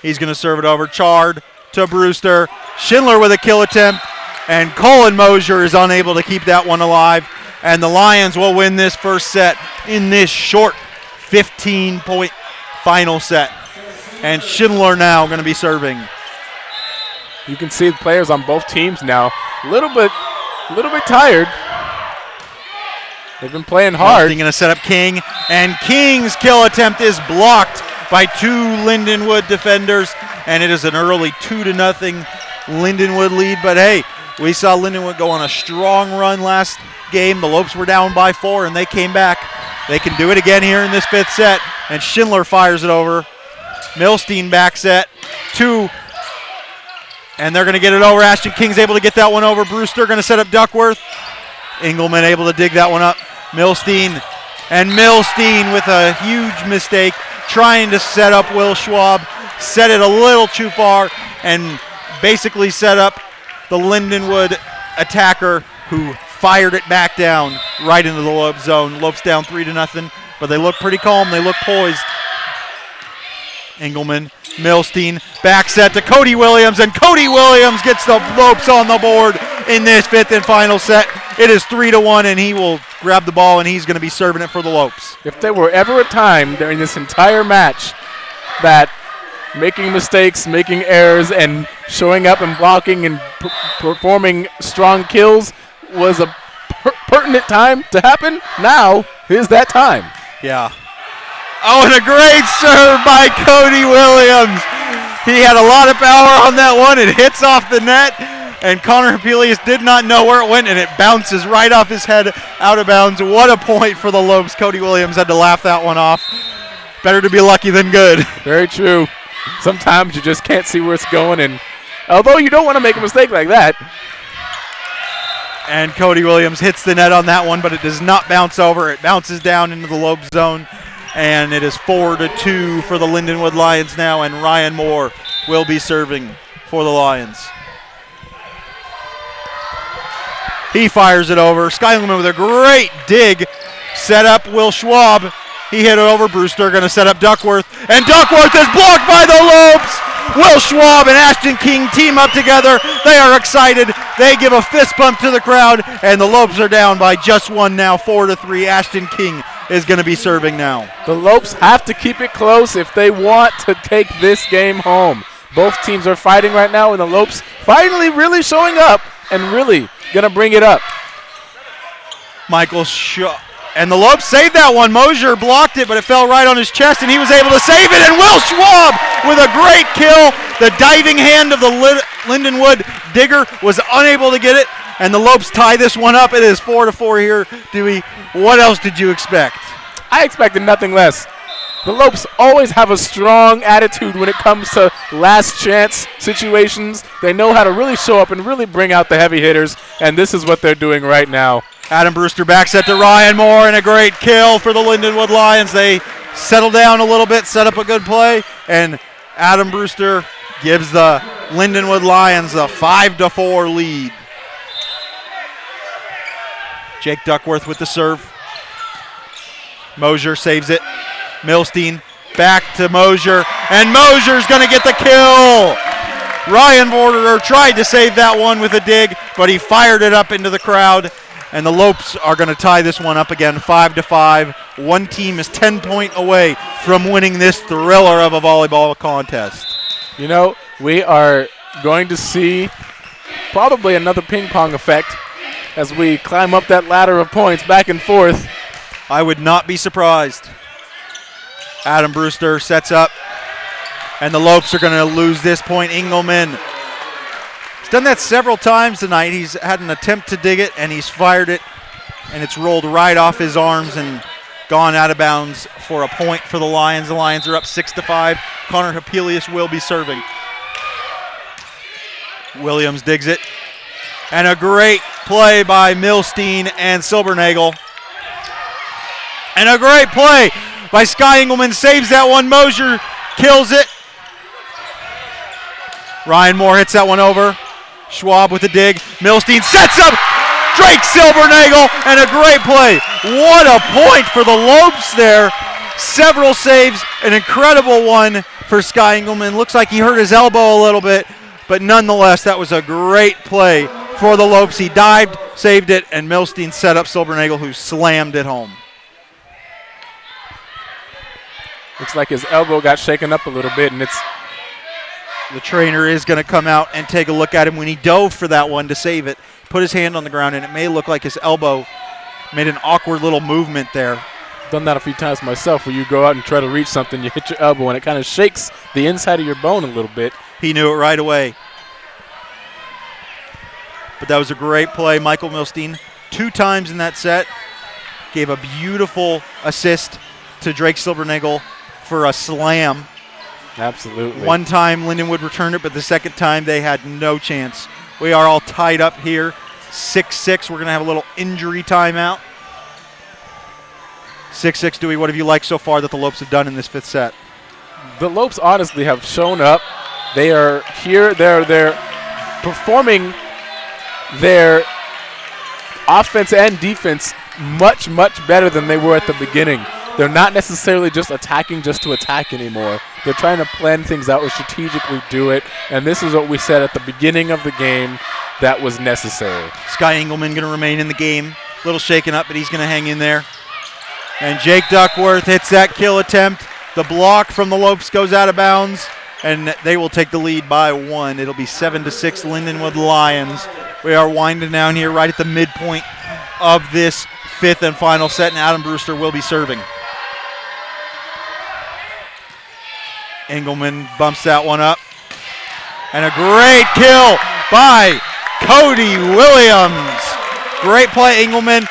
A: He's going to serve it over. Chard to Brewster. Schindler with a kill attempt, and Colin Mosier is unable to keep that one alive. And the Lions will win this 1st set in this short 15-point final set. And Schindler now going to be serving.
B: You can see the players on both teams now a little bit tired. They've been playing hard.
A: They're going to set up King, and King's kill attempt is blocked by 2 Lindenwood defenders, and it is an early 2-0 Lindenwood lead. But hey, we saw Lindenwood go on a strong run last game. The Lopes were down by 4, and they came back They can do it again here in this 5th set, and Schindler fires it over. Milstein back set, 2, and they're going to get it over. Ashton King's able to get that one over. Brewster going to set up Duckworth. Engelman able to dig that one up. Milstein, and Milstein with a huge mistake, trying to set up Will Schwab. Set it a little too far and basically set up the Lindenwood attacker, who fired it back down right into the Lopes zone. Lopes down 3-0, but they look pretty calm. They look poised. Engelman, Milstein, back set to Cody Williams, and Cody Williams gets the Lopes on the board in this 5th and final set. It is 3-1, and he will grab the ball, and he's going to be serving it for the Lopes.
B: If there were ever a time during this entire match that making mistakes, making errors, and showing up and blocking and performing strong kills was a pertinent time to happen, now is that time.
A: Yeah. Oh, and a great serve by Cody Williams. He had a lot of power on that one. It hits off the net, and Connor Hapelius did not know where it went, and it bounces right off his head out of bounds. What a point for the Lopes. Cody Williams had to laugh that one off. Better to be lucky than good.
B: Very true. Sometimes you just can't see where it's going, and although you don't want to make a mistake like that.
A: And Cody Williams hits the net on that one, but it does not bounce over. It bounces down into the Lopes zone, and it is 4-2 for the Lindenwood Lions now, and Ryan Moore will be serving for the Lions. He fires it over. Skylerman with a great dig. Set up Will Schwab. He hit it over. Brewster going to set up Duckworth, and Duckworth is blocked by the Lopes. Will Schwab and Ashton King team up together. They are excited. They give a fist bump to the crowd, and the Lopes are down by just 1 now, 4-3. Ashton King is going to be serving now.
B: The Lopes have to keep it close if they want to take this game home. Both teams are fighting right now, and the Lopes finally really showing up and really going to bring it up.
A: Michael Shaw. And the Lopes saved that one. Mosier blocked it, but it fell right on his chest, and he was able to save it. And Will Schwab with a great kill. The diving hand of the Lindenwood digger was unable to get it, and the Lopes tie this one up. It is 4-4 here. Dewey, what else did you expect?
B: I expected nothing less. The Lopes always have a strong attitude when it comes to last chance situations. They know how to really show up and really bring out the heavy hitters, and this is what they're doing right now.
A: Adam Brewster back set to Ryan Moore, and a great kill for the Lindenwood Lions. They settle down a little bit, set up a good play, and Adam Brewster gives the Lindenwood Lions a 5-4 lead. Jake Duckworth with the serve. Mosier saves it. Milstein back to Mosier, and Mosier's going to get the kill. Ryan Vorderer tried to save that one with a dig, but he fired it up into the crowd, and the Lopes are going to tie this one up again, 5-5. One team is 10 points away from winning this thriller of a volleyball contest.
B: You know, we are going to see probably another ping pong effect as we climb up that ladder of points back and forth.
A: I would not be surprised. Adam Brewster sets up, and the Lopes are going to lose this point. Engelman, he's done that several times tonight. He's had an attempt to dig it, and he's fired it, and it's rolled right off his arms and gone out of bounds for a point for the Lions. The Lions are up 6-5. Connor Hapelius will be serving. Williams digs it, and a great play by Milstein and Silbernagel. And a great play by Sky Engelman, saves that one. Mosier kills it. Ryan Moore hits that one over. Schwab with the dig. Milstein sets up Drake Silbernagel, and a great play. What a point for the Lopes there. Several saves, an incredible one for Sky Engelman. Looks like he hurt his elbow a little bit, but nonetheless, that was a great play for the Lopes. He dived, saved it, and Milstein set up Silbernagel, who slammed it home.
B: Looks like his elbow got shaken up a little bit, and
A: the trainer is going to come out and take a look at him when he dove for that one to save it. Put his hand on the ground, and it may look like his elbow made an awkward little movement there.
B: Done that a few times myself, where you go out and try to reach something, you hit your elbow, and it kind of shakes the inside of your bone a little bit.
A: He knew it right away. But that was a great play. Michael Milstein 2 times in that set. gave a beautiful assist to Drake Silbernagel for a slam.
B: Absolutely.
A: One time Lindenwood returned it, but the second time they had no chance. We are all tied up here, 6-6. We're going to have a little injury timeout. 6-6, Dewey, what have you liked so far that the Lopes have done in this fifth set?
B: The Lopes honestly have shown up. They are here. They're performing their offense and defense much, much better than they were at the beginning. They're not necessarily just attacking just to attack anymore. They're trying to plan things out and strategically do it, and this is what we said at the beginning of the game that was necessary.
A: Sky Engelman going to remain in the game. A little shaken up, but he's going to hang in there. And Jake Duckworth hits that kill attempt. The block from the Lopes goes out of bounds, and they will take the lead by 1. It'll be 7-6 Lindenwood Lions. We are winding down here right at the midpoint of this fifth and final set, and Adam Brewster will be serving. Engelman bumps that one up. And a great kill by Cody Williams. Great play, Engelman.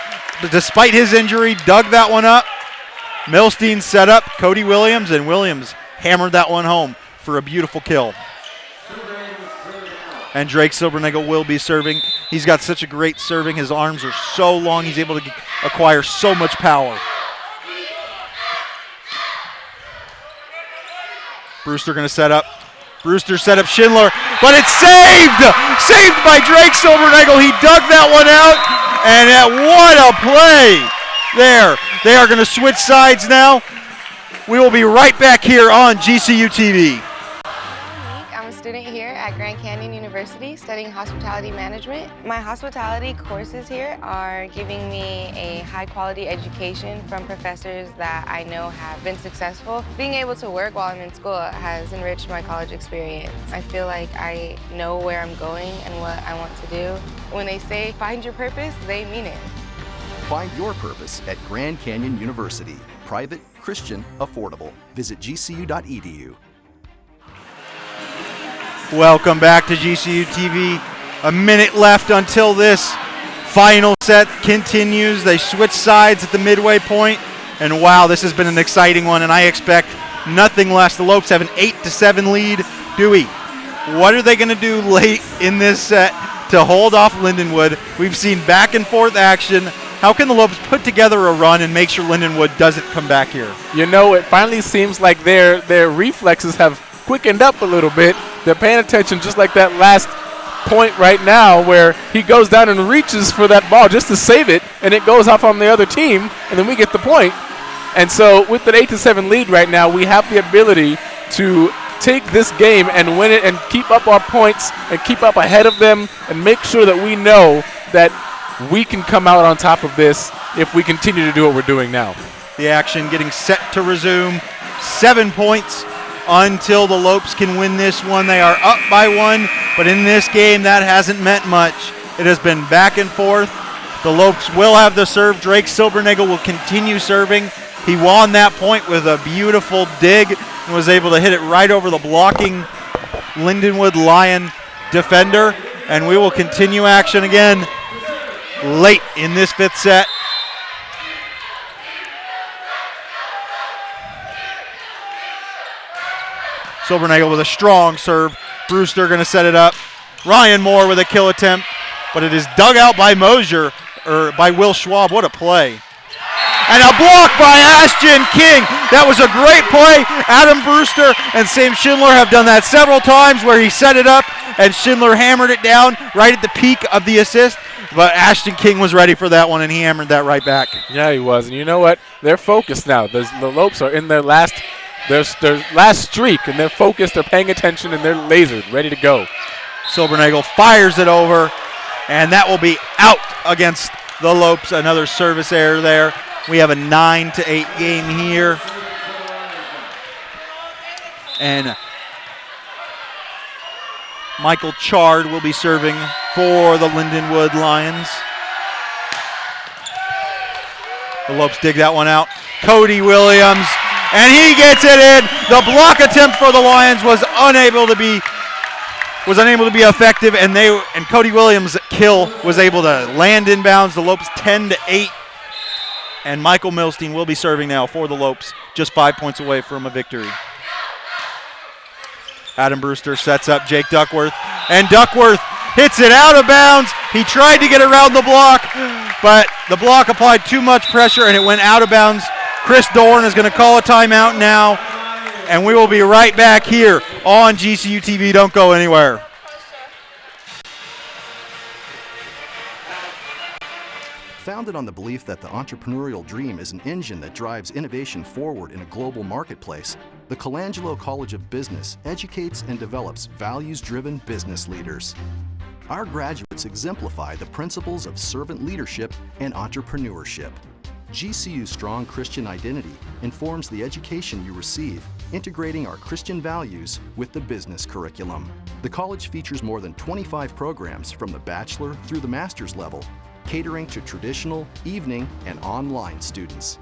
A: Despite his injury, dug that one up. Milstein set up Cody Williams, and Williams hammered that one home for a beautiful kill. And Drake Silbernagel will be serving. He's got such a great serving. His arms are so long. He's able to acquire so much power. Brewster going to set up. Brewster set up Schindler, but it's saved! Saved by Drake Silbernagel. He dug that one out, and what a play there. They are going to switch sides now. We will be right back here on GCU TV.
H: I'm a student here at Grand Canyon University studying hospitality management. My hospitality courses here are giving me a high quality education from professors that I know have been successful. Being able to work while I'm in school has enriched my college experience. I feel like I know where I'm going and what I want to do. When they say find your purpose, they mean it.
D: Find your purpose at Grand Canyon University. Private, Christian, affordable. Visit gcu.edu.
A: Welcome back to GCU TV. A minute left until this final set continues. They switch sides at the midway point, and wow, this has been an exciting one, and I expect nothing less. The Lopes have an 8-7 lead. Dewey, what are they going to do late in this set to hold off Lindenwood? We've seen back and forth action. How can the Lopes put together a run and make sure Lindenwood doesn't come back here?
B: You know, it finally seems like their reflexes have quickened up a little bit. They're paying attention, just like that last point right now where he goes down and reaches for that ball just to save it, and it goes off on the other team, and then we get the point. And so with that 8-7 lead right now, we have the ability to take this game and win it and keep up our points and keep up ahead of them and make sure that we know that we can come out on top of this if we continue to do what we're doing now.
A: The action getting set to resume. 7 points until the Lopes can win this one. They are up by 1, but in this game that hasn't meant much. It has been back and forth. The Lopes will have the serve. Drake Silbernagel will continue serving. He won that point with a beautiful dig and was able to hit it right over the blocking Lindenwood Lion defender. And we will continue action again late in this fifth set. Silbernagel with a strong serve. Brewster going to set it up. Ryan Moore with a kill attempt, but it is dug out by Mosier, or by Will Schwab. What a play. And a block by Ashton King. That was a great play. Adam Brewster and Sam Schindler have done that several times where he set it up and Schindler hammered it down right at the peak of the assist. But Ashton King was ready for that one, and he hammered that right back.
B: Yeah, he was. And you know what? They're focused now. The Lopes are in their last streak, and they're focused, they're paying attention, and they're lasered, ready to go.
A: Silbernagel fires it over, and that will be out against the Lopes. Another service error there. We have a 9-8 game here. And Michael Chard will be serving for the Lindenwood Lions. The Lopes dig that one out. Cody Williams, and he gets it in. The block attempt for the Lions was unable to be effective, and Cody Williams' kill was able to land inbounds. The Lopes 10-8. And Michael Milstein will be serving now for the Lopes, just 5 points away from a victory. Adam Brewster sets up Jake Duckworth, and Duckworth hits it out of bounds. He tried to get around the block, but the block applied too much pressure and it went out of bounds. Chris Dorn is going to call a timeout now, and we will be right back here on GCU TV. Don't go anywhere.
D: Founded on the belief that the entrepreneurial dream is an engine that drives innovation forward in a global marketplace, the Colangelo College of Business educates and develops values-driven business leaders. Our graduates exemplify the principles of servant leadership and entrepreneurship. GCU's strong Christian identity informs the education you receive, integrating our Christian values with the business curriculum. The college features more than 25 programs from the bachelor through the master's level, catering to traditional, evening, and online students.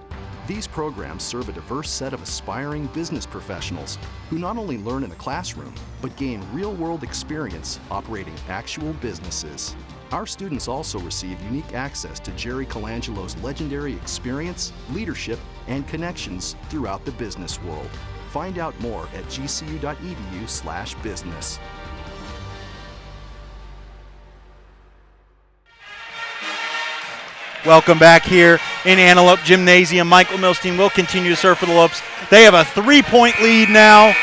D: These programs serve a diverse set of aspiring business professionals who not only learn in the classroom, but gain real-world experience operating actual businesses. Our students also receive unique access to Jerry Colangelo's legendary experience, leadership, and connections throughout the business world. Find out more at gcu.edu/business.
A: Welcome back here in Antelope Gymnasium. Michael Milstein will continue to serve for the Lopes. They have a 3-point lead now,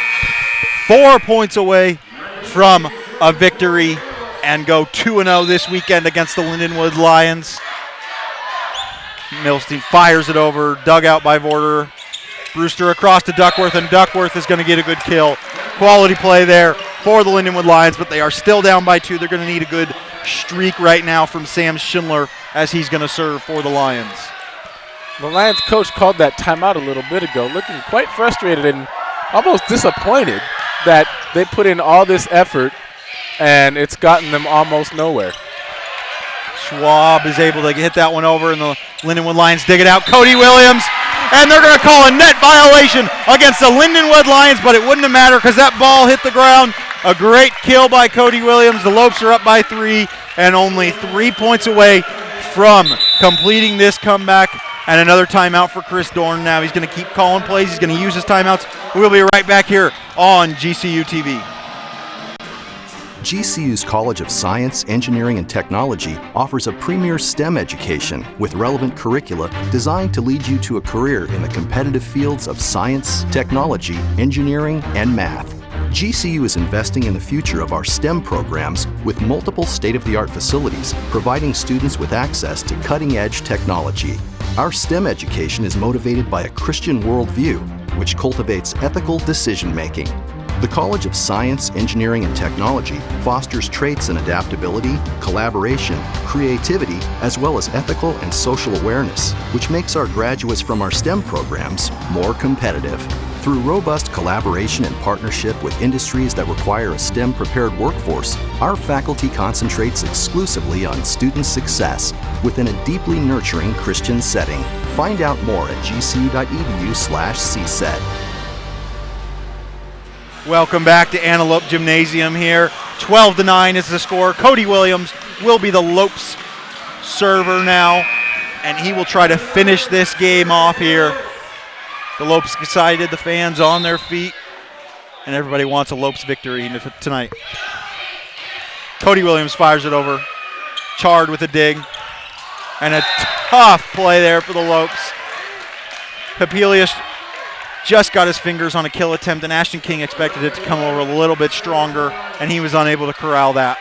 A: 4 points away from a victory, and go 2-0 this weekend against the Lindenwood Lions. Milstein fires it over, dug out by Vorder. Brewster across to Duckworth, and Duckworth is going to get a good kill. Quality play there for the Lindenwood Lions, but they are still down by 2. They're going to need a good streak right now from Sam Schindler as he's going to serve for the Lions.
B: The Lions coach called that timeout a little bit ago, looking quite frustrated and almost disappointed that they put in all this effort and it's gotten them almost nowhere.
A: Schwab is able to hit that one over, and the Lindenwood Lions dig it out. Cody Williams, and they're going to call a net violation against the Lindenwood Lions, but it wouldn't have mattered because that ball hit the ground. A great kill by Cody Williams. The Lopes are up by 3 and only 3 points away from completing this comeback. And another timeout for Chris Dorn. Now he's going to keep calling plays. He's going to use his timeouts. We'll be right back here on GCU TV.
D: GCU's College of Science, Engineering, and Technology offers a premier STEM education with relevant curricula designed to lead you to a career in the competitive fields of science, technology, engineering, and math. GCU is investing in the future of our STEM programs with multiple state-of-the-art facilities, providing students with access to cutting-edge technology. Our STEM education is motivated by a Christian worldview, which cultivates ethical decision-making. The College of Science, Engineering, and Technology fosters traits in adaptability, collaboration, creativity, as well as ethical and social awareness, which makes our graduates from our STEM programs more competitive. Through robust collaboration and partnership with industries that require a STEM-prepared workforce, our faculty concentrates exclusively on student success within a deeply nurturing Christian setting. Find out more at gcu.edu/CSET.
A: Welcome back to Antelope Gymnasium here. 12-9 is the score. Cody Williams will be the Lopes server now, and he will try to finish this game off here. The Lopes excited, the fans on their feet, and everybody wants a Lopes victory tonight. Cody Williams fires it over. Chard with a dig, and a tough play there for the Lopes. Papilius just got his fingers on a kill attempt, and Ashton King expected it to come over a little bit stronger, and he was unable to corral that.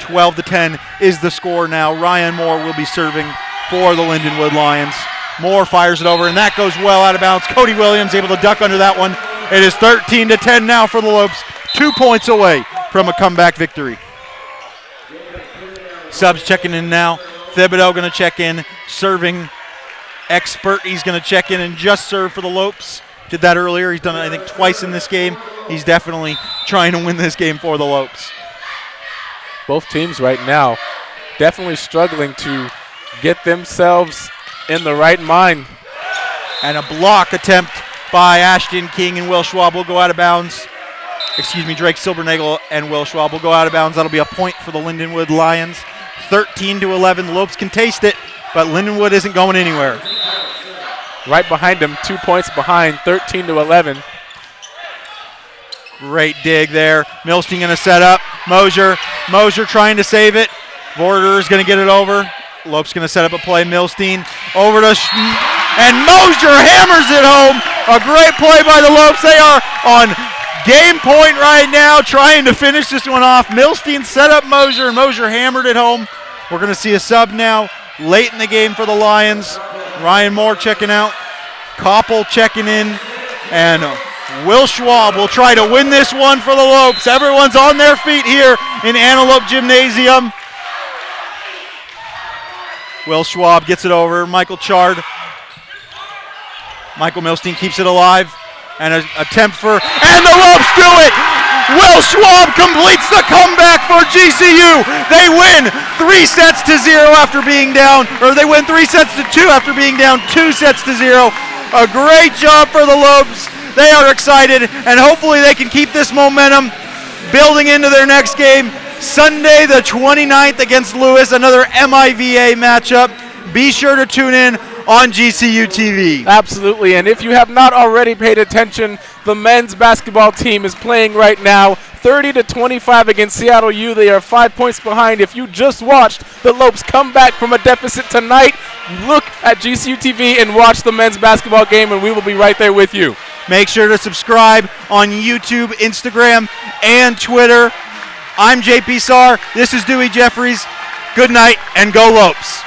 A: 12-10 is the score now. Ryan Moore will be serving for the Lindenwood Lions. Moore fires it over, and that goes well out of bounds. Cody Williams able to duck under that one. It is 13-10 now for the Lopes, 2 points away from a comeback victory. Subs checking in now. Thibodeau going to check in, serving expert. He's going to check in and just serve for the Lopes. Did that earlier. He's done it, I think, twice in this game. He's definitely trying to win this game for the Lopes.
B: Both teams right now definitely struggling to get themselves in the right mind.
A: And a block attempt by Ashton King, and Will Schwab will go out of bounds. Drake Silbernagel and Will Schwab will go out of bounds. That'll be a point for the Lindenwood Lions. 13-11. The Lopes can taste it, but Lindenwood isn't going anywhere.
B: right behind him, 2 points behind, 13-11.
A: Great dig there. Milstein going to set up. Mosier trying to save it. Vorder is going to get it over. Lope's going to set up a play. Milstein over to and Mosier hammers it home. A great play by the Lopes. They are on game point right now, trying to finish this one off. Milstein set up Mosier, and Mosier hammered it home. We're going to see a sub now late in the game for the Lions. Ryan Moore checking out. Koppel checking in. And Will Schwab will try to win this one for the Lopes. Everyone's on their feet here in Antelope Gymnasium. Will Schwab gets it over. Michael Chard. Michael Milstein keeps it alive. And an attempt for, and the Lopes do it! Will Schwab completes the comeback for GCU. They win 3-0 after being down, or they win 3-2 after being down 2-0. A great job for the Lopes. They are excited, and hopefully they can keep this momentum building into their next game. Sunday the 29th against Lewis, another MIVA matchup. Be sure to tune in on GCU TV.
B: Absolutely, and if you have not already paid attention, the men's basketball team is playing right now 30-25 against Seattle U. They are 5 points behind. If you just watched the Lopes come back from a deficit tonight, look at GCU TV and watch the men's basketball game, and we will be right there with you.
A: Make sure to subscribe on YouTube, Instagram, and Twitter. I'm JP Sarr. This is Dewey Jeffries. Good night, and go Lopes.